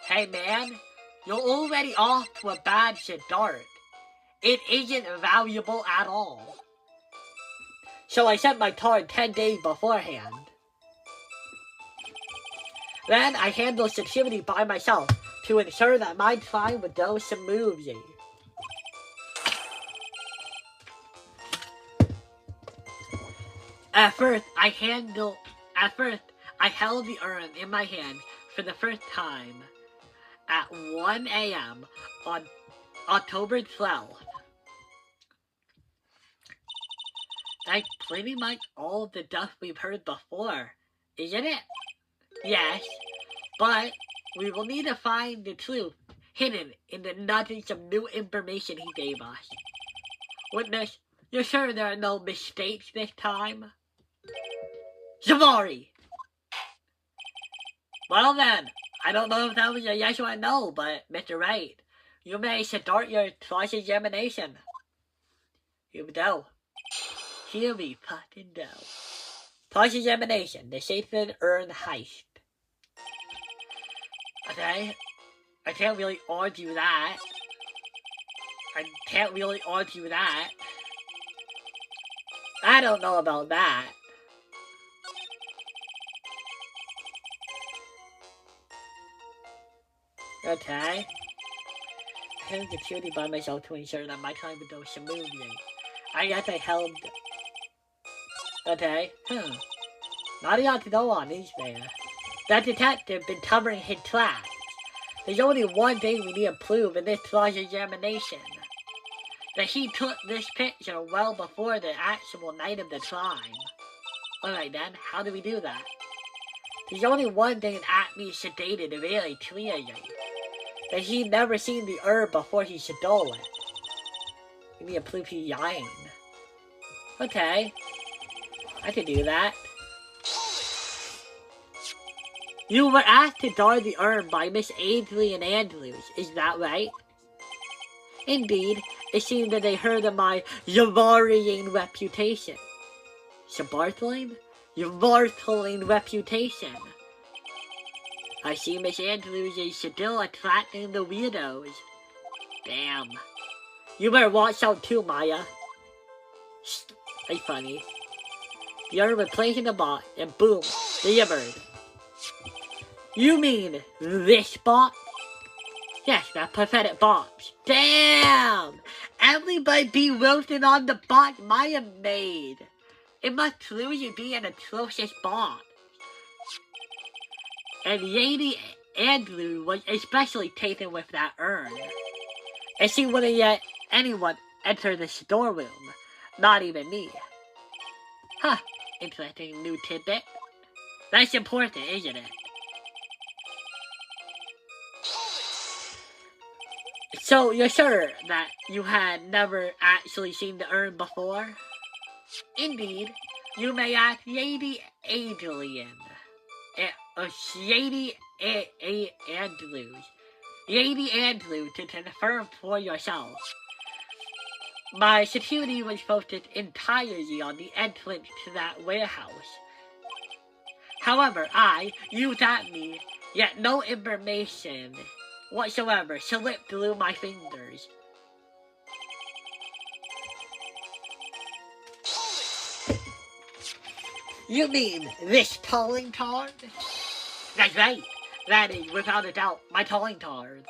Hey man, you're already off to a bad start. It isn't valuable at all. So I sent my card 10 days beforehand. Then I handled security by myself to ensure that my crime would go smoothly. At first, I held the urn in my hand for the first time at 1 a.m. on October 12th. That's pretty much all the stuff we've heard before, isn't it? Yes, but we will need to find the truth hidden in the nuggets of new information he gave us. Witness, you're sure there are no mistakes this time? Zavari! Well then, I don't know if that was a yes or a no, but Mr. Wright, you may start your cross-examination. Here we go. Here we fucking go. Cross-examination, the sacred urn heist. Okay, I can't really argue that. I don't know about that. Okay. I held the security by myself to ensure that my time would go smoothly. I guess I held... Okay, Not a lot to go on, is there? That detective been covering his tracks. There's only one thing we need to prove in this cross-examination. That he took this picture well before the actual night of the crime. Alright then, how do we do that? There's only one thing that me stated very clearly. That he never seen the herb before he stole it. We need to prove he's lying. Okay. I can do that. You were asked to guard the urn by Miss Adrian Andrews, is that right? Indeed, it seemed that they heard of my Yavartian reputation. Shabartling? Yavartling reputation. I see Miss Andrews is still attracting the weirdos. Damn. You better watch out too, Maya. Shh, ain't funny. You're replacing the bot, and boom, delivered. You mean this bot? Yes, that pathetic bot. Damn! Everybody be roasting on the bot Maya made. It must truly be an atrocious bot. And Lady Andrew was especially taken with that urn. And she wouldn't let anyone enter the storeroom. Not even me. Huh. Interesting new tidbit. That's important, isn't it? So, you're sure that you had never actually seen the urn before? Indeed, you may ask Lady Adrian. Lady Andrews. Lady Andrew to confirm for yourself. My security was focused entirely on the entrance to that warehouse. However, I, you at me, yet no information whatsoever slipped through my fingers. You mean this calling card? That's right. That is, without a doubt, my calling card.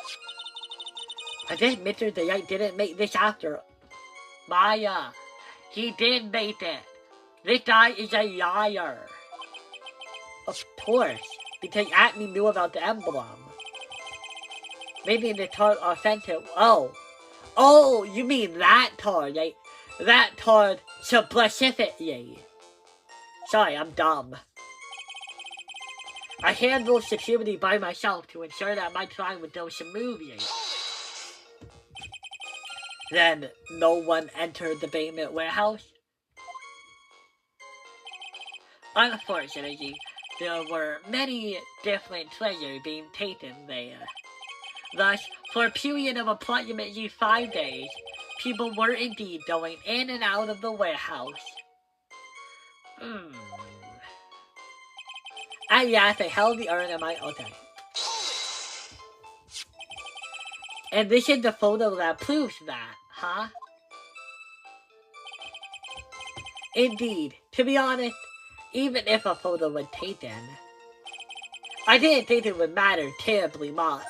I guess Mr. DeWright didn't make this after. Maya, he did make it. This guy is a liar. Of course, because Acme knew about the emblem. Maybe the card authentic. Oh, you mean that card, right? That card specifically. Sorry, I'm dumb. I handled security by myself to ensure that my trial would go smoothly. Then, no one entered the basement warehouse? Unfortunately, there were many different treasures being taken there. Thus, for a period of approximately 5 days, people were indeed going in and out of the warehouse. Yes, I held the urn in my... Okay. And this is the photo that proves that, huh? Indeed. To be honest, even if a photo was taken, I didn't think it would matter terribly much.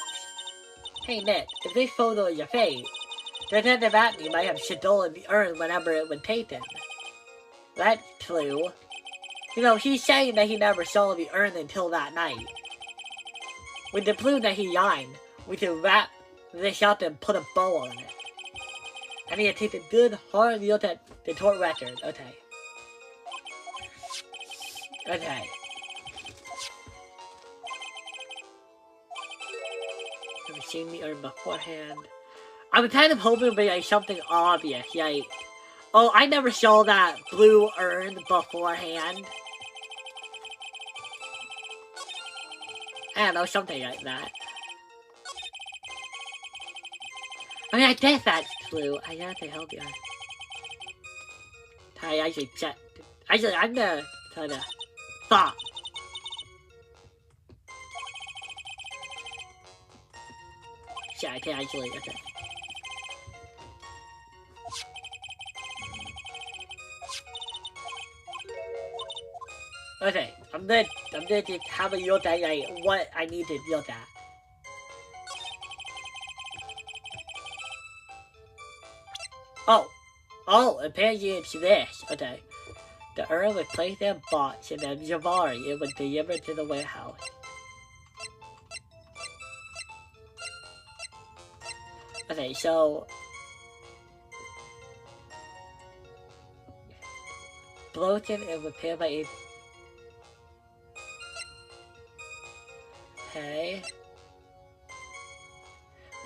Hey Nick, if this photo is a fake, Detective Atney might have stolen the urn whenever it was taken. That's true. You know, he's saying that he never saw the urn until that night. With the proof that he lied, we can wrap this up and put a bow on it. I need to take a good hard look at the court record. Okay. I've seen the urn beforehand. I was kind of hoping for like something obvious, like, oh, I never saw that blue urn beforehand. I don't know, something like that. I mean, I guess that's true. I guess they held the urn. I actually checked. Actually, I'm gonna try to thought. Yeah, I can actually. Okay, I'm gonna just have a look at like, what I need to look at. Oh, apparently it's this. Okay. The urn was placed in a box and then Javari, it was delivered to the warehouse. Okay, so broken and repaired by a... Okay.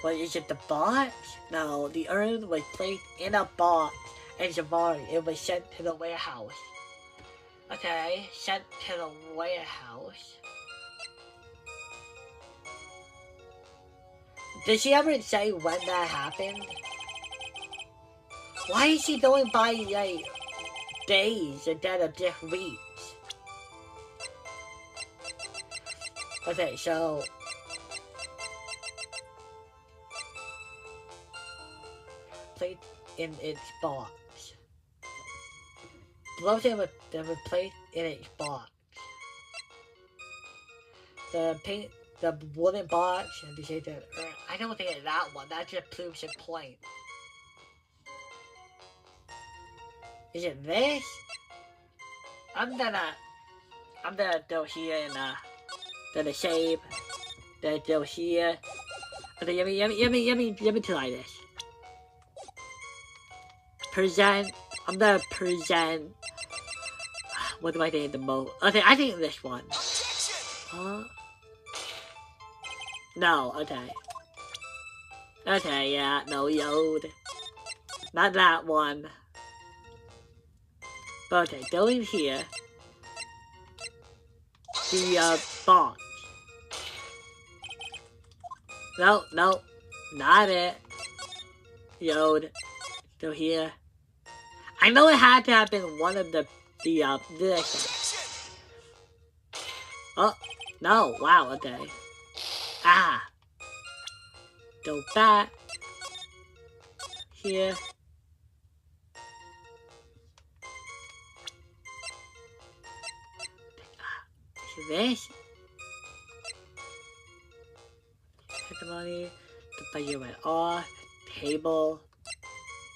What, is it the box? No, the urn was placed in a box and Javari, it was sent to the warehouse. Okay, sent to the warehouse. Did she ever say when that happened? Why is she going by, like, days instead of just weeks? Okay, so place in its box. Blows it with the place in its box. The wooden box, and they say that I don't think it's that one. That just proves a point. Is it this? I'm gonna go here and gonna save. Then go here. Okay, let me try this. Present. I'm gonna present. What do I think the most? Okay, I think this one. Huh? No, okay. Okay, yeah, no, Yod. Not that one. But okay, go in here. The, box. No, no, not it. Yod. Go here. I know it had to have been one of this. Oh, no, wow, okay. Ah. Go back. Here. This. Take the money. The budget went off. Table.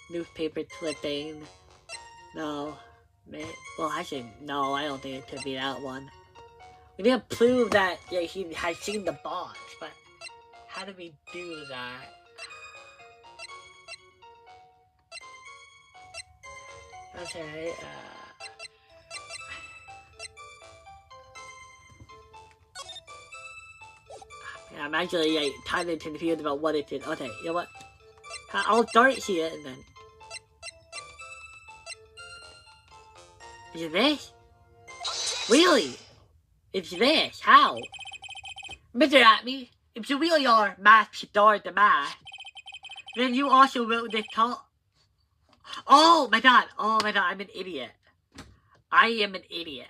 Newspaper clipping. No. Well, actually, no, I don't think it could be that one. We need to prove that he has seen the box, but how do we do that? Okay, yeah, I'm actually kind of confused about what it is. Okay, you know what? I'll start here and then. Is it this? Really? It's this? How? Mr. Atme, if you really are math star the math, then you also wrote this talk. Oh my god, I'm an idiot. I am an idiot.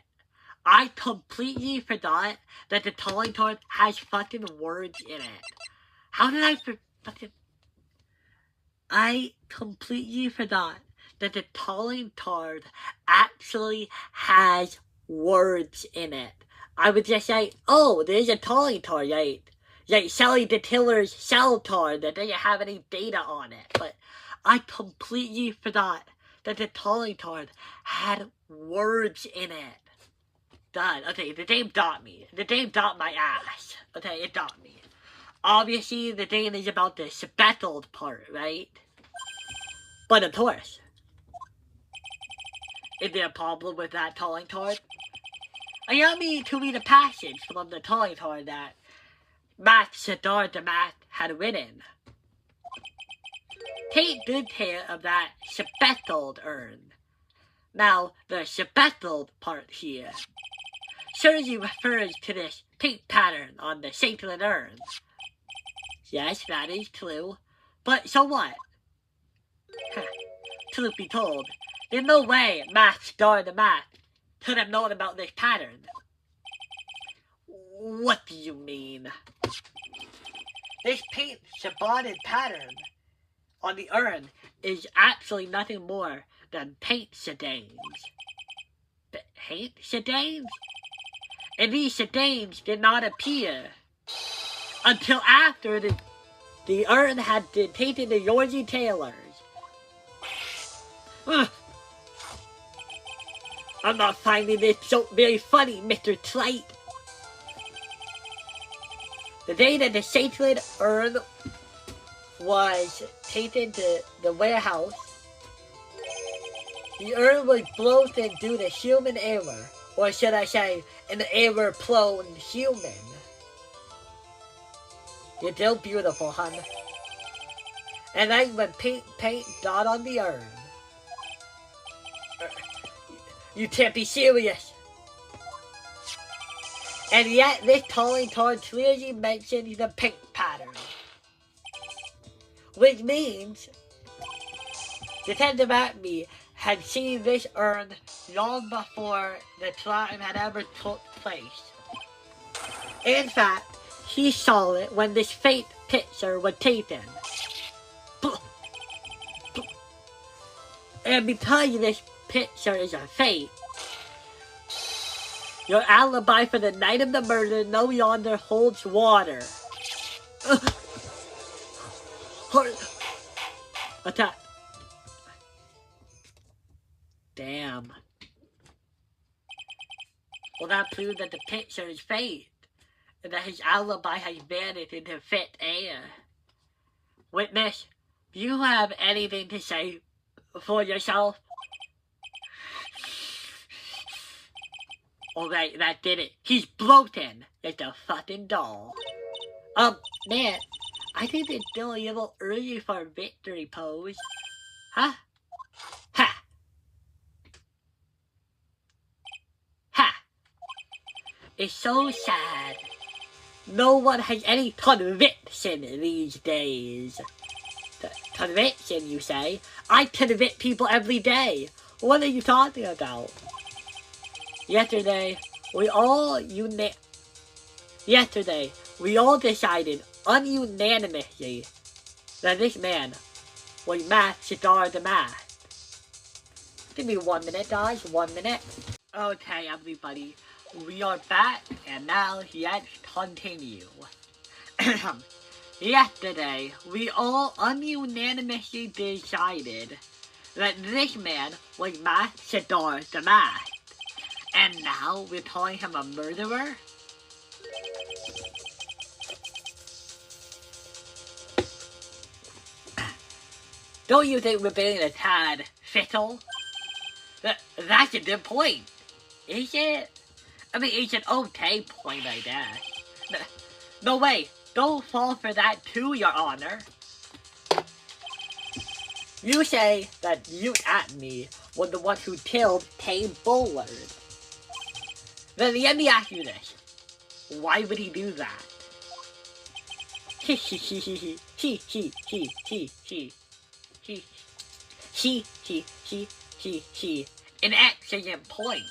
I completely forgot that the calling card has fucking words in it. How did I fucking... I completely forgot that the calling card actually has words in it. I would just say, oh, there's a calling card, right? Like Sally the Tiller's cell card that doesn't have any data on it. But I completely forgot that the calling card had words in it. Done. Okay, the game got me. The game got my ass. Okay, it got me. Obviously, the game is about the speckled part, right? But of course, is there a problem with that calling card? Allow me to read a passage from the calling card that Matt Sadar the Math had written. Take good care of that speckled urn. Now, the speckled part here certainly refers to this pink pattern on the sacred urn. Yes, that is true. But so what? Truth be told, there's no way Math Star the Math could have known about this pattern. What do you mean? This pink shibboleth pattern on the urn is actually nothing more than paint stains. Paint stains? And these stains did not appear until after the urn had been taken to Georgie Taylor's. I'm not finding this so very funny, Mr. Trite. The day that the sacred urn was taken to the warehouse, the urn was broken due to human error, or should I say, an error-prone human. You're still beautiful, hon. And then when paint got on the urn. You can't be serious. And yet, this calling card clearly mentions the pink pattern. Which means, Detective Atme had seen this urn long before the crime had ever took place. In fact, he saw it when this fake picture was taken. And because this picture is a fake, your alibi for the night of the murder no longer holds water. Attack. Damn. Well, that proves that the picture is fake, and that his alibi has vanished into thin air. Witness, do you have anything to say for yourself? Alright, that did it. He's broken like a fucking doll. Man, I think it's still a little early for a victory pose. Huh? Ha! Ha! It's so sad. No one has any conviction these days. Conviction, you say? I convict people every day. What are you talking about? Yesterday, we all decided ununanimously that this man was Matt Shadar the Math. Give me 1 minute, guys. 1 minute. Okay, everybody. We are back, and now let's continue. Yesterday, we all ununanimously decided that this man was Matt Shadar the Math. And now we're calling him a murderer? Don't you think we're being a tad fickle? That's a good point. Is it? I mean, it's an okay point, I guess. No way. Don't fall for that too, Your Honor. You say that you at me was the one who killed Tame Bullard. Then let me ask you this. Why would he do that? An excellent point.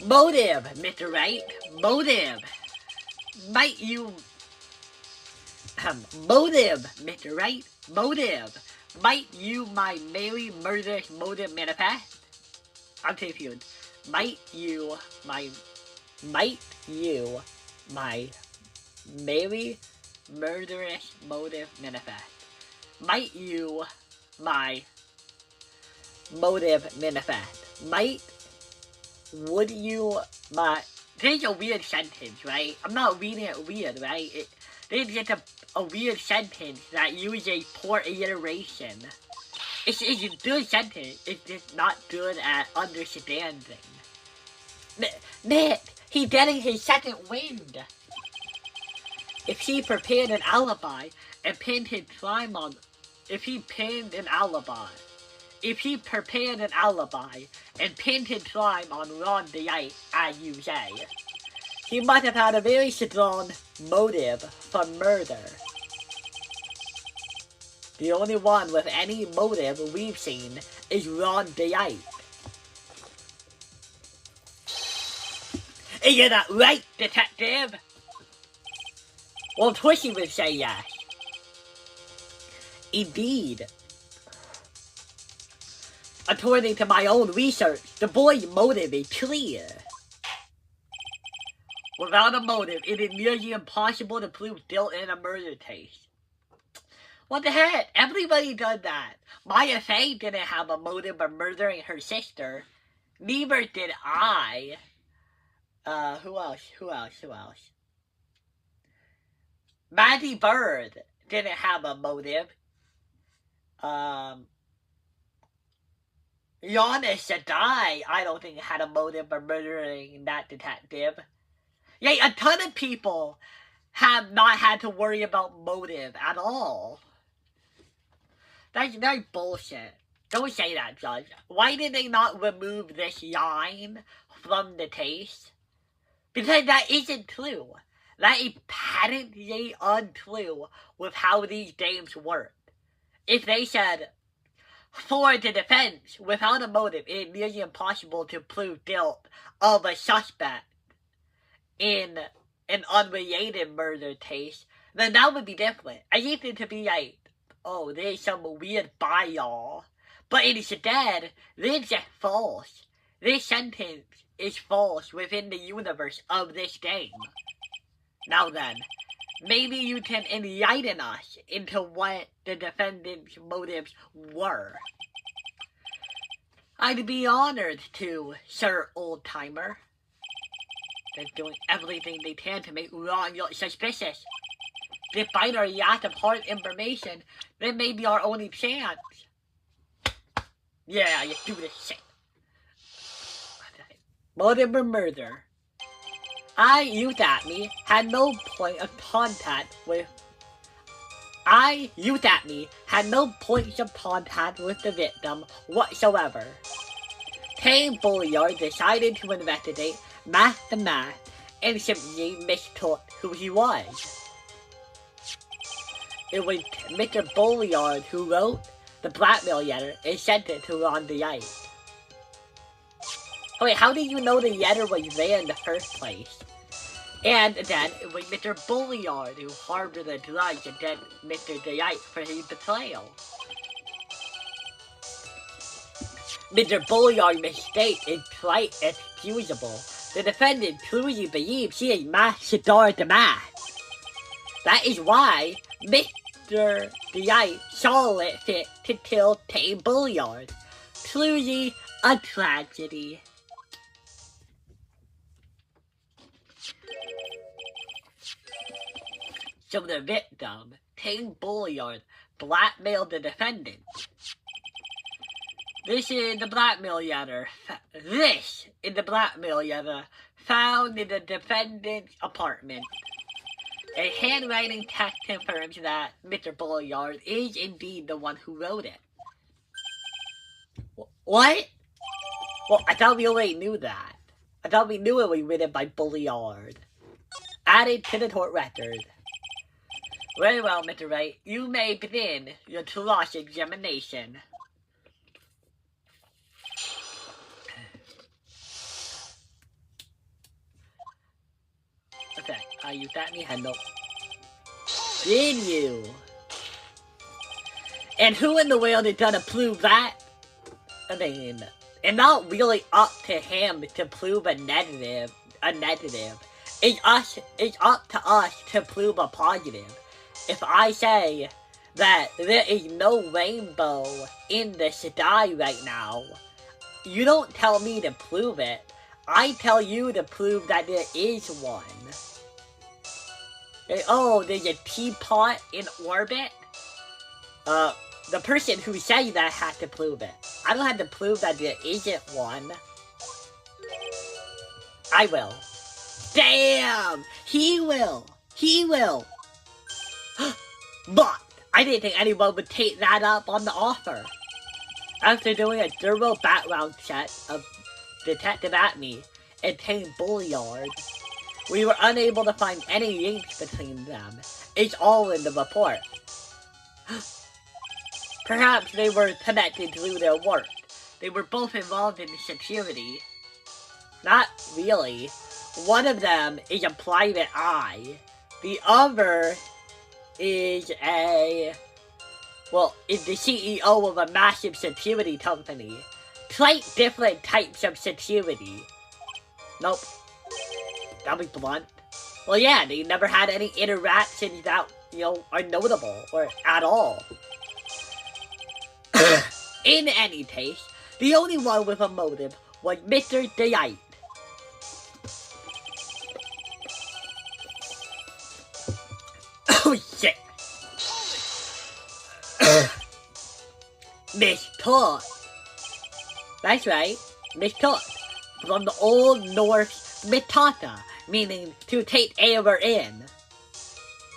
Motive, Mr. Wright. Motive. Might you... motive, Mr. Wright. Motive. Might you my merely murderous motive manifest? I'm confused. Might you my merely murderous motive manifest? Might you my motive manifest? Would you my... This is a weird sentence, right? I'm not reading it weird, right? This is just a weird sentence that uses poor alliteration. It's a good sentence, it's just not good at understanding. Nick, he's getting his second wind. If he prepared an alibi and pinned his crime on... If he prepared an alibi and pinned his crime on Ron the Wright, as you say, he must have had a very strong motive for murder. The only one with any motive we've seen is Ron the Wright. Is that right, detective? Well, Twishy would say yes. Indeed. According to my own research, the boy's motive is clear. Without a motive, it is nearly impossible to prove guilt in a murder case. What the heck? Everybody does that. Maya Fey didn't have a motive of murdering her sister. Neither did I. Who else? Maddie Bird didn't have a motive. Giannis Sadai, I don't think had a motive for murdering that detective. Yay, a ton of people have not had to worry about motive at all. That's bullshit. Don't say that, Judge. Why did they not remove this line from the case? Because that isn't true. That is patently untrue with how these games work. If they said, for the defense, without a motive, it is nearly impossible to prove guilt of a suspect. in an unrelated murder case, then that would be different. I need it to be like, oh, there's some weird bio. But instead, this is false. This sentence is false within the universe of this game. Now then, maybe you can enlighten us into what the defendant's motives were. I'd be honored to, Sir Old-Timer. They're doing everything they can to make Ron look suspicious. Despite our lack of hard information, that may be our only chance. Yeah, let's do this shit. Motive or murder. Usatme had no point of contact with points of contact with the victim whatsoever. Tame Bulliard decided to investigate math to math and simply mistook who he was. It was Mr. Bulliard who wrote the blackmail letter and sent it to Ron the Ice. Wait, how did you know the letter was there in the first place? And then it was Mr. Bulliard who harbored the grudge against Mr. Delight for his betrayal. Mr. Bulliard's mistake is quite excusable. The defendant truly believes she is Master the Math. That is why Mr. Delight saw it fit to kill Tame Bulliard. Truly a tragedy. So the victim, Tame Bulliard, blackmailed the defendant. This is the blackmail letter. This is the blackmail letter found in the defendant's apartment. A handwriting text confirms that Mr. Bulliard is indeed the one who wrote it. What? Well, I thought we already knew that. I thought we knew it was written by Bulliard. Added to the court record. Very well, Mr. Wright. You may begin your cross-examination. Okay, you got me, Handle. Did you? And who in the world is gonna prove that? I mean, it's not really up to him to prove a negative. It's up to us to prove a positive. If I say that there is no rainbow in the sky right now, you don't tell me to prove it. I tell you to prove that there is one. Oh, there's a teapot in orbit? The person who says that has to prove it. I don't have to prove that there isn't one. I will. Damn! He will! He will! But I didn't think anyone would take that up on the offer. After doing a thorough background check of Detective Atme and Tame Bulliard, we were unable to find any links between them. It's all in the report. Perhaps they were connected through their work. They were both involved in security. Not really. One of them is a private eye. The other is is the CEO of a massive security company. Quite different types of security. Nope. That was blunt. Well, yeah, they never had any interactions that, are notable, or at all. In any case, the only one with a motive was Mr. Delight. Oh, shit. Miss Todd. That's right, Miss Todd. From the Old Norse mitata, meaning to take air in.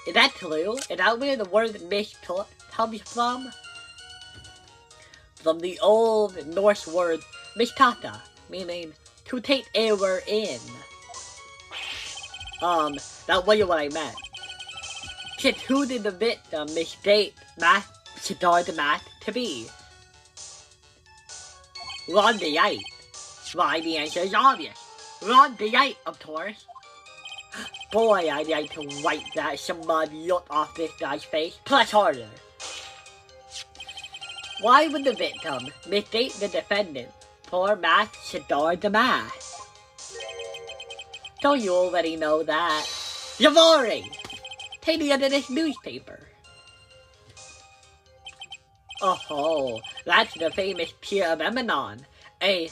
Is that true? Is that where the word Miss Todd comes from? From the Old Norse word mitata, meaning to take air in. That wasn't what I meant. Since who did the victim mistake the math to be? Ron the Light. Why, the answer is obvious. Ron the Light, of course. boy, I'd like to wipe that smug look off this guy's face. Plus harder. Why would the victim mistake the defendant for Matt Shadar the Mask? Don't you already know that? Yavari! Take me under this newspaper. Oh, that's the famous Pier of Emanon. A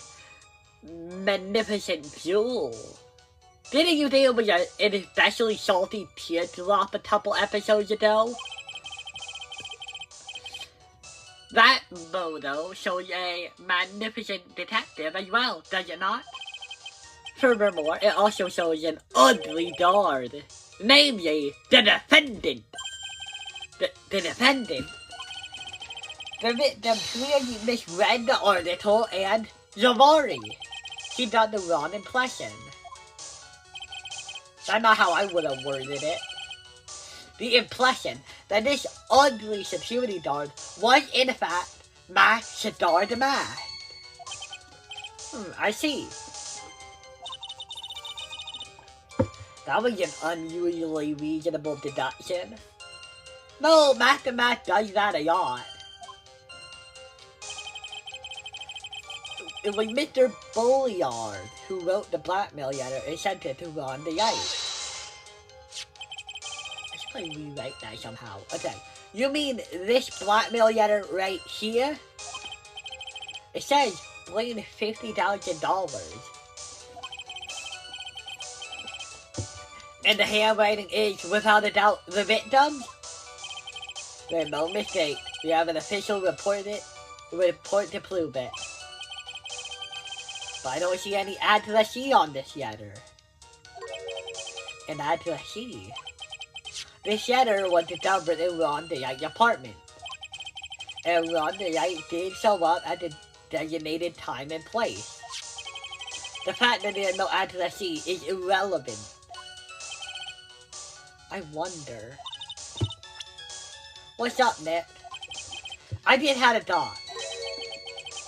magnificent jewel. Didn't you think it was an especially salty tear drop a couple episodes ago? That photo shows a magnificent detective as well, does it not? Furthermore, it also shows an ugly guard, namely the defendant. The defendant? The victim clearly misread the article and Zavari. She got the wrong impression. That's not how I would have worded it. The impression that this ugly security guard was in fact my Shadar the Mask. I see. That was an unusually reasonable deduction. No, Master Mask does that a lot. It was Mr. Bolliard who wrote the blackmail letter and sent it to Ron the Wright. I should probably rewrite that somehow. Okay, you mean this blackmail letter right here? It says blame $50,000. And the handwriting is, without a doubt, the victim? There's no mistake. We have an official report to prove it. But I don't see any addressee on this letter. An addressee? This letter was discovered in Ron the Wright's apartment. And Ron the Wright did show up at the designated time and place. The fact that there is no addressee is irrelevant. I wonder. What's up, Nick? I did have a thought.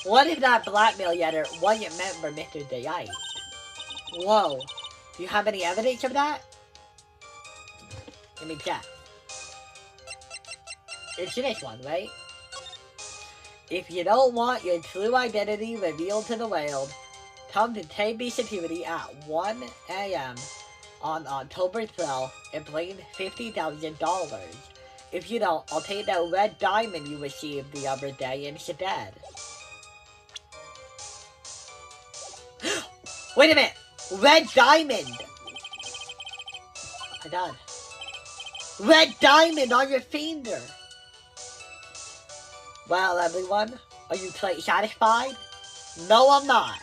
What if that blackmail letter wasn't meant for Mr. DeWright? Whoa. Do you have any evidence of that? Let me check. It's this one, right? If you don't want your true identity revealed to the world, come to KB Security at 1 a.m. on October 12th and claim $50,000. If you don't, I'll take that red diamond you received the other day instead. Wait a minute! Red diamond! Oh my god. Red diamond on your finger! Well, everyone, are you quite satisfied? No, I'm not.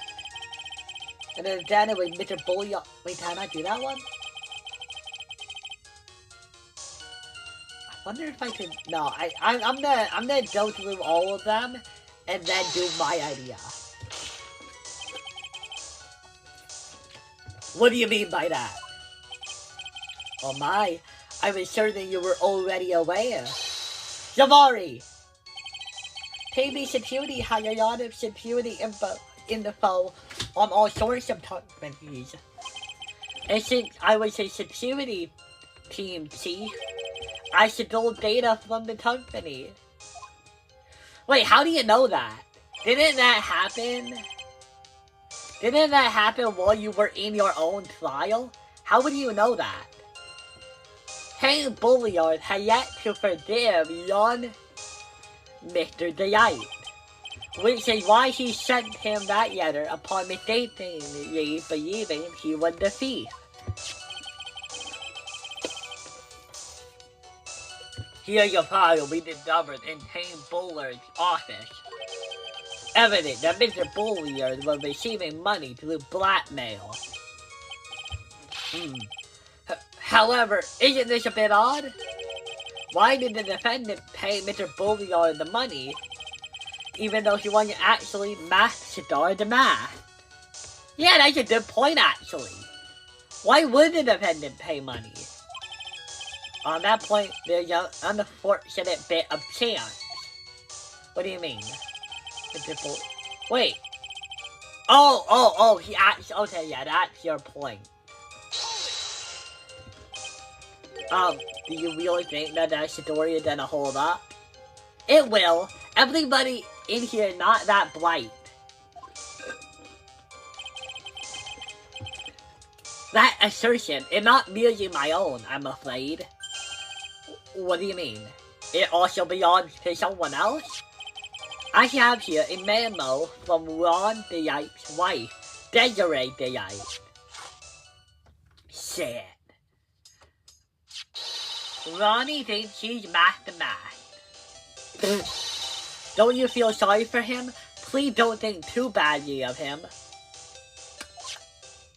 And then it was Mr. Bully. Wait, can I do that one? I wonder if I can. No, I'm gonna go through all of them and then do my idea. What do you mean by that? Oh my, I was certain you were already aware. Zavari! KB Security has a lot of security info on all sorts of companies. And since I was a security team chief, I stole data from the company. Wait, how do you know that? Didn't that happen? Didn't that happen while you were in your own trial? How would you know that? Hank Bulliard had yet to forgive young Mr. DeWright, which is why he sent him that letter upon mistakenly believing he was the thief. Here's a file we discovered in Hank Bulliard's office. Evident that Mr. Bulliard was receiving money through blackmail. However, isn't this a bit odd? Why did the defendant pay Mr. Bulliard the money, even though he wasn't actually Shadar the Mask? Yeah, that's a good point, actually. Why would the defendant pay money? On that point, there's an unfortunate bit of chance. What do you mean? Wait. Oh, he actually, okay, yeah, that's your point. Do you really think that story is gonna hold up? It will. Everybody in here not that bright. That assertion is not merely my own, I'm afraid. What do you mean? It also belongs to someone else? I have here a memo from Ron DeYite's wife, Desiree DeYite. Shit. Ronnie thinks she's Master Math. Don't you feel sorry for him? Please don't think too badly of him.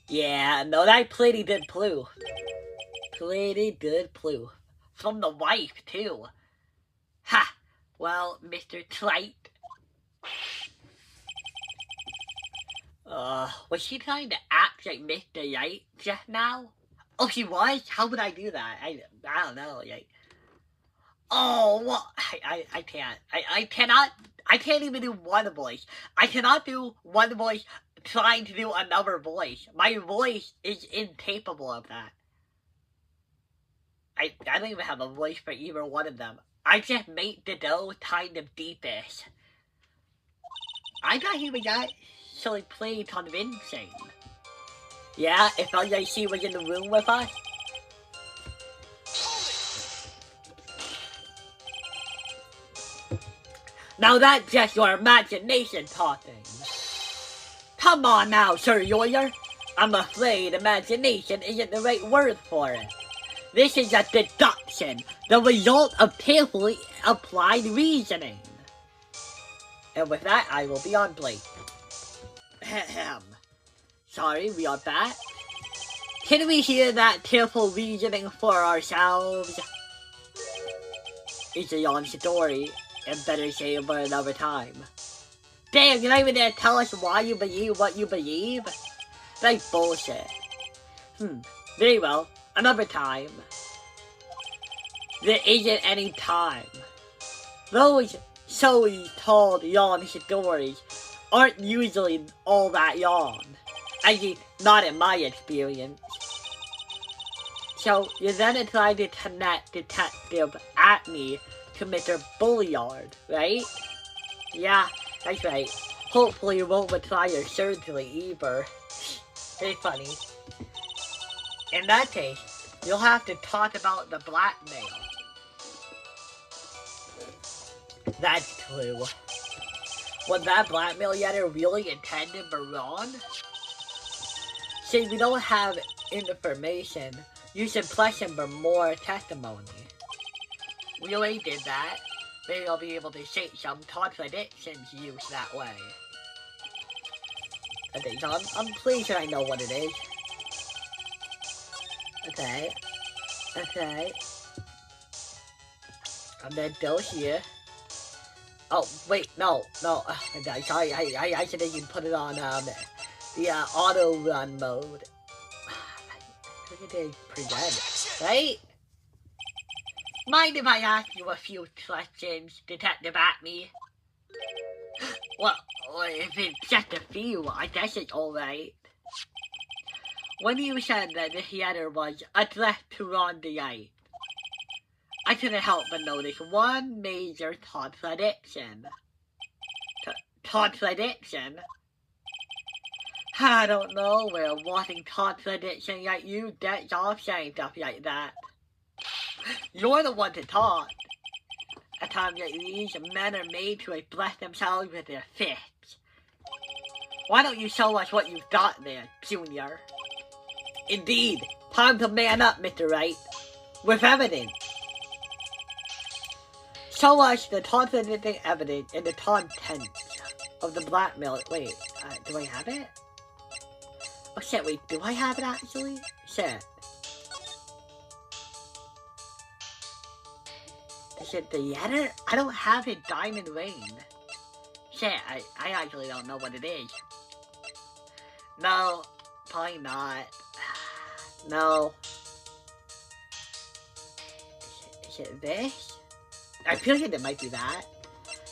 Yeah, no, that's pretty good proof. Pretty good proof. From the wife, too. Ha! Well, Mr. Wright. Was she trying to act like Mr. Wright just now? Oh, she was? How would I do that? I don't know, like... Oh, well, I can't. I can't even do one voice. I cannot do one voice trying to do another voice. My voice is incapable of that. I don't even have a voice for either one of them. I just make the dough kind of deepish. I thought he was actually pretty convincing. Yeah, if all I see was in the room with us. Now that's just your imagination talking. Come on now, Sir Yoyer. I'm afraid imagination isn't the right word for it. This is a deduction, the result of carefully applied reasoning. And with that, I will be on break. Ahem. Sorry, we are back. Can we hear that careful reasoning for ourselves? It's a long story, and better save for another time. Damn, you're not even gonna tell us why you believe what you believe? That's bullshit. Very well, another time. There isn't any time. Those so-called long stories aren't usually all that long. At least, not in my experience. So, you're then trying to connect Detective Acme to Mr. Bulliard, right? Yeah, that's right. Hopefully you won't require surgery either. Very funny. In that case, you'll have to talk about the blackmail. That's true. Was that blackmail letter really intended for Ron? See, we don't have information. You should press him for more testimony. We already did that. Maybe I'll be able to shape some contradictions used that way. Okay, so I'm pretty sure I know what it is. Okay. And then go here. Oh, wait, no. Sorry, I should even put it on, the, auto run mode. I think it is pretty good, right? Mind if I ask you a few questions, Detective Acme? Well, if it's just a few, I guess it's alright. When you said that the theater was addressed to Ron DeYite, I couldn't help but notice one major contradiction. Contradiction? I don't know where wanting contradiction like you gets off saying stuff like that. You're the one to talk. At times like these, men are made to express themselves with their fists. Why don't you show us what you've got there, Junior? Indeed, time to man up, Mr. Wright. With evidence. Show us the contradicting evidence and the contents of the blackmail. Wait, do I have it? Oh shit, wait, do I have it actually? Shit. Is it the letter? I don't have it, Diamond Rain. Shit, I actually don't know what it is. No, probably not. No. Is it this? I feel like it might be that.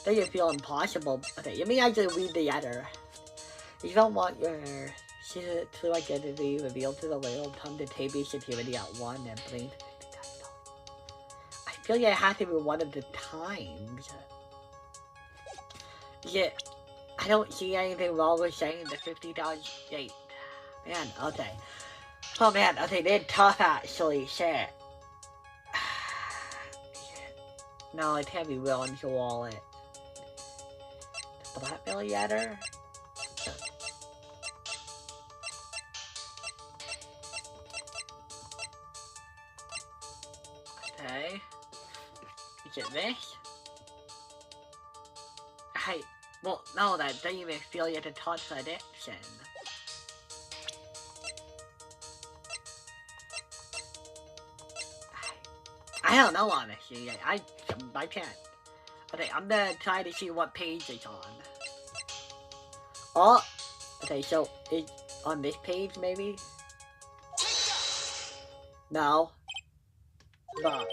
Does it feel impossible? Okay, let me actually read the letter. If you don't want your true identity revealed to the world, come to KB Security at 1 and blink. feel like it has to be one of the times. Yeah, I don't see anything wrong with saying the $50 date. Man, okay. Oh man, okay, they're tough actually, shit. No, it can't be William's wallet. The blackmail letter? Okay. Is it this? Hey, well, no, that doesn't even feel like a touch addiction. I don't know, honestly. I can't. Okay, I'm gonna try to see what page it's on. Oh! Okay, so, it's on this page, maybe? No. No.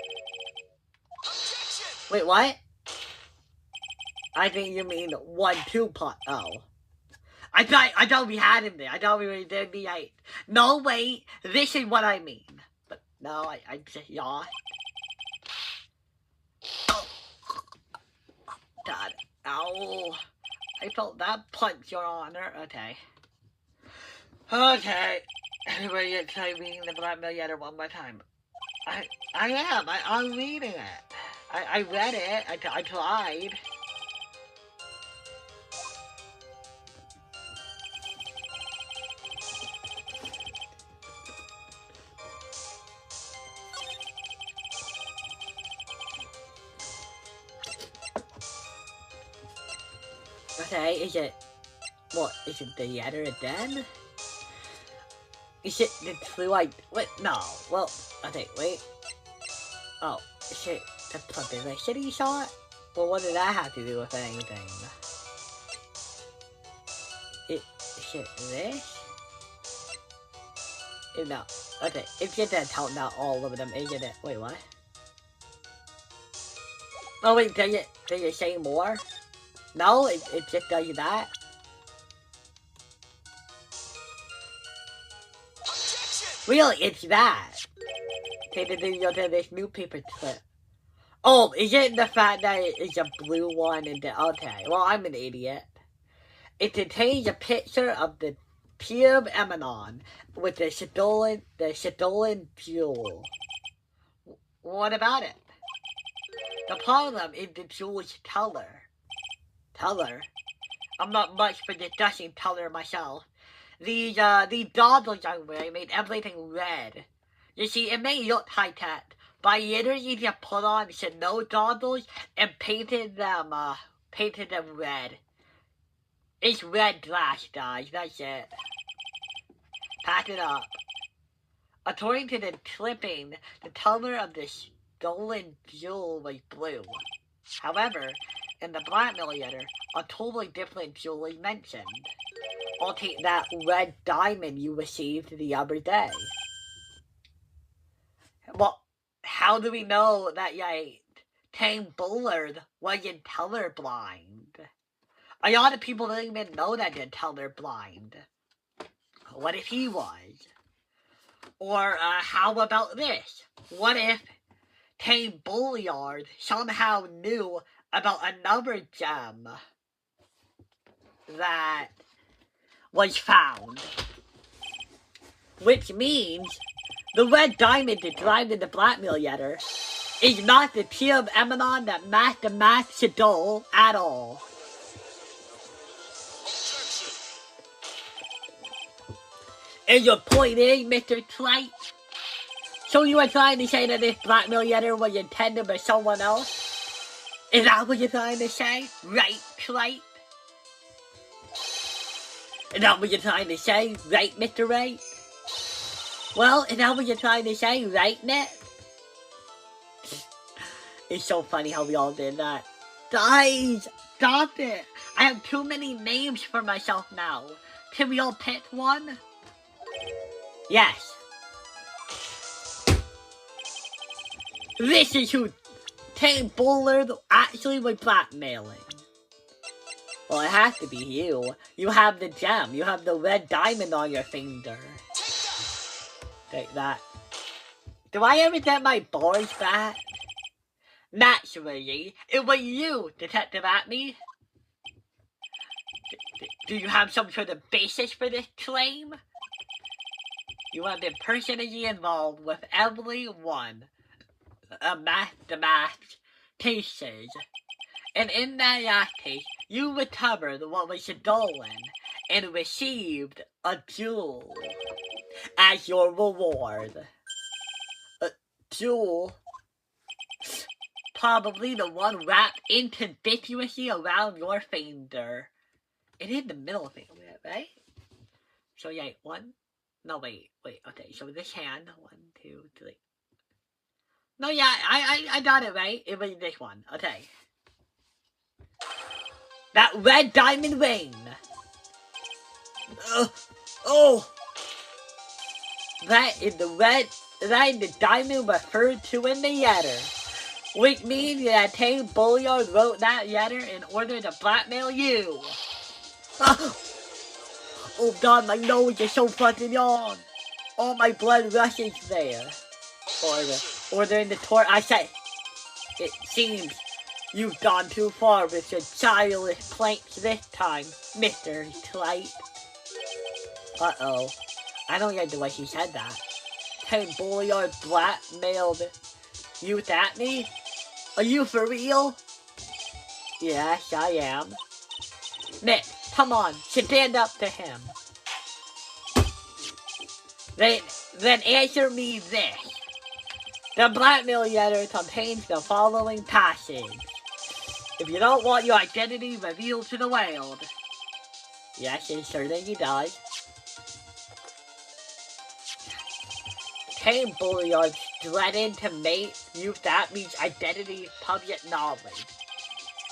Wait, what? I think you mean 1-2 pot. Oh. I thought we had him there. I thought we were there. No, wait. This is what I mean. But no, I just yawned. Oh. God. Ow. I felt that punch, Your Honor. Okay. Okay. Anyway, you try reading the blackmail letter one more time. I am. I'm reading it. I read it. I tried. Okay, is it... What? Is it the letter then? Is it the clue I... Wait, no. Well, okay, wait. Oh, is it the publicity shot? Well, what did that have to do with anything? Is it this? No. Okay, it's just that count not all of them, isn't it? Wait, what? Oh, wait, does it say more? No, it just does that. Really, it's that. Okay, then this newspaper clip. Oh, is it the fact that it's a blue one and the... Okay, well, I'm an idiot. It contains a picture of the pure Emanon with the stolen fuel. What about it? The problem is the fuel's color. Color? I'm not much for discussing color myself. These goggles I'm wearing made everything red. You see, it may look high-tech, but I literally just put on snow goggles and painted them red. It's red glass, guys, that's it. Pack it up. According to the clipping, the color of the stolen fuel was blue. However, in the blackmail letter, a totally different fuel is mentioned. I'll take that red diamond you received the other day. Well, how do we know that Tame Bullard wasn't colorblind? A lot of people don't even know that they're colorblind. What if he was? Or how about this? What if Tame Bullard somehow knew about another gem that was found? Which means the red diamond described in the blackmail letter is not the pure Emanon that Master stole at all. And your point is, Mr. Wright? So you are trying to say that this blackmail letter was intended by someone else? Is that what you're trying to say? Right, Wright? Is that what you're trying to say? Right, Mr. Wright? Well, is that what you're trying to say? Right, Nick? It's so funny how we all did that. Guys, stop it! I have too many names for myself now. Can we all pick one? Yes. This is who Tame Bullard actually was blackmailing. Well, it has to be you. You have the gem. You have the red diamond on your finger. Take that. Do I ever get my bars back? Naturally, it was you, Detective Atney. Do you have some sort of basis for this claim? You have been personally involved with every one of the math cases. And in that last case, you recovered what was stolen and received a jewel as your reward. A jewel? Probably the one wrapped inconspicuously around your finger. It is the middle finger, right? So yeah, one. No, wait. Okay, so this hand. 1, 2, 3. No, yeah, I got it right. It was this one. Okay. That red diamond ring. Oh. That is the diamond referred to in the letter. Which means that Tame Bulliard wrote that letter in order to blackmail you. Oh god, my nose is so fucking long. All my blood rushes there. Order in the court. I say, it seems you've gone too far with your childish planks this time, Mr. Wright. Uh-oh. I don't like the way she said that. Tame Bulliard blackmailed you at me? Are you for real? Yes, I am. Nick, come on, stand up to him. Then answer me this. The blackmail letter contains the following passage. If you don't want your identity revealed to the world. Yes, it certainly does. Tame Bulliard threatened to make you that means identity public knowledge.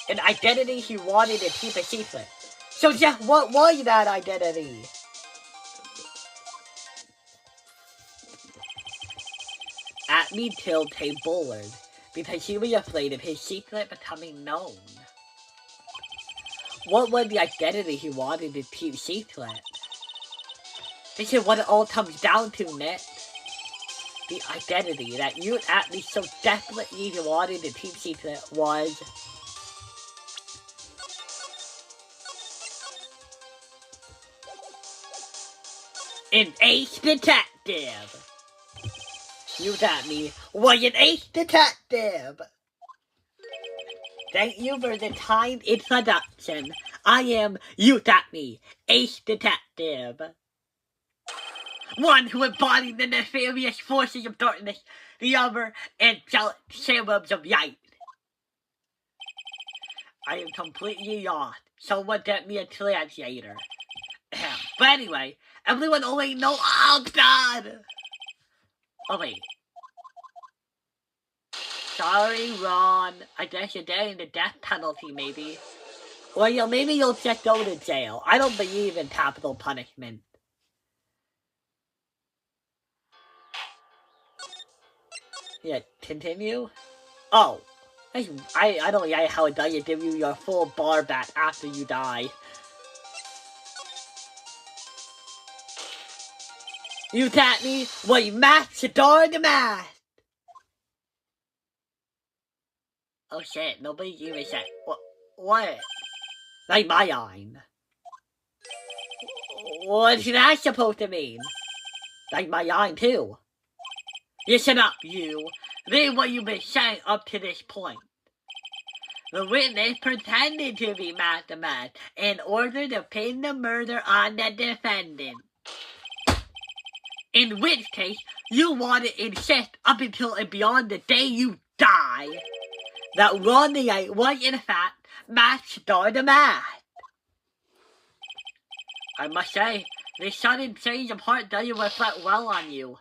An identity he wanted to keep a secret. So just what was that identity? Atney killed Tame Bullard because he was afraid of his secret becoming known. What was the identity he wanted to keep secret? This is what it all comes down to, Nick. The identity that you and Atney so desperately wanted to keep secret was... an ace detective! You got me. Was an ace detective! Thank you for the kind introduction. I am, you got me, ace detective. One who embodied the nefarious forces of darkness, the other angelic cherubs of light. I am completely lost. Someone get me a translator. But anyway, everyone only know. Oh god! Oh wait. Sorry, Ron. I guess you're getting the death penalty, maybe. Or maybe you'll just go to jail. I don't believe in capital punishment. Yeah, continue? Oh. I don't like how it doesn't give you your full bar back after you die. You taught me what you match the door to match. Oh shit, nobody even said what? Like my line. What's that supposed to mean? Like my line too. Listen up, you. This is what you've been saying up to this point. The witness pretended to be mastermind in order to pin the murder on the defendant. In which case, you want to insist up until and beyond the day you die that Ronnie was in fact matched door to match. I must say, this sudden change of heart doesn't reflect well on you.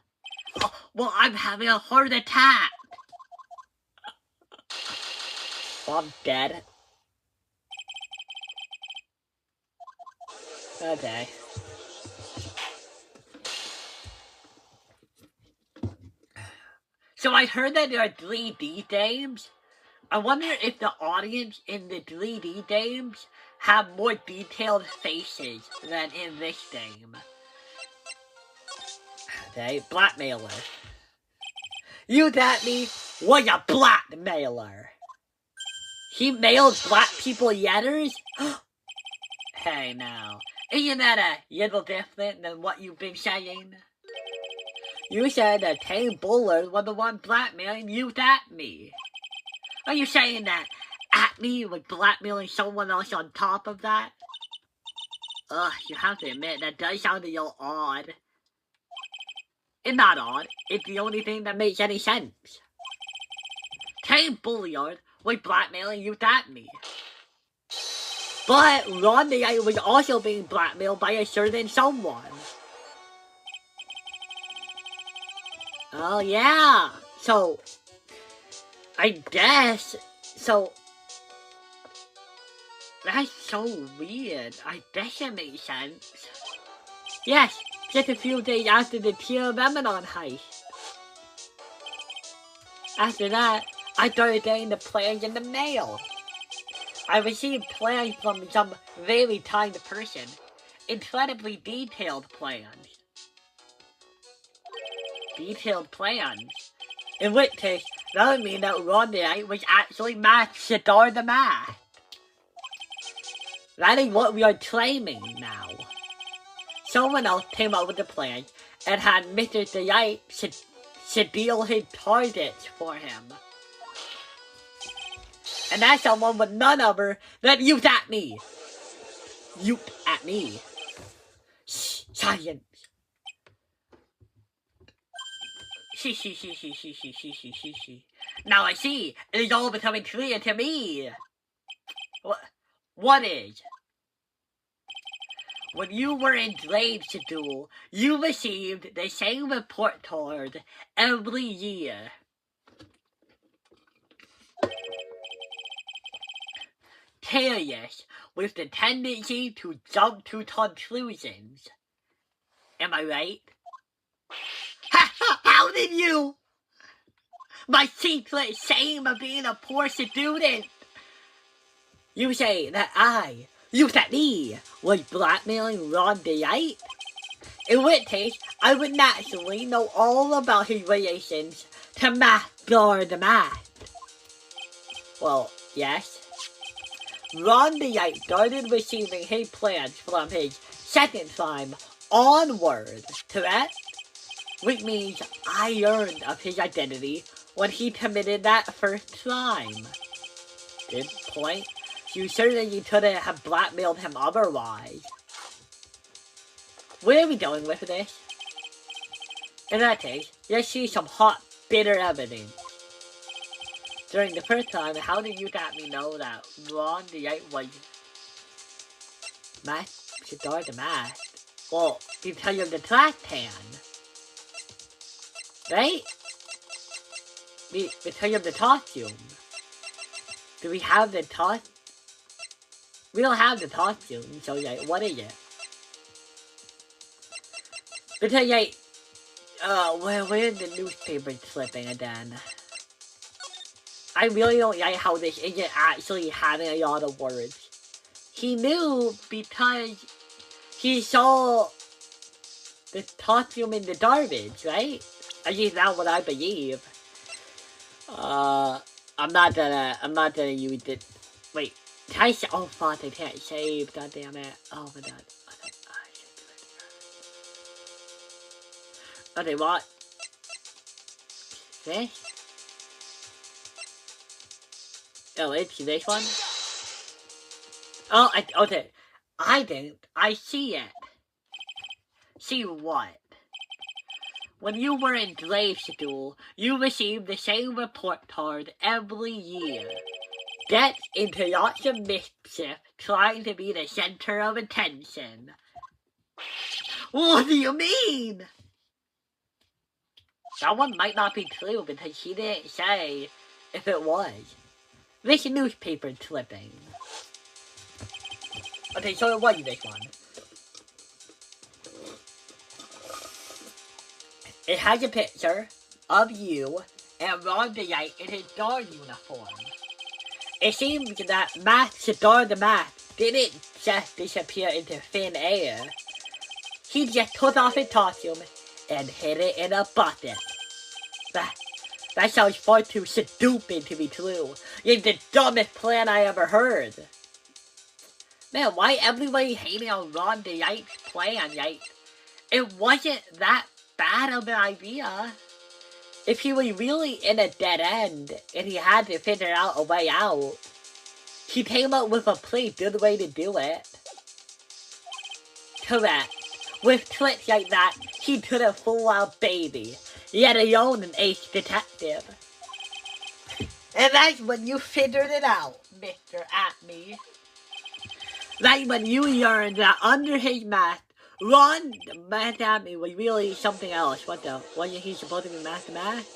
Oh, well, I'm having a heart attack. Well, I'm dead. Okay. So I heard that there are 3D games. I wonder if the audience in the 3D games have more detailed faces than in this game. Okay, blackmailer. You got me. was a blackmailer. He mailed black people letters? Hey now, isn't that a little different than what you've been saying? You said that Tame Bullard was the one blackmailing you at me. Are you saying that Acme was blackmailing someone else on top of that? Ugh, you have to admit, that does sound a little odd. It's not odd. It's the only thing that makes any sense. Tame Bullard was blackmailing you at me. But Ron the Knight was also being blackmailed by a certain someone. Oh yeah. So, I guess, so, that's so weird. I guess it makes sense. Yes, just a few days after the Pure Lebanon heist. After that, I started getting the plans in the mail. I received plans from some very kind person. Incredibly detailed plans. Detailed plans? In which case, that would mean that Ron the Knight was actually Shadar the Mask. That is what we are claiming now. Someone else came up with the plan and had Mr. the Knight should deal his targets for him. And that someone was none other than you at me. You at me. Shh, science. Now I see. It is all becoming clear to me. What is? When you were engaged to duel, you received the same report card every year. Curious, with the tendency to jump to conclusions. Am I right? How did you? My secret shame of being a poor student. You say that you said me, was blackmailing Ron the Knight? In which case, I would naturally know all about his relations to Master the Mask. Well, yes. Ron the Knight started receiving his plans from his second time onward, correct? Which means I learned of his identity when he committed that first crime. Good point. You certainly couldn't have blackmailed him otherwise. Where are we going with this? In that case, let's see some hot, bitter evidence. During the first time, how did you let me know that Ron the Knight was Shadar the Mask? Well, because of the trash can. Right? Because of the costume. Do we have the costume? We don't have the costume, so like, what is it? Because like, where's the newspaper clipping again? I really don't like how this isn't actually having a lot of words. He knew because he saw the costume in the garbage, right? At least that's what I believe. I'm not gonna use it. Wait, can I say? Oh fuck, I can't save. God damn it. Oh my god. Okay, what? This? Oh, it's this one? Oh, okay. I didn't. I see it. See what? When you were in grade school, you received the same report card every year. Get into lots of mischief, trying to be the center of attention. What do you mean? That one might not be true because she didn't say if it was. This newspaper clipping. Okay, so it was this one. It has a picture of you and Ron the Knight in his guard uniform. It seems that Shadar the Mask didn't just disappear into thin air. He just took off his costume and hid it in a bucket. That sounds far too stupid to be true. You're the dumbest plan I ever heard. Man, why everybody hating on Ron the Wright's plan, right? It wasn't that bad of an idea. If he was really in a dead end, and he had to figure out a way out, he came up with a pretty good way to do it. Correct. With tricks like that, he could have fooled our baby, yet alone an ace detective. And that's when you figured it out, Mr. Acme. That's when you learned that under his mask, Ron Mask Acme was really something else. Wasn't he supposed to be Master Mask?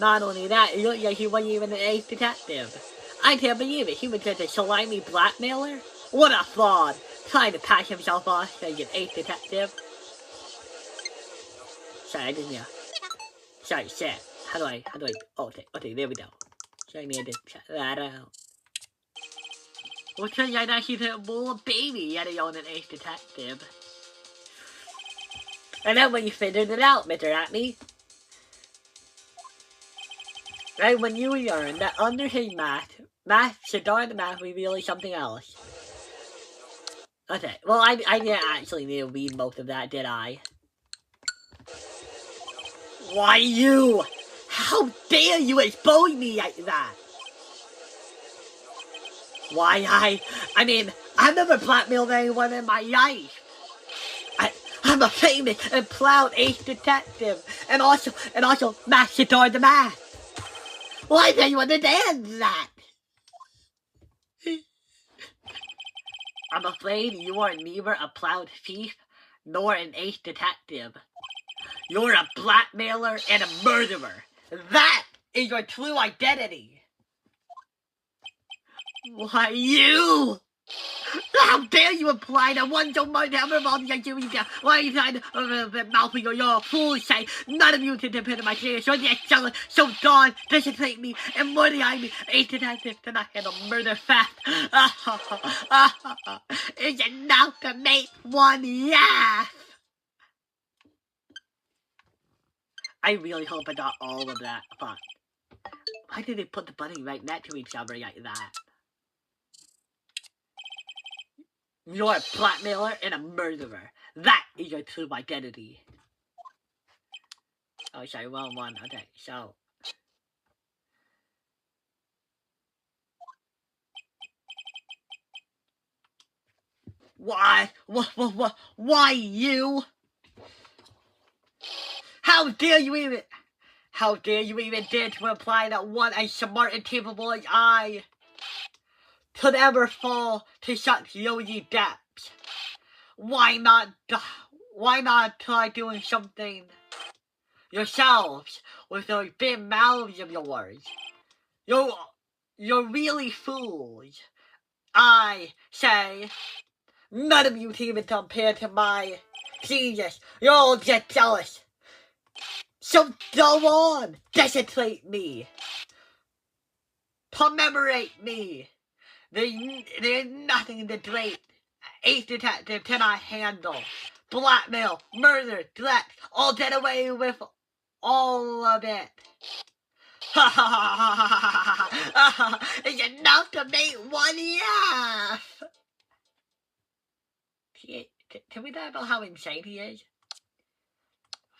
Not only that, it looked like he wasn't even an ace detective. I can't believe it. He was just a slimy blackmailer? What a fraud! Trying to pass himself off as an ace detective. Sorry, I didn't hear. Sorry, shit. How do I, okay, there we go. So I need to check that out. Well, turns out that he's a little baby, yet alone an ace detective. And then when you figured it out, Mr. Acme, right when you learned that under his mask, Cigar the mask was really something else. Okay, well, I didn't actually need to read most of that, did I? Why you? How dare you expose me like that? Why I mean, I've never blackmailed anyone in my life. I'm a famous and proud ace detective, and also Master the Mask. Why don't you understand that? I'm afraid you are neither a proud thief nor an ace detective. You're a blackmailer and a murderer. That is your true identity. Why you? How dare you imply that one so much ever involved in you down? Why are you trying to mouth me? You're a fool, say. None of you can depend on my serious. You're the excellent, so gone, disappoint me, and murder me. Ace detective cannot handle murder fast. It's enough to make one laugh. I really hope I got all of that. Fuck. Why did they put the bunny right next to each other like that? You're a blackmailer and a murderer. That is your true identity. Oh, sorry, wrong one. Okay, so. Why? Why you? How dare you even dare to imply that one as smart and capable as I could ever fall to such low depths? Why not try doing something yourselves with those big mouths of yours? You're really fools. I say, none of you can even compare to my genius. You're all just jealous. So go on, desecrate me. Commemorate me. There's nothing the great ace detective cannot handle. Blackmail, murder, threat, all get away with all of it. Ha ha ha ha ha ha! It's enough to make one laugh. Can we talk about how insane he is?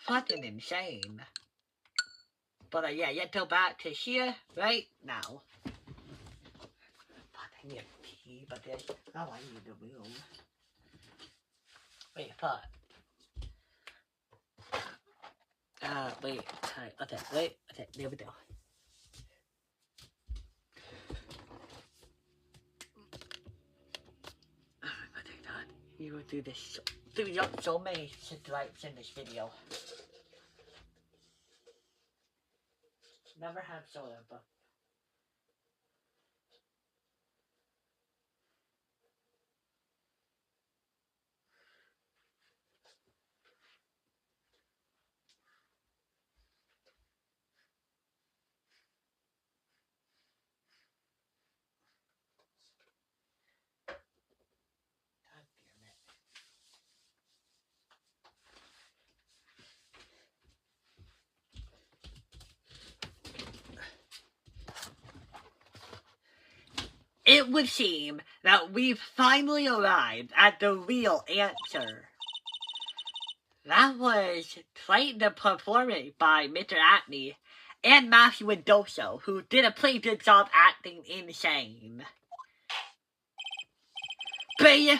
Fucking insane. But yeah, you go back to here right now. Fuck, I need a pee, but there's... Oh, I need the room. Wait, fuck. Wait, okay, there we go. Okay, God, you will do this so many stripes in this video. Never have soda, but... God damn it. it would seem that we've finally arrived at the real answer. That was quite the performance by Mr. Atney and Matthew Mendoza, who did a pretty good job acting insane. Please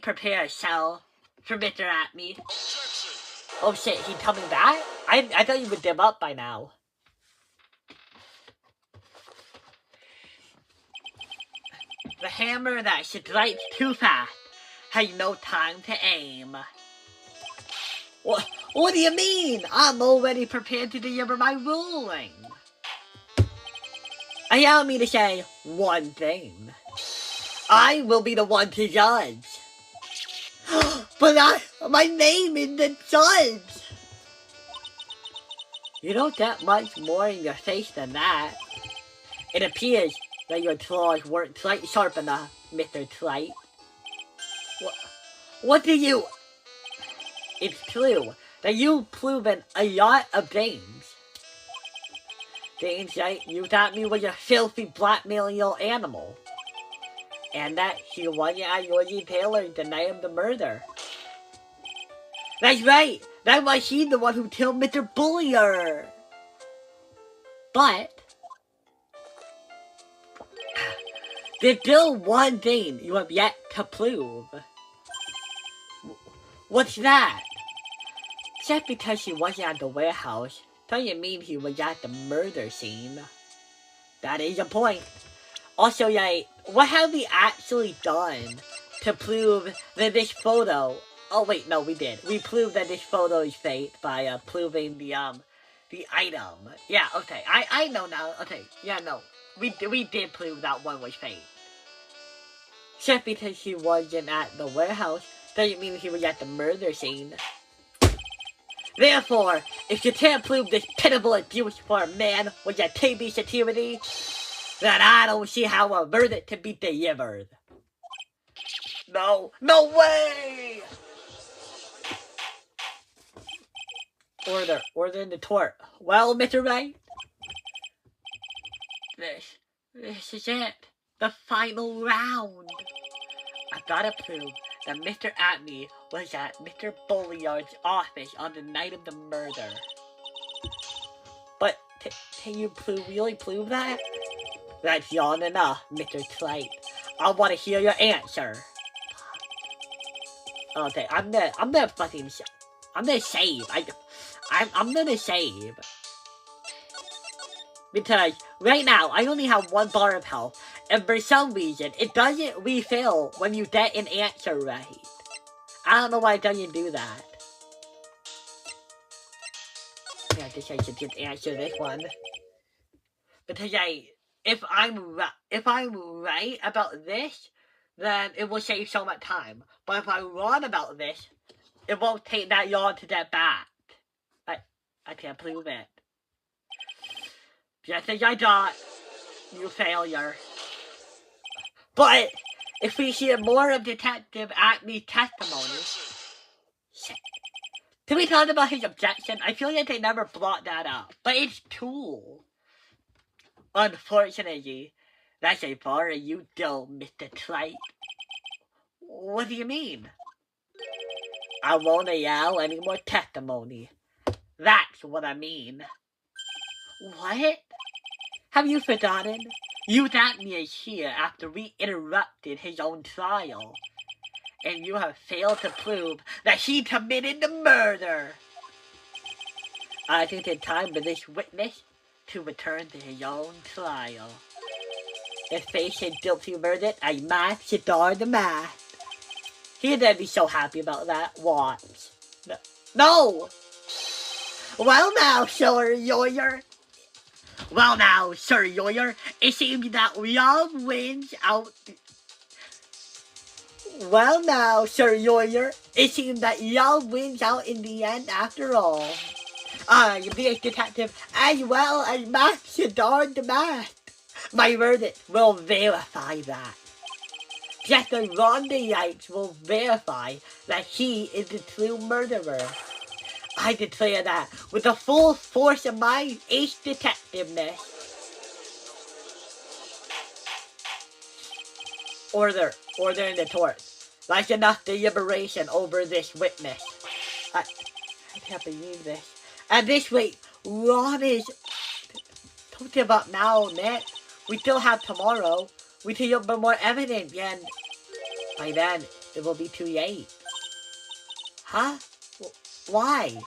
prepare a cell for Mr. Atney. Oh shit, he's coming back? I thought you would dim up by now. The hammer that strikes too fast has no time to aim. What do you mean? I'm already prepared to deliver my ruling. Allow me to say one thing. I will be the one to judge. But my name is the judge. You don't get much more in your face than that. It appears that your claws weren't quite sharp enough, Mr. Twite. What do you... It's true that you've proven a lot of things. Things like you thought me was a filthy blackmailing animal. And that he wasn't at your Taylor to deny him the murder. That's right! That was he the one who killed Mr. Bullier! But... there's still one thing you have yet to prove. What's that? Just because he wasn't at the warehouse doesn't mean he was at the murder scene. That is a point. Also, like, what have we actually done to prove that this photo... Oh wait, no, we did. We proved that this photo is fake by proving the item. Yeah, okay. I know now. Okay, yeah, no. We did prove that one was fake. Just because he wasn't at the warehouse doesn't mean he was at the murder scene. Therefore, if you can't prove this pitiable abuse for a man with a TV security, then I don't see how a verdict can be delivered. No way! Order in the tort. Well, Mr. Wright? This is it. The final round. I've gotta prove that Mr. Atney was at Mr. Bullion's office on the night of the murder. But can you really prove that? That's not enough, Mr. Slate. I want to hear your answer. Okay, I'm gonna save. I'm gonna save. Because right now, I only have 1 bar of health, and for some reason, it doesn't refill when you get an answer right. I don't know why it doesn't do that. Yeah, I guess I should just answer this one. Because if I'm right about this, then it will save so much time. But if I'm wrong about this, it won't take that long to get back. I can't prove it. Just as I thought, you failure. But if we hear more of Detective Acme's testimony... Shit. Can we talk about his objection? I feel like they never brought that up. But it's cool. Unfortunately, that's as far as you go, Mr. Trite. What do you mean? I won't allow any more testimony. That's what I mean. What? Have you forgotten? You thought me is here after we interrupted his own trial. And you have failed to prove that he committed the murder. I think it's time for this witness to return to his own trial. If facing guilty verdict, I might cigar the mask. He'd be so happy about that. Watch. No! Well now, Sir Yoyer. It seems that love wins out. Well now, Sir Yoyer, it seems that love wins out in the end after all. I, the detective, as well as Master Darn the Mask. My verdict will verify that. Just as Rhonda Yates will verify that he is the true murderer. I declare that with the full force of my ace detectiveness. Order in the torch. Like enough deliberation over this witness. I can't believe this. At this rate, Ron is... Don't give up now, Nick. We still have tomorrow. We can look for more evidence, and by then, it will be too late. Huh? Why?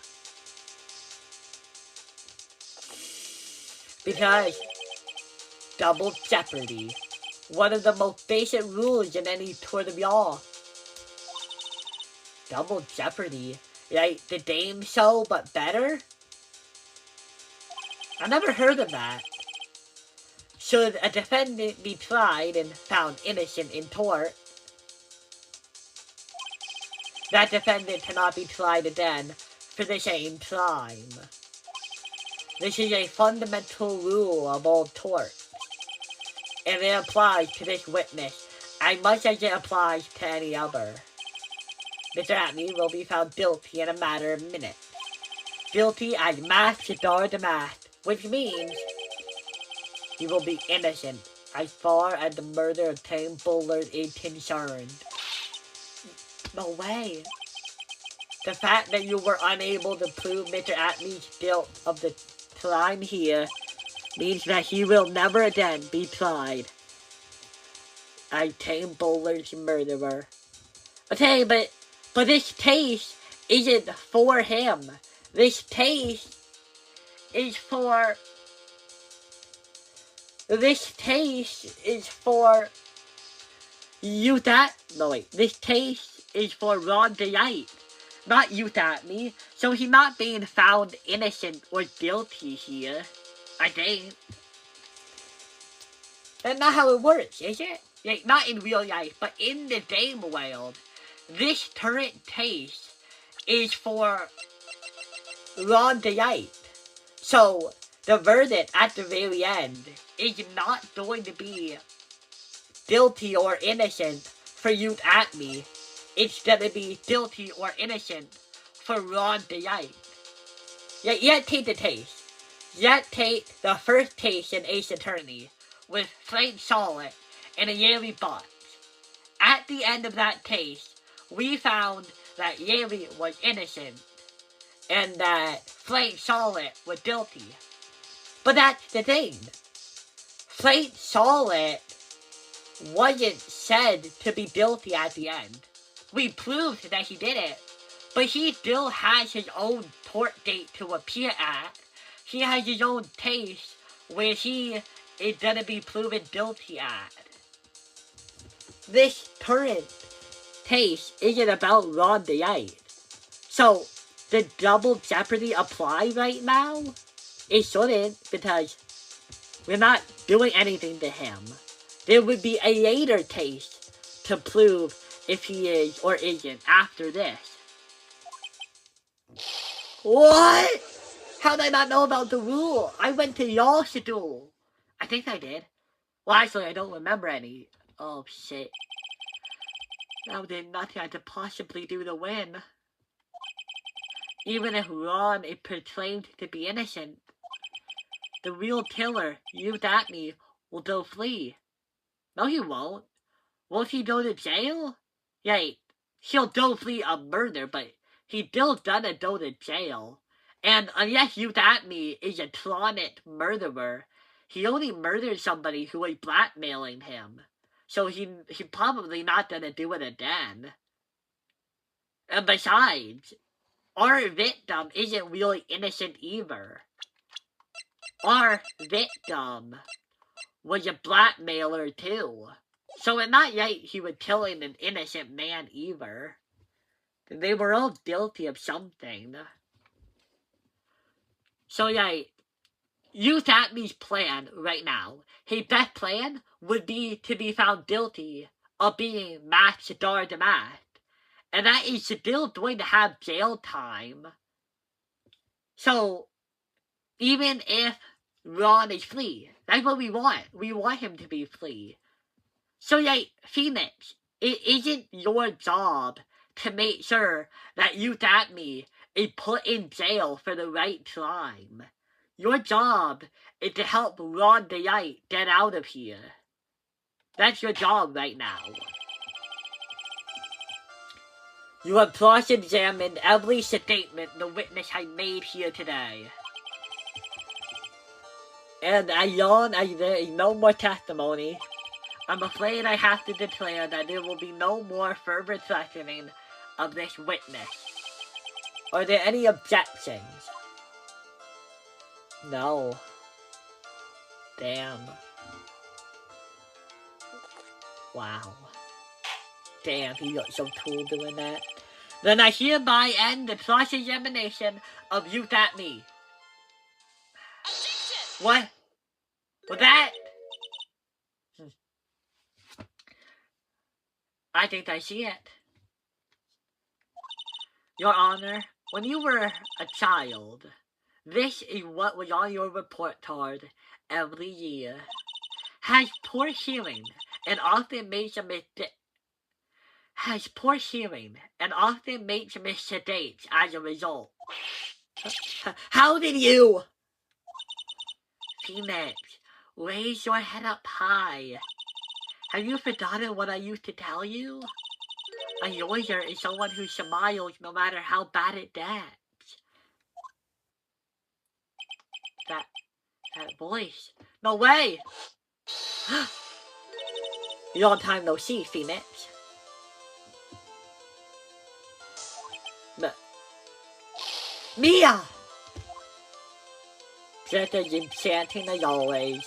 Because double jeopardy. One of the most basic rules in any tour de law. Double jeopardy? Like the game show, but better? I never heard of that. Should a defendant be tried and found innocent in tort, that defendant cannot be tried again for the same crime. This is a fundamental rule of all tort, and it applies to this witness as much as it applies to any other. Mr. Atney will be found guilty in a matter of minutes. Guilty as masked de masked, which means he will be innocent as far as the murder of Tim Bullard is concerned. No way. The fact that you were unable to prove Mr. Atney's guilt of the crime here means that he will never again be tried as Tim Bullard's murderer. Okay, but this case isn't for him. This case is for... This case is for... This case is for Ron Wright, not Youth Atney. So he's not being found innocent or guilty here, I think. That's not how it works, is it? Like, not in real life, but in the game world. This current case is for Ron Wright. So, the verdict at the very end is not going to be guilty or innocent for Youth Atney. It's gonna be guilty or innocent for Ron Wright. Yet take the case. Yet take the first case in Ace Attorney with Frank Solid and a Yeri box. At the end of that case, we found that Yeri was innocent and that Frank Solid was guilty. But that's the thing. Frank Solid wasn't said to be guilty at the end. We proved that he did it, but he still has his own court date to appear at. He has his own case where he is gonna be proven guilty at. This current case isn't about Ron Wright. So, the double jeopardy apply right now? It shouldn't, because we're not doing anything to him. There would be a later case to prove if he is or isn't after this. What? How did I not know about the rule? I went to y'all school. I think I did. Well, actually, I don't remember any. Oh, shit. Now there's nothing I could possibly do to win. Even if Ron is proclaimed to be innocent, the real killer, Youth Atney, will go free. No, he won't. Won't he go to jail? Yeah, he'll go free of murder, but he still gonna go to jail. And unless Youth Atney is a chronic murderer, he only murdered somebody who was blackmailing him. So he's probably not gonna do it again. And besides, our victim isn't really innocent either. Our victim was a blackmailer too. So it's not like he was killing an innocent man either. They were all guilty of something. So Youth Atney's plan right now, his best plan would be to be found guilty of being masked to masked. And that is still going to have jail time. So, even if Ron is free, that's what we want. We want him to be free. So, Phoenix, it isn't your job to make sure that Youth Atney is put in jail for the right crime. Your job is to help Ron Wright get out of here. That's your job right now. You have cross-examined every statement the witness has made here today. And as long as there is no more testimony, I'm afraid I have to declare that there will be no more further questioning of this witness. Are there any objections? No. Damn. Wow. Damn, he got so cool doing that. Then I hereby end the cross-examination of Youth at Me. What? With that? I think I see it. Your Honor, when you were a child, this is what was on your report card every year. Has poor hearing and often makes a mistake. Has poor hearing and often makes mistakes as a result. How did you? Phoenix, raise your head up high. Have you forgotten what I used to tell you? A lawyer is someone who smiles no matter how bad it gets. That voice. No way! Long time no see, Phoenix. Mia! Just as enchanting as always.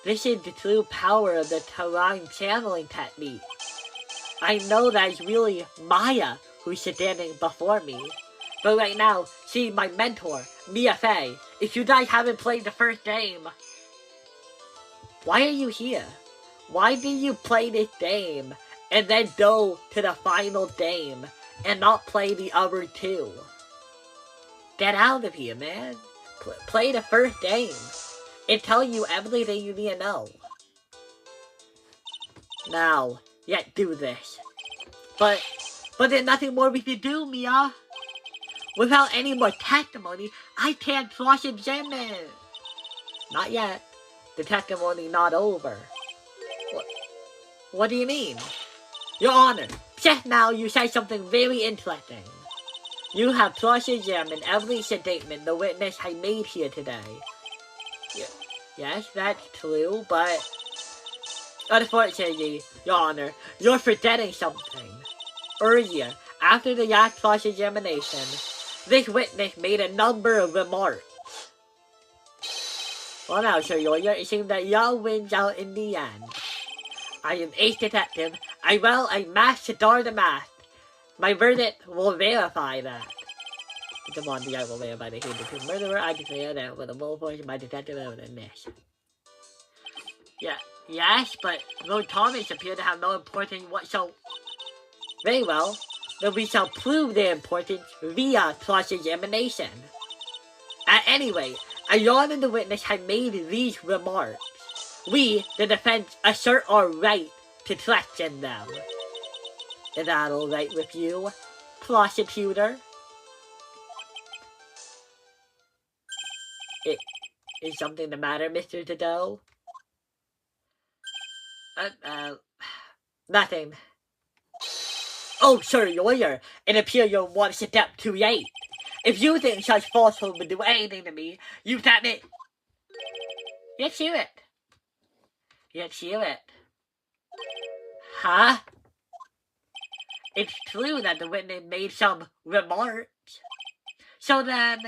This is the true power of the time channeling technique. I know that it's really Maya who's standing before me. But right now, she's my mentor, Mia Fey. If you guys haven't played the first game, why are you here? Why did you play this game and then go to the final game and not play the other two? Get out of here, man. Play the first game. It tells you everything you need to know. Now, let's do this. But there's nothing more we can do, Mia. Without any more testimony, I can't cross-examine. Not yet. The testimony's not over. What do you mean? Your Honor, just now you said something very interesting. You have cross-examined every statement the witness has made here today. Yes, that's true, but unfortunately, Your Honor, you're forgetting something. Earlier, after the last cross-examination, this witness made a number of remarks. Well now, Sir Lawyer, it seems that y'all wins out in the end. I am Ace Detective, as well as Master the Math. My verdict will verify that. Come on, the I will verify the hidden murderer. I declare that with a full force of my detective evidence. Yeah, yes, but Lord Thomas appear to have no importance whatsoever. Very well, then we shall prove their importance via cross-examination. At any rate, as long as the witness had made these remarks, we, the defense, assert our right to question them. Is that alright with you, prosecutor? Is something the matter, Mr. Doe? Nothing. Oh, Sir Lawyer, it appears you're one step too late. If you think such falsehood would do anything to me, you tap it. Let's hear it. Let's hear it. Huh? It's true that the witness made some remarks. So then,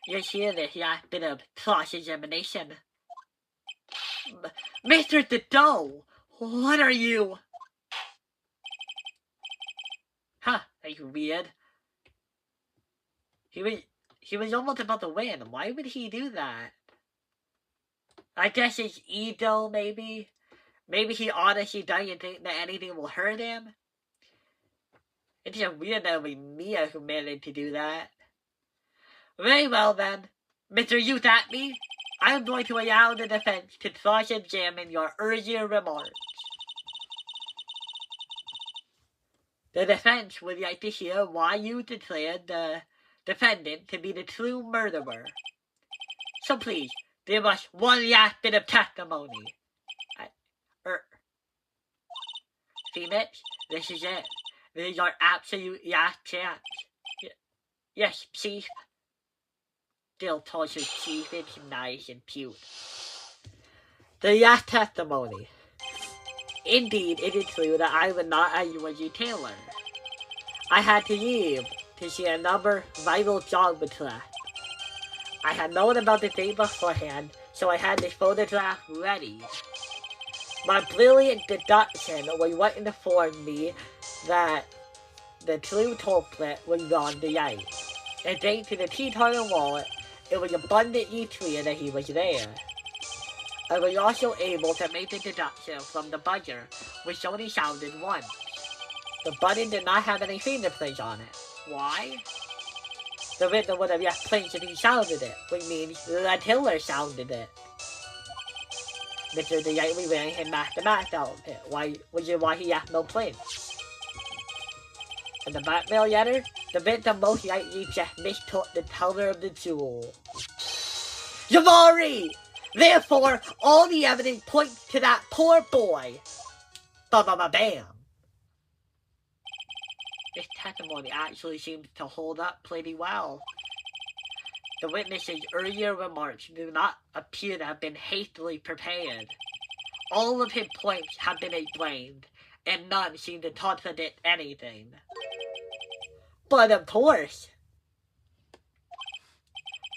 let's hear this last bit of cross-examination. Mr. Doe, what are you? Huh, that's weird. He was almost about to win. Why would he do that? I guess it's ego, maybe? Maybe he honestly doesn't think that anything will hurt him? It's just weird that it was Mia who managed to do that. Very well then, Mr. Youth at Me, I am going to allow the defense to cross-examine your earlier remarks. The defense would like to hear why you declared the defendant to be the true murderer. So please, give us one last bit of testimony. Phoenix, this is it. This is your absolute last chance. Yes, Chief. Still tosses Chief and nice and cute. The last testimony. Indeed, it is true that I was not a UNG Taylor. I had to leave to see another vital job left. I had known about the date beforehand, so I had this photograph ready. My brilliant deduction was what informed me that the true culprit was on the night. And thanks to the T-Target wallet, it was abundantly clear that he was there. I was also able to make the deduction from the buzzer, which only sounded once. The button did not have any fingerprints on it. Why? The victim would have left prints if he sounded it, which means the killer sounded it. Mr. DeYite was wearing his mask outfit, which is why he left no prints. In the blackmail letter, the victim most likely just mistook the color of the jewel. Jabari! Therefore, all the evidence points to that poor boy. Bam! This testimony actually seems to hold up pretty well. The witness's earlier remarks do not appear to have been hastily prepared. All of his points have been explained, and none seem to contradict anything. But of course.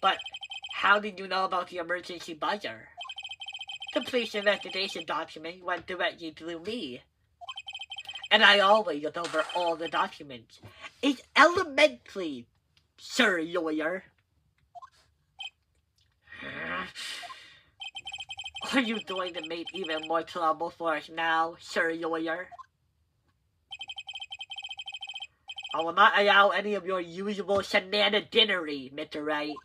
But how did you know about the emergency buzzer? The police investigation document went directly through me. And I always look over all the documents. It's elementary, sir lawyer. Are you going to make even more trouble for us now, sir lawyer? I will not allow any of your usual shenaniganery, Mr. Wright.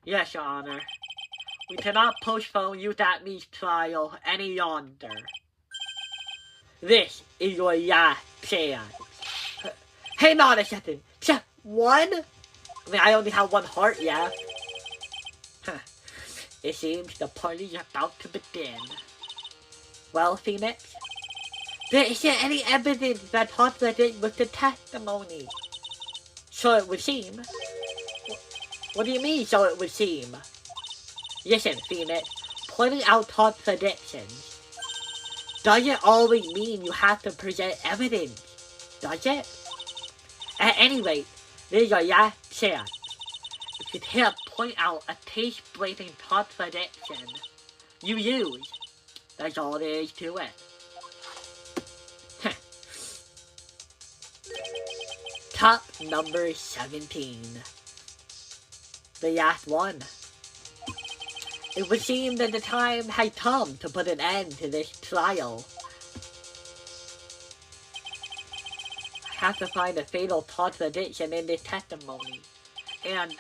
Yes, Your Honor. We cannot postpone Youth at Me's trial any longer. This is your last chance. Hang on a second. Just one? I mean, I only have one heart left. It seems the party is about to begin. Well, Phoenix? There isn't any evidence that contradicts with the testimony. So it would seem. What do you mean, so it would seem? Listen, Phoenix, pointing out contradictions doesn't always mean you have to present evidence, does it? At any rate, this is your last chance. If you can't point out a case-breaking contradiction, you lose. That's all there is to it. Top number 17. The last one. It would seem that the time had come to put an end to this trial. I have to find a fatal contradiction in this testimony. And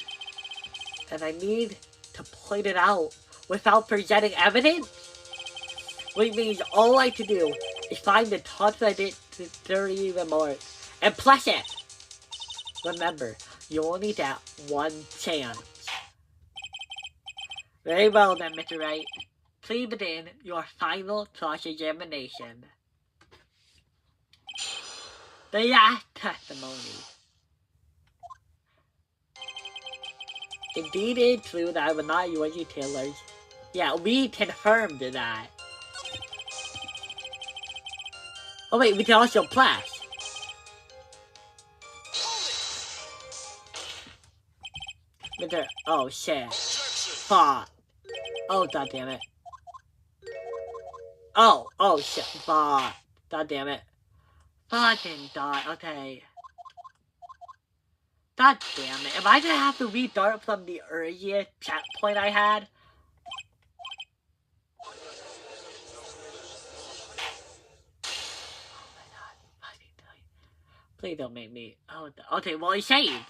I need to point it out without presenting evidence? Which means all I have to do is find the contradictory remark and plus it. Remember, you only get one chance. Very well then, Mr. Wright. Please begin your final cross-examination. The last testimony. Indeed, it's true that I was not UNG Taylor's. Yeah, we confirmed that. Oh wait, we can also plus. Mr. Oh shit. Fuck. Oh god damn it. Oh shit. Fuck. God damn it. Fucking god. Okay. God damn it. Am I gonna have to restart from the earlier checkpoint I had? Oh my god. Please don't make me. Oh, okay, well it saved.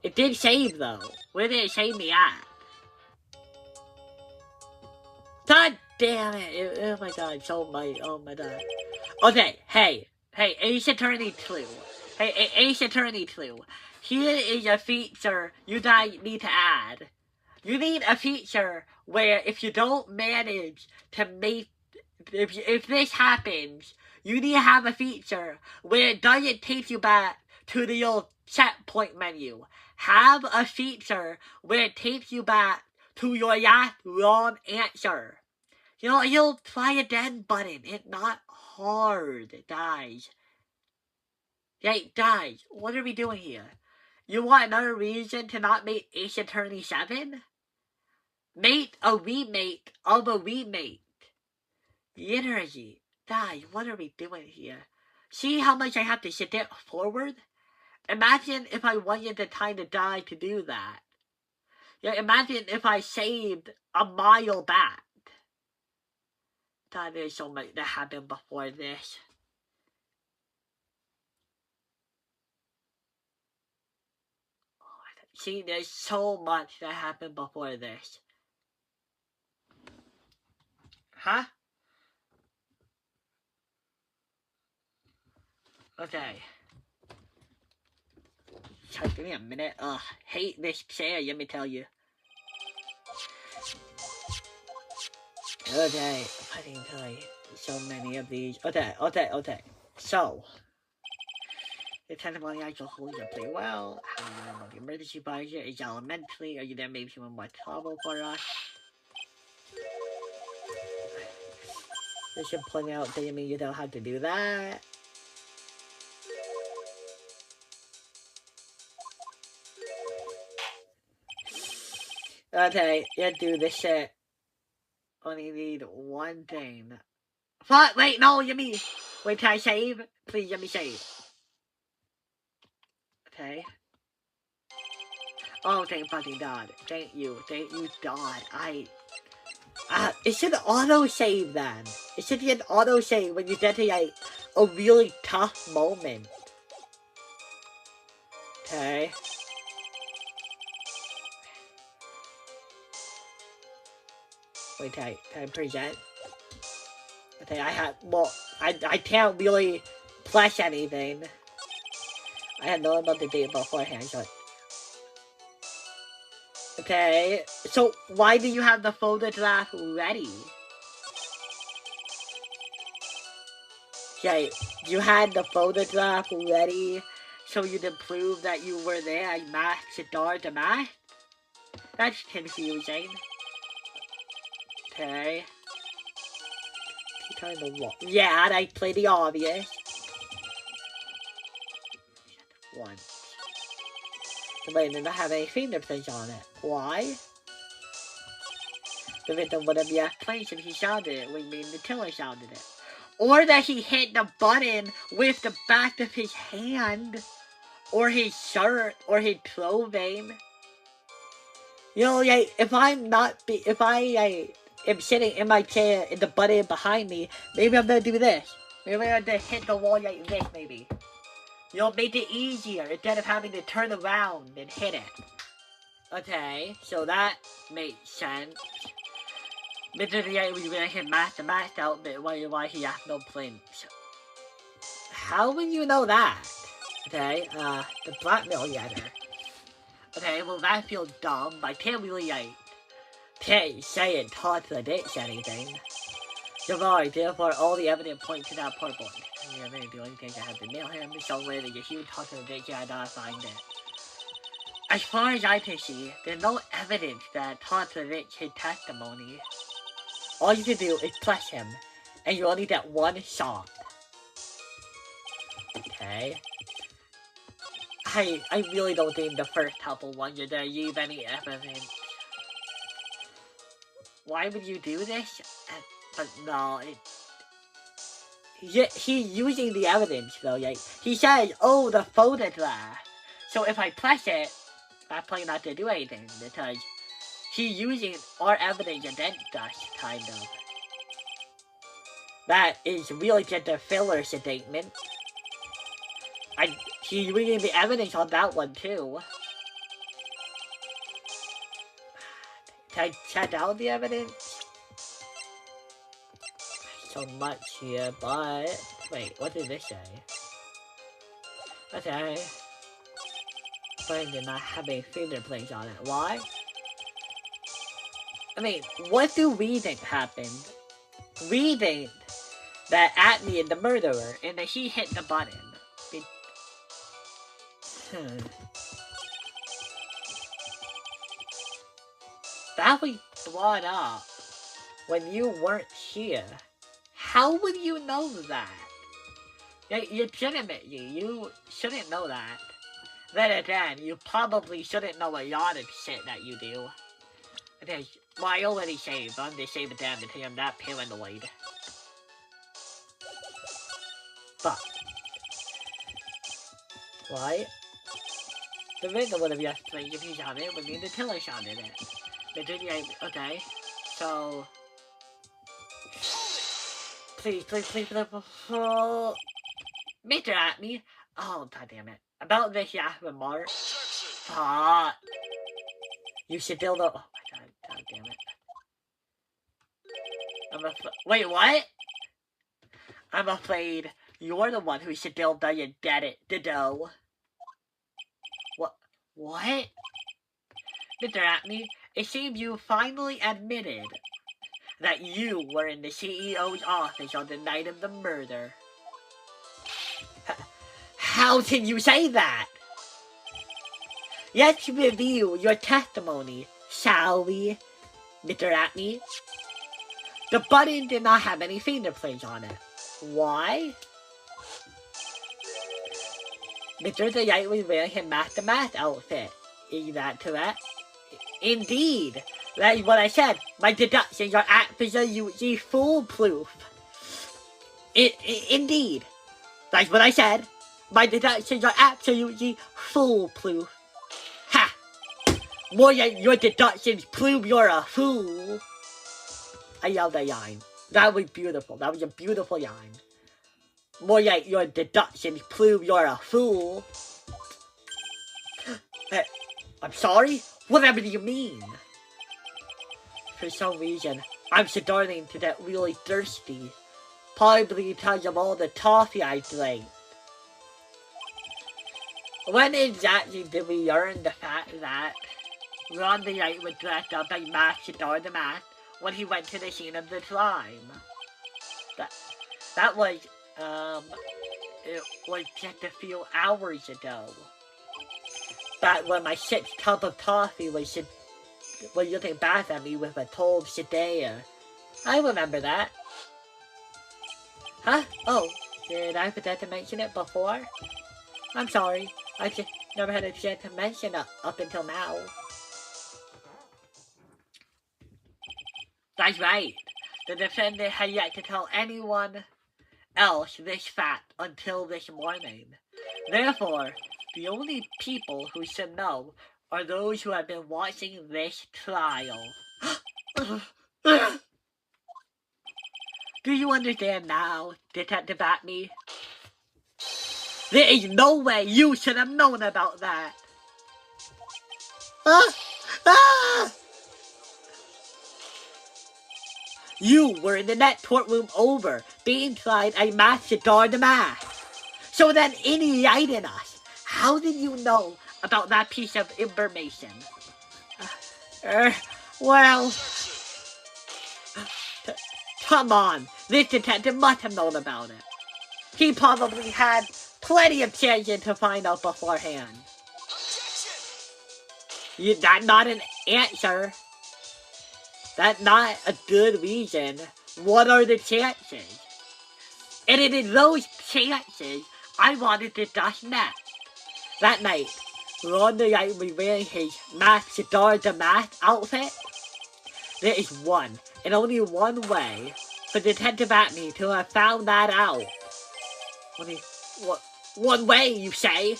It did save though. Where did it save me at? God damn it. Oh my god, so my, oh my god. Okay, hey, Ace Attorney 2. Hey, Ace Attorney 2. Here is a feature you guys need to add. You need a feature where if you don't manage to make if this happens, you need to have a feature where it doesn't take you back to the old checkpoint menu. Have a feature where it takes you back to your last wrong answer. You know, you'll try again button. It's not hard, guys. Hey, guys, what are we doing here? You want another reason to not make Ace Attorney 7? Make a remake of a remake. Literally. Guys, what are we doing here? See how much I have to step forward? Imagine if I wanted the time to die to do that. Yeah, imagine if I saved a mile back. God, there's so much that happened before this. See, there's so much that happened before this. Huh? Okay. Just give me a minute. Ugh, hate this chair, let me tell you. Okay, I didn't tell you so many of these. Okay. So, the testimony actually holds up pretty well. How do you know the emergency budget is elementary? Are you there maybe some more trouble for us? This should point out that you mean you don't have to do that. Okay, you do this shit. Only need one thing. What? Wait, no, you mean... Wait, can I save? Please, let me save. Okay. Oh, thank fucking God. Thank you, God. It should auto-save then. It should be an auto-save when you get to, like, a really tough moment. Okay. Wait, can I present? Okay, I can't really flash anything. I had known about the date beforehand, so... Okay, so why do you have the photograph ready? Okay, you had the photograph ready so you could prove that you were there and match the door to match? That's confusing. Okay. Yeah, I played the obvious. One. The victim did not have any fingerprints on it. Why? The victim would have the explanation he sounded it when the killer sounded it. Or that he hit the button with the back of his hand. Or his shirt. Or his clothing. You know, like, if I am sitting in my chair and the button behind me, maybe I'm gonna do this. Maybe I'm gonna hit the wall like this, maybe. You know, make it easier instead of having to turn around and hit it. Okay, so that makes sense. Mr. VA was wearing his mask outfit why he has no prints. How would you know that? Okay, the blackmail letter. Okay, well that feels dumb, but I can't really, like, can't say it contradicts anything. Javard, therefore all the evidence points to that purple. Yeah, maybe the only thing I have to nail him somewhere that if you contradiction, I gotta find it. As far as I can see, there's no evidence that contradicts his testimony. All you can do is press him, and you only get one shot. Okay. I really don't think the first couple ones are gonna leave any evidence. Why would you do this? But no, he's using the evidence though, like, he says, oh, the photograph. So if I press it, that's probably not gonna do anything, because he's using our evidence against us, kind of. That is really just a filler statement. He's using the evidence on that one too. Can I check out the evidence? So much here, but... Wait, what did this say? Okay. But did not have any fingerprints on it. Why? I mean, what do we think happened? reading that Atme is the murderer, and that he hit the button. That was brought up when you weren't here. How would you know that? Legitimately, you shouldn't know that. Then again, you probably shouldn't know a lot of shit that you do. Well, I already saved, but I'm just saving them because I'm that paranoid. But, what? The rhythm would have just played if you shot it, would mean the killer shot in it. Okay, so... Please. Oh, Mr. Atme. Oh, goddammit. About this remark. Fuck. You should build a... Oh my god damn it. Wait, what? I'm afraid you're the one who should build the dough. What? Mr. Atme, it seems you finally admitted that you were in the CEO's office on the night of the murder. How can you say that? Let's review your testimony, shall we, Mr. Atme? The button did not have any fingerprints on it. Why? Mr. Wright was wearing his math outfit. Is that correct? Indeed. That is what I said. My deductions are absolutely foolproof. Indeed. That's what I said. My deductions are absolutely foolproof. Ha! More than your deductions prove you're a fool. I yelled that line. That was beautiful. That was a beautiful line. More like your deductions prove you're a fool. I'm sorry? Whatever do you mean? For some reason, I'm starting to get really thirsty. Probably because of all the toffee I drank. When exactly did we learn the fact that Ron the Wright was dressed up as Matador the Mask when he went to the scene of the crime? That was, it was just a few hours ago. Back when my 6th cup of coffee was looking back at me with a cold stare. I remember that. Huh? Oh, did I forget to mention it before? I'm sorry. I just never had a chance to mention it up until now. That's right. The defendant had yet to tell anyone else this fact until this morning. Therefore, the only people who should know are those who have been watching this trial. Do you understand now, Detective Atme? There is no way you should have known about that. You were in the next courtroom over, being tried a Matador the Mask. So then, enlightening us, how did you know about that piece of information? Well... Come on, this detective must have known about it. He probably had plenty of chances to find out beforehand. That's not an answer. That's not a good reason. What are the chances? And it is those chances I wanted to discuss next. That night, Ron the Wright was wearing his Matador the Mask outfit. There is one, and only one way, for Detective Atme to have found that out. One way, you say?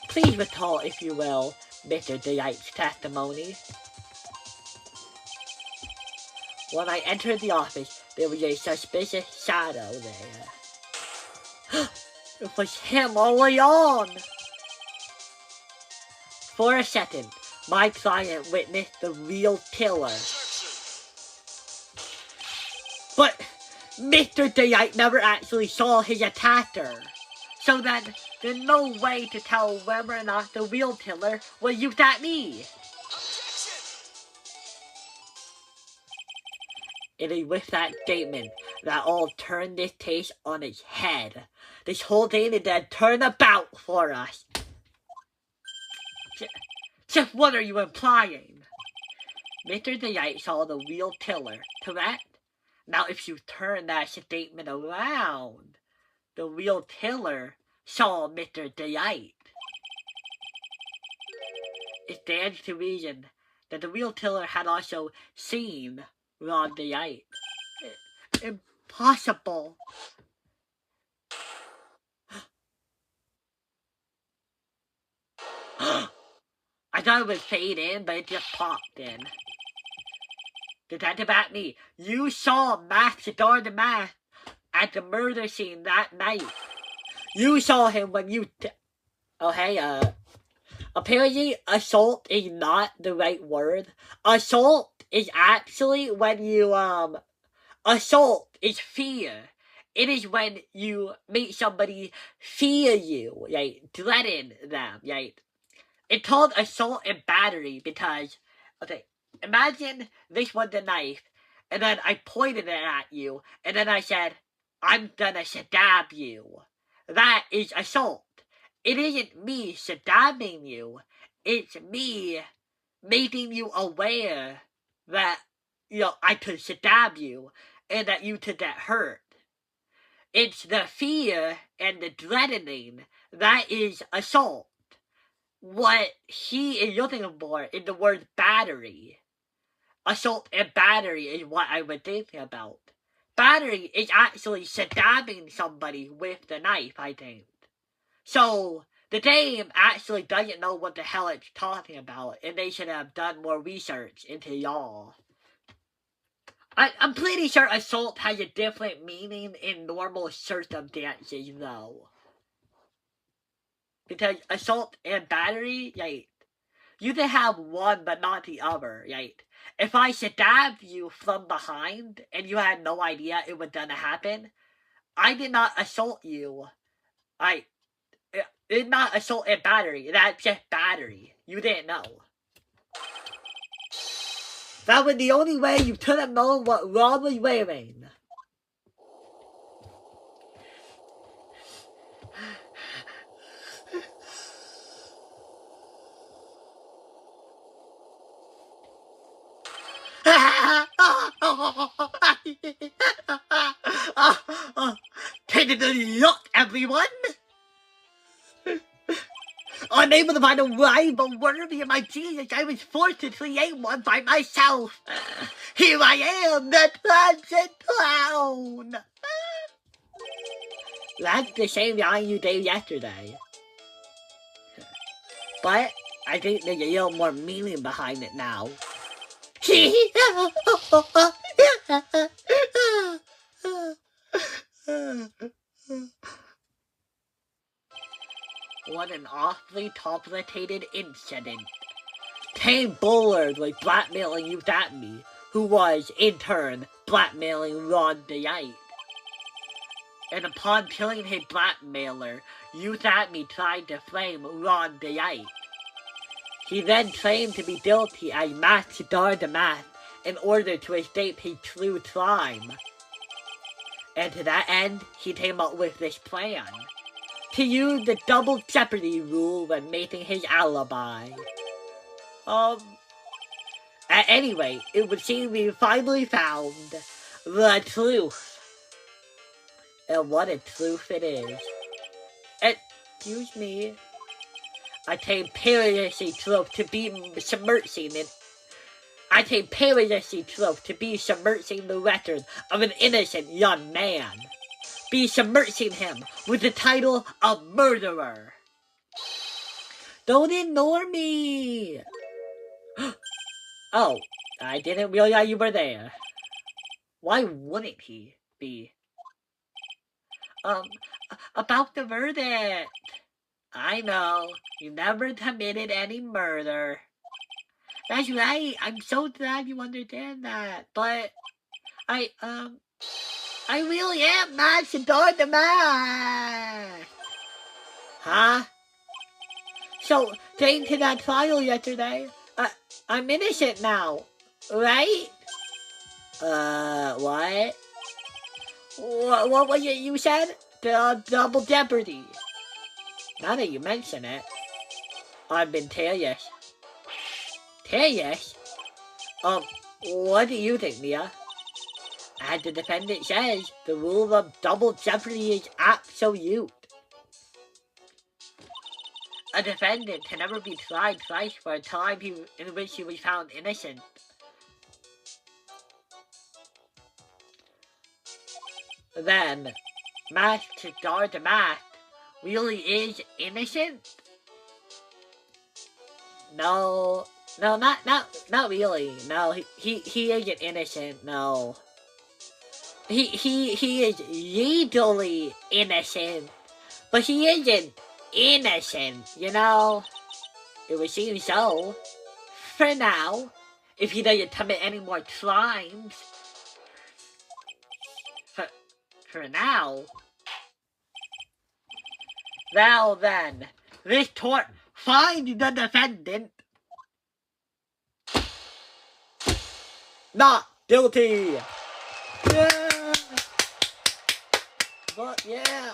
Please recall, if you will, Mr. Wright's testimony. When I entered the office, there was a suspicious shadow there. It was him all along! For a second, my client witnessed the real killer. But Mr. Wright never actually saw his attacker. So then, there's no way to tell whether or not the real killer was you at me. It is with that statement that I'll turn this case on its head. This whole thing is then turned about for us. Just what are you implying? Mr. DeYite saw the real killer, correct? Now if you turn that statement around, the real killer saw Mr. DeYite. It stands to reason that the real killer had also seen Ron DeYite. Impossible. I thought it would fade in, but it just popped in. Detective Acme, you saw Max the Mask at the murder scene that night. You saw him when you... Oh, hey, apparently assault is not the right word. Assault is actually when you, assault is fear. It is when you make somebody fear you, right? Threaten them, right? It's called assault and battery because, okay, imagine this was the knife, and then I pointed it at you, and then I said, I'm gonna stab you. That is assault. It isn't me stabbing you. It's me making you aware that, I could stab you, and that you could get hurt. It's the fear and the threatening that is assault. What he is looking for is the word battery. Assault and battery is what I was thinking about. Battery is actually stabbing somebody with the knife, I think. So, the game actually doesn't know what the hell it's talking about, and they should have done more research into y'all. I'm pretty sure assault has a different meaning in normal circumstances, though. Because assault and battery, right? You can have one but not the other, right? If I stabbed you from behind and you had no idea it was gonna happen, I did not assault you. It's not assault and battery. That's just battery. You didn't know. That was the only way you could have known what Ron was wearing. Take a look, everyone! Unable to find a rival worthy of my genius, I was forced to create one by myself. Here I am, the Transit Clown! That's the same line you did yesterday. But I think there's a little more meaning behind it now. What an awfully complicated incident. Tame Bullard was blackmailing Youth at me, who was, in turn, blackmailing Ron DeYite. And upon killing his blackmailer, Youth at me tried to flame Ron DeYite. He then claimed to be guilty as Max the Mask in order to escape his true crime. And to that end, he came up with this plan. To use the double jeopardy rule when making his alibi. At any rate, it would seem we finally found the truth. And what a truth it is. Excuse me. I take perilously truth to be submerging it. I take perilously truth to be submerging the record of an innocent young man. Be submerging him with the title of murderer. Don't ignore me. Oh, I didn't realize you were there. Why wouldn't he be? About the verdict. I know, you never committed any murder. That's right, I'm so glad you understand that, but I really am Max the Mask. Huh? So, thanks to that trial yesterday, I'm innocent now, right? What? What was it you said? Double Jeopardy. Now that you mention it, I've been curious. Curious? What do you think, Mia? As the defendant says, the rule of double jeopardy is absolute. A defendant can never be tried twice for a time in which he was found innocent. Then, Master Dardamat really is innocent? No, not really. No, he isn't innocent. No, he is legally innocent, but he isn't innocent. You know, it would seem so. For now, if he doesn't commit any more crimes. For now. Now then, this court finds the defendant not guilty. Yeah. But yeah.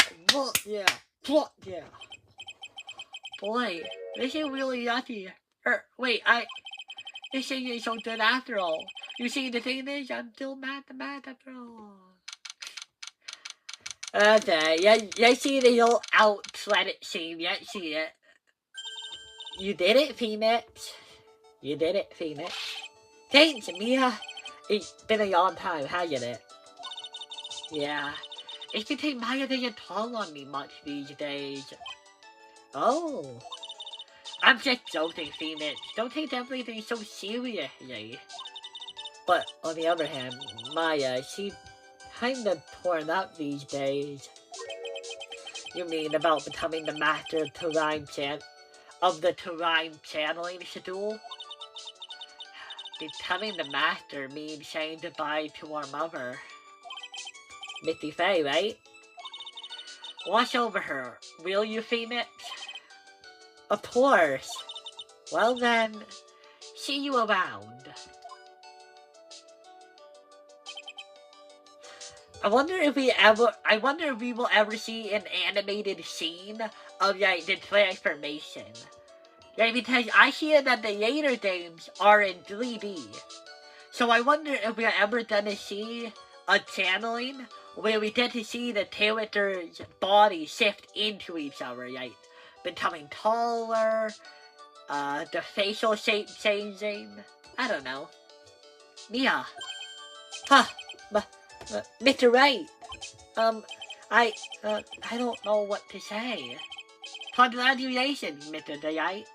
Boy, this is really yucky. Wait, this isn't so good after all. You see, the thing is, I'm still mad after all. Okay, you see the little out-credit scene, you see it. You did it, Phoenix. You did it, Phoenix. Thanks, Mia. It's been a long time, hasn't it? Yeah. It's been taking Maya to get toll on me much these days. Oh. I'm just joking, Phoenix. Don't take everything so seriously. But, on the other hand, Maya, she's kinda torn up these days. You mean about becoming the master of the Terrain channeling schedule? Becoming the master means saying goodbye to our mother. Mitty Faye, right? Watch over her, will you, Phoenix? Of course. Well then, see you around. I wonder if we will ever see an animated scene of like the transformation. Like, because I hear that the later games are in 3D. So I wonder if we're ever gonna see a channeling where we get to see the characters' bodies shift into each other, like becoming taller, the facial shape changing. I don't know. Mia. Huh. Mr. Wright, I don't know what to say. Congratulations, Mr. Wright.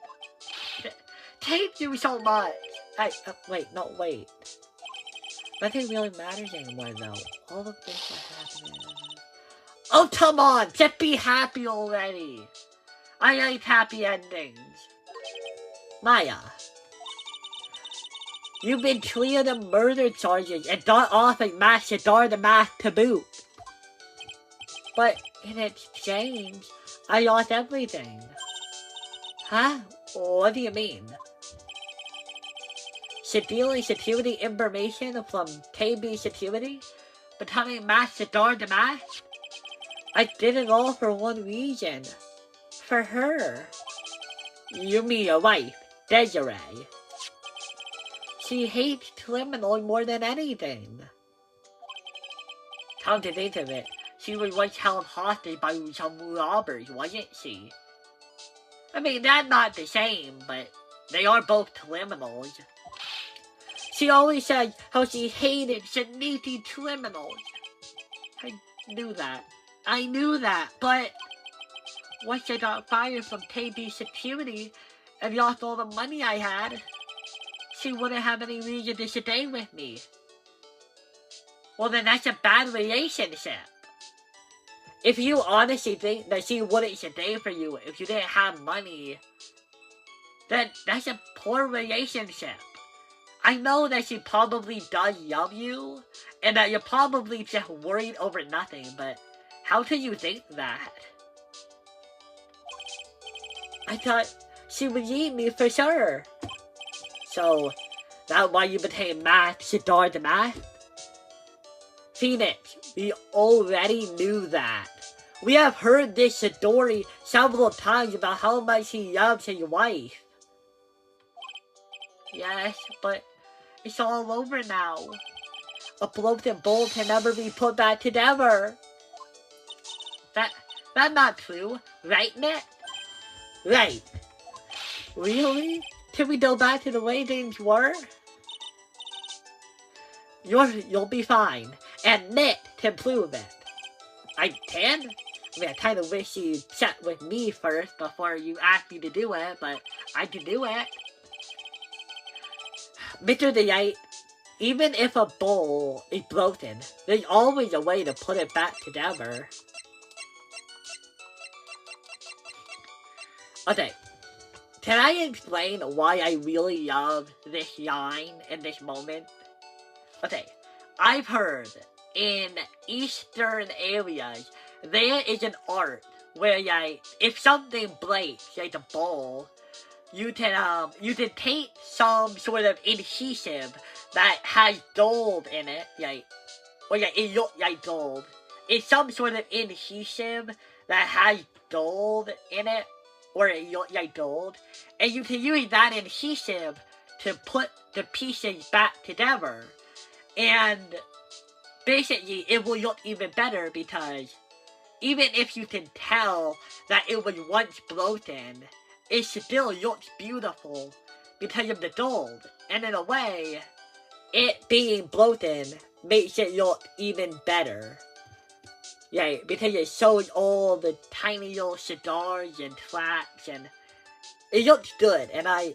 Thank you so much. Wait. Nothing really matters anymore, though. All the things are happening. Oh, come on! Just be happy already. I like happy endings. Maya. You've been cleared of murder charges and got off at Master Math to boot. But in exchange, I lost everything. Huh? What do you mean? Stealing security information from KB Security? Becoming Master Math? I did it all for one reason. For her. You mean your wife, Desiree. She hates criminals more than anything. Come to think of it, she was once held hostage by some robbers, wasn't she? I mean, that's not the same, but they are both criminals. She always said how she hated sneaky criminals. I knew that, but once I got fired from KB Security and lost all the money I had, she wouldn't have any reason to stay with me. Well, then that's a bad relationship. If you honestly think that she wouldn't stay for you if you didn't have money, then that's a poor relationship. I know that she probably does love you, and that you're probably just worried over nothing, but how can you think that? I thought she would leave me for sure. So, that's why you became Math? Phoenix, we already knew that. We have heard this story several times about how much he loves his wife. Yes, but it's all over now. A broken bowl can never be put back together. That's not true, right, Nick? Right. Really? Can we go back to the way things were? You'll be fine, and Nick can prove it. I can? I mean, I kind of wish you'd chat with me first before you asked me to do it, but I can do it. Mr. DeYite, even if a bowl is broken, there's always a way to put it back together. Okay, can I explain why I really love this line in this moment? Okay, I've heard in Eastern areas, there is an art where, like, if something breaks, like a bowl, you can take some sort of adhesive that has gold in it, it looks like gold. It's some sort of adhesive that has gold in it, or it looks like gold, and you can use that adhesive to put the pieces back together. And basically, it will look even better because even if you can tell that it was once broken, it still looks beautiful because of the gold. And in a way, it being broken makes it look even better. Yeah, because it shows all the tiny little cigars and tracks, and it looks good. And I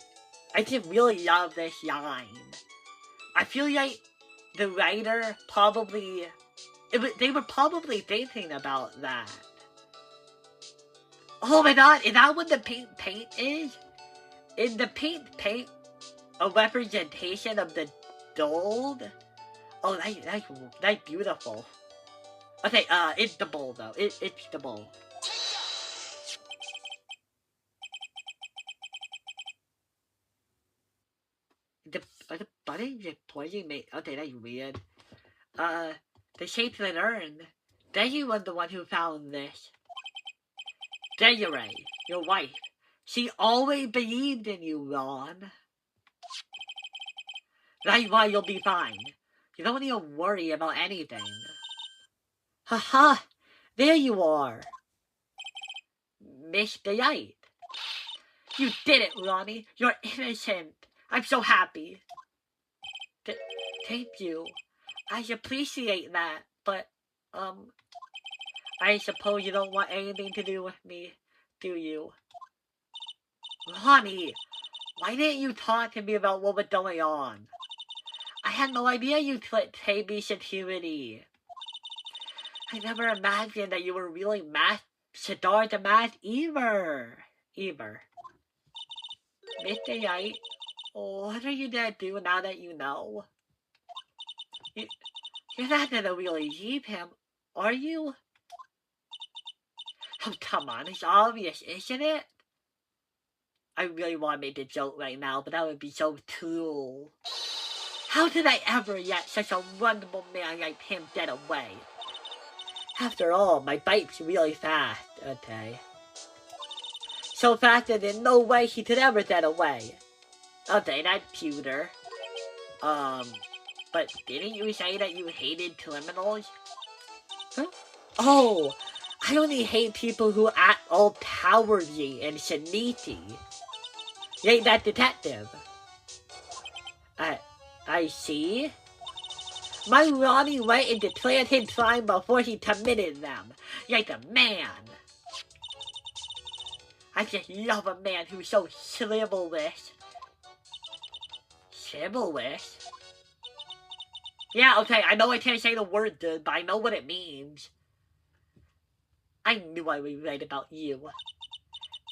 just really love this line. I feel like the writer they were probably thinking about that. Oh my god, is that what the pink paint is? Is the pink paint a representation of the gold? Oh, that's beautiful. Okay, it's the bowl though. It's the bowl. The button just pointing me. Okay, that's weird. The shape of an urn. Deji was the one who found this. Desiree, your wife. She always believed in you, Ron. That's why you'll be fine. You don't need to worry about anything. Haha! There you are! Mr. Light. You did it, Ronnie. You're innocent. I'm so happy. Thank you. I appreciate that, but, I suppose you don't want anything to do with me, do you? Ronnie, why didn't you talk to me about what was going on? I had no idea you clicked KB security. I never imagined that you were really Shadar the Math either. Mr. Light, what are you gonna do now that you know? You're not gonna really leave him, are you? Oh, come on, it's obvious, isn't it? I really want to make a joke right now, but that would be so cruel. How did I ever let such a wonderful man like him get away? After all, my bike's really fast, okay? So fast that there's no way he could ever get away. Okay, that's cuter. But didn't you say that you hated criminals? Huh? Oh, I only hate people who act all cowardly and sneaky. Like that detective. I see. My Ronnie went and declared his crime before he committed them. Like a man. I just love a man who's so chivalrous. Chivalrous? Yeah, okay, I know I can't say the word good, but I know what it means. I knew I would write about you.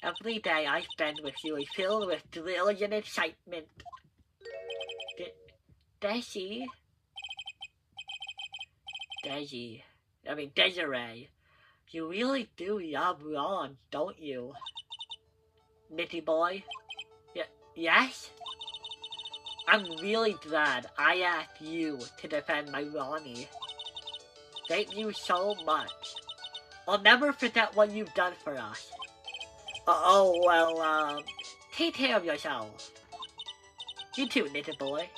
Every day I spend with you is filled with thrill and excitement. Desiree. You really do love Ron, don't you? Nitty boy? Yes? I'm really glad I asked you to defend my Ronnie. Thank you so much. I'll never forget what you've done for us. Take care of yourself. You too, little boy.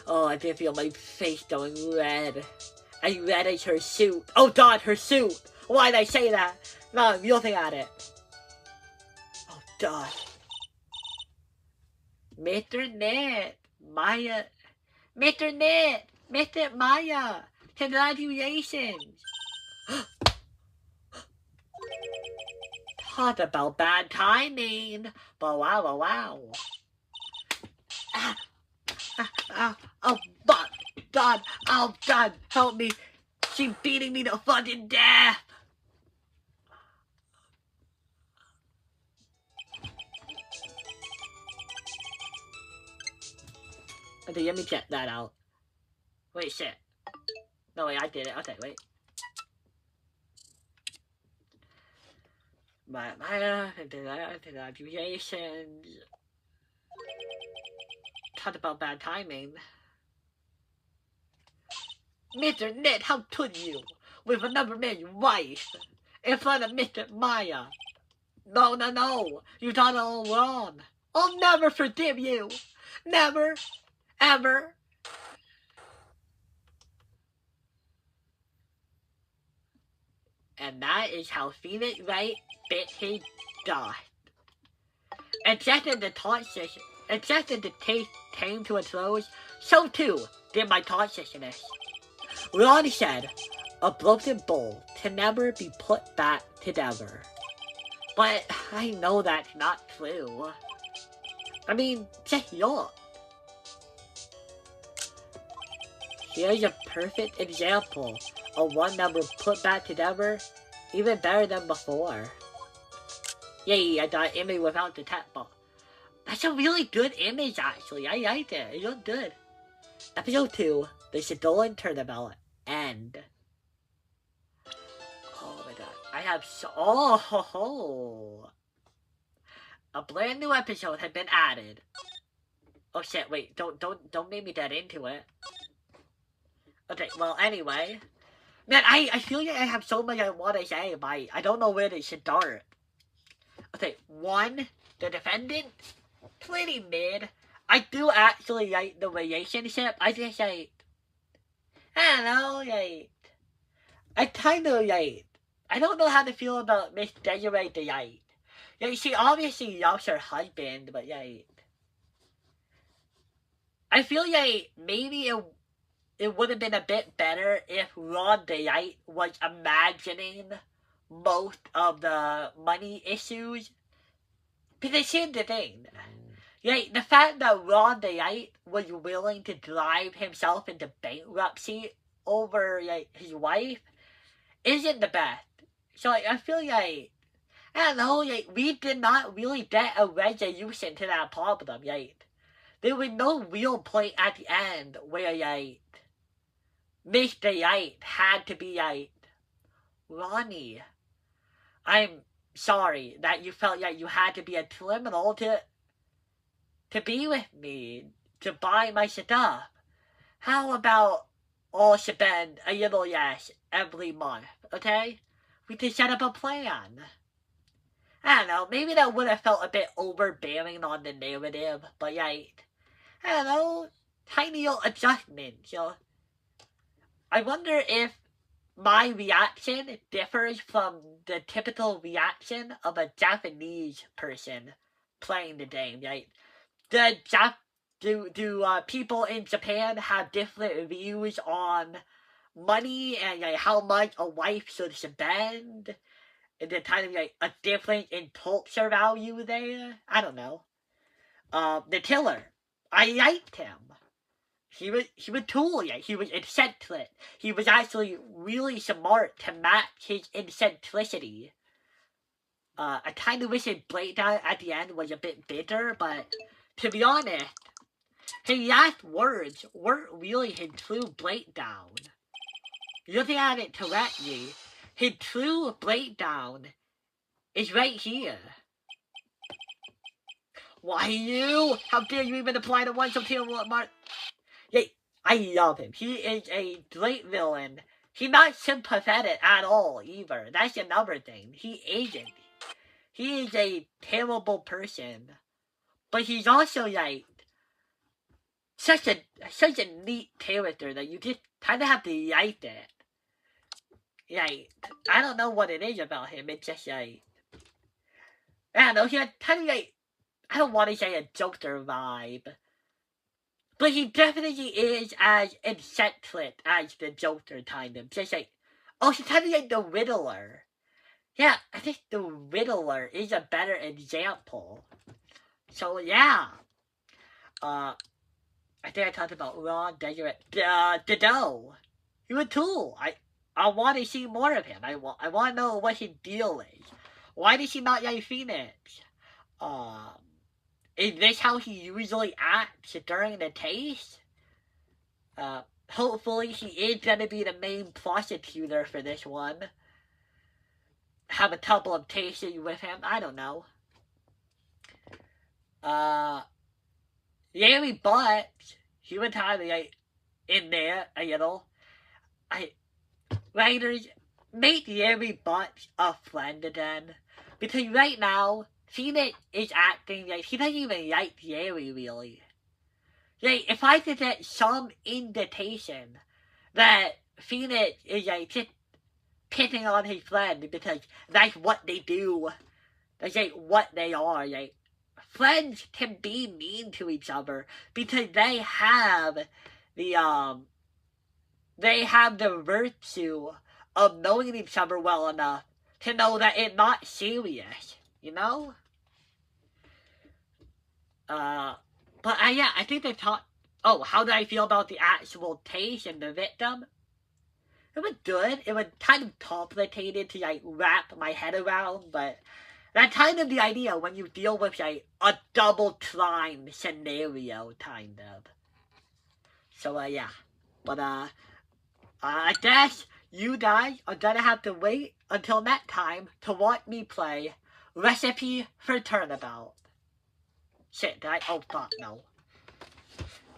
Oh, I can feel my face going red. As red as her suit. Oh God, her suit! Why did I say that? No, I'm looking at it. Oh God. Mr. Ned, Maya. Mr. Ned, Mr. Maya. Congratulations. Talk about bad timing. But wow. Oh, God, oh, God, help me. She's beating me to fucking death. Okay, let me check that out. Wait, shit. No, wait, I did it. Okay, wait. My congratulations. Talk about bad timing. Mr. Ned, how could you? With another man's wife. In front of Mr. Maya. No. You done it all wrong. I'll never forgive you. Never. Ever. And that is how Phoenix Wright bit his dust. And just as the taste came to a close, so too did my consciousness. Ron said, a broken bowl can never be put back together. But I know that's not true. I mean, just look. Here's a perfect example of one that was put back together even better than before. Yay, I got an image without the tap ball. That's a really good image, actually. I liked it. It looked good. Episode 2, the Shadowland Tournament, end. Oh my god. I have so... Oh! A brand new episode had been added. Oh shit, wait. Don't make me get into it. Okay, well, anyway. Man, I feel like I have so much I want to say, but I don't know where to start. Okay, 1, the defendant, pretty mid. I do actually like the relationship. I just like, I don't know, like, I kind of like, I don't know how to feel about Miss Desiree Delight. Like, she obviously loves her husband, but like, I feel like maybe it would have been a bit better if Ron Delight was imagining most of the money issues. Because here's the thing. Like, the fact that Ron Delight was willing to drive himself into bankruptcy over, like, his wife isn't the best. So, like, I feel like, I don't know, like, we did not really get a resolution to that problem, like, there was no real point at the end where, like, Miss Delight had to be like, Ronnie, I'm sorry that you felt like you had to be a criminal to be with me, to buy my stuff. How about I'll spend a little less every month, okay? We could set up a plan. I don't know, maybe that would have felt a bit overbearing on the narrative, but like, I don't know, tiny little adjustments, you know? I wonder if my reaction differs from the typical reaction of a Japanese person playing the game. Like, do people in Japan have different views on money and like how much a wife should spend? And then kind of like a difference in culture value there? I don't know. The killer, I liked him. He was cool, yeah. He was eccentric. He was actually really smart to match his eccentricity. I kind of wish his breakdown at the end was a bit bitter, but to be honest, his last words weren't really his true breakdown. Looking at it correctly, his true breakdown is right here. Why you? How dare you even apply the one so Mark? Yeah, I love him. He is a great villain. He's not sympathetic at all, either. That's another thing. He isn't. He is a terrible person. But he's also, like, such a neat character that you just kind of have to like it. Like, I don't know what it is about him. It's just, like, I don't know. He had kind of, like, I don't want to say a Joker vibe. But he definitely is as eccentric as the Joker, kind of. Just like, oh, he's kind of like the Riddler. Yeah, I think the Riddler is a better example. So, yeah. I think I talked about Ron Deseret. Dido. He was cool. I want to see more of him. I want to know what his deal is. Why does he not like Phoenix? Is this how he usually acts during the case? Hopefully he is going to be the main prosecutor for this one. Have a couple of cases with him. I don't know. Larry Butts, he was kind of like in there a little. Writers, make Larry Butts a friend again. Because right now, Phoenix is acting like he doesn't even like Larry, really. Like, if I could get some indication that Phoenix is, like, just picking on his friend because that's what they do. That's, like, what they are. Like, friends can be mean to each other because they have the virtue of knowing each other well enough to know that it's not serious. You know? Yeah, I think they talked. Oh, how did I feel about the actual case and the victim? It was good. It was kind of complicated to, like, wrap my head around, but that's kind of the idea when you deal with, like, a double crime scenario, kind of. So, yeah. But, I guess you guys are gonna have to wait until next time to watch me play Recipe for Turnabout. Shit, did I? Oh, fuck, no.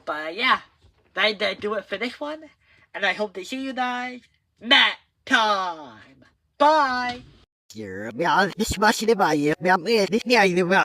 But, yeah. That's gonna do it for this one. And I hope to see you guys next time. Bye! Ja, this was the way. Ja, this guy,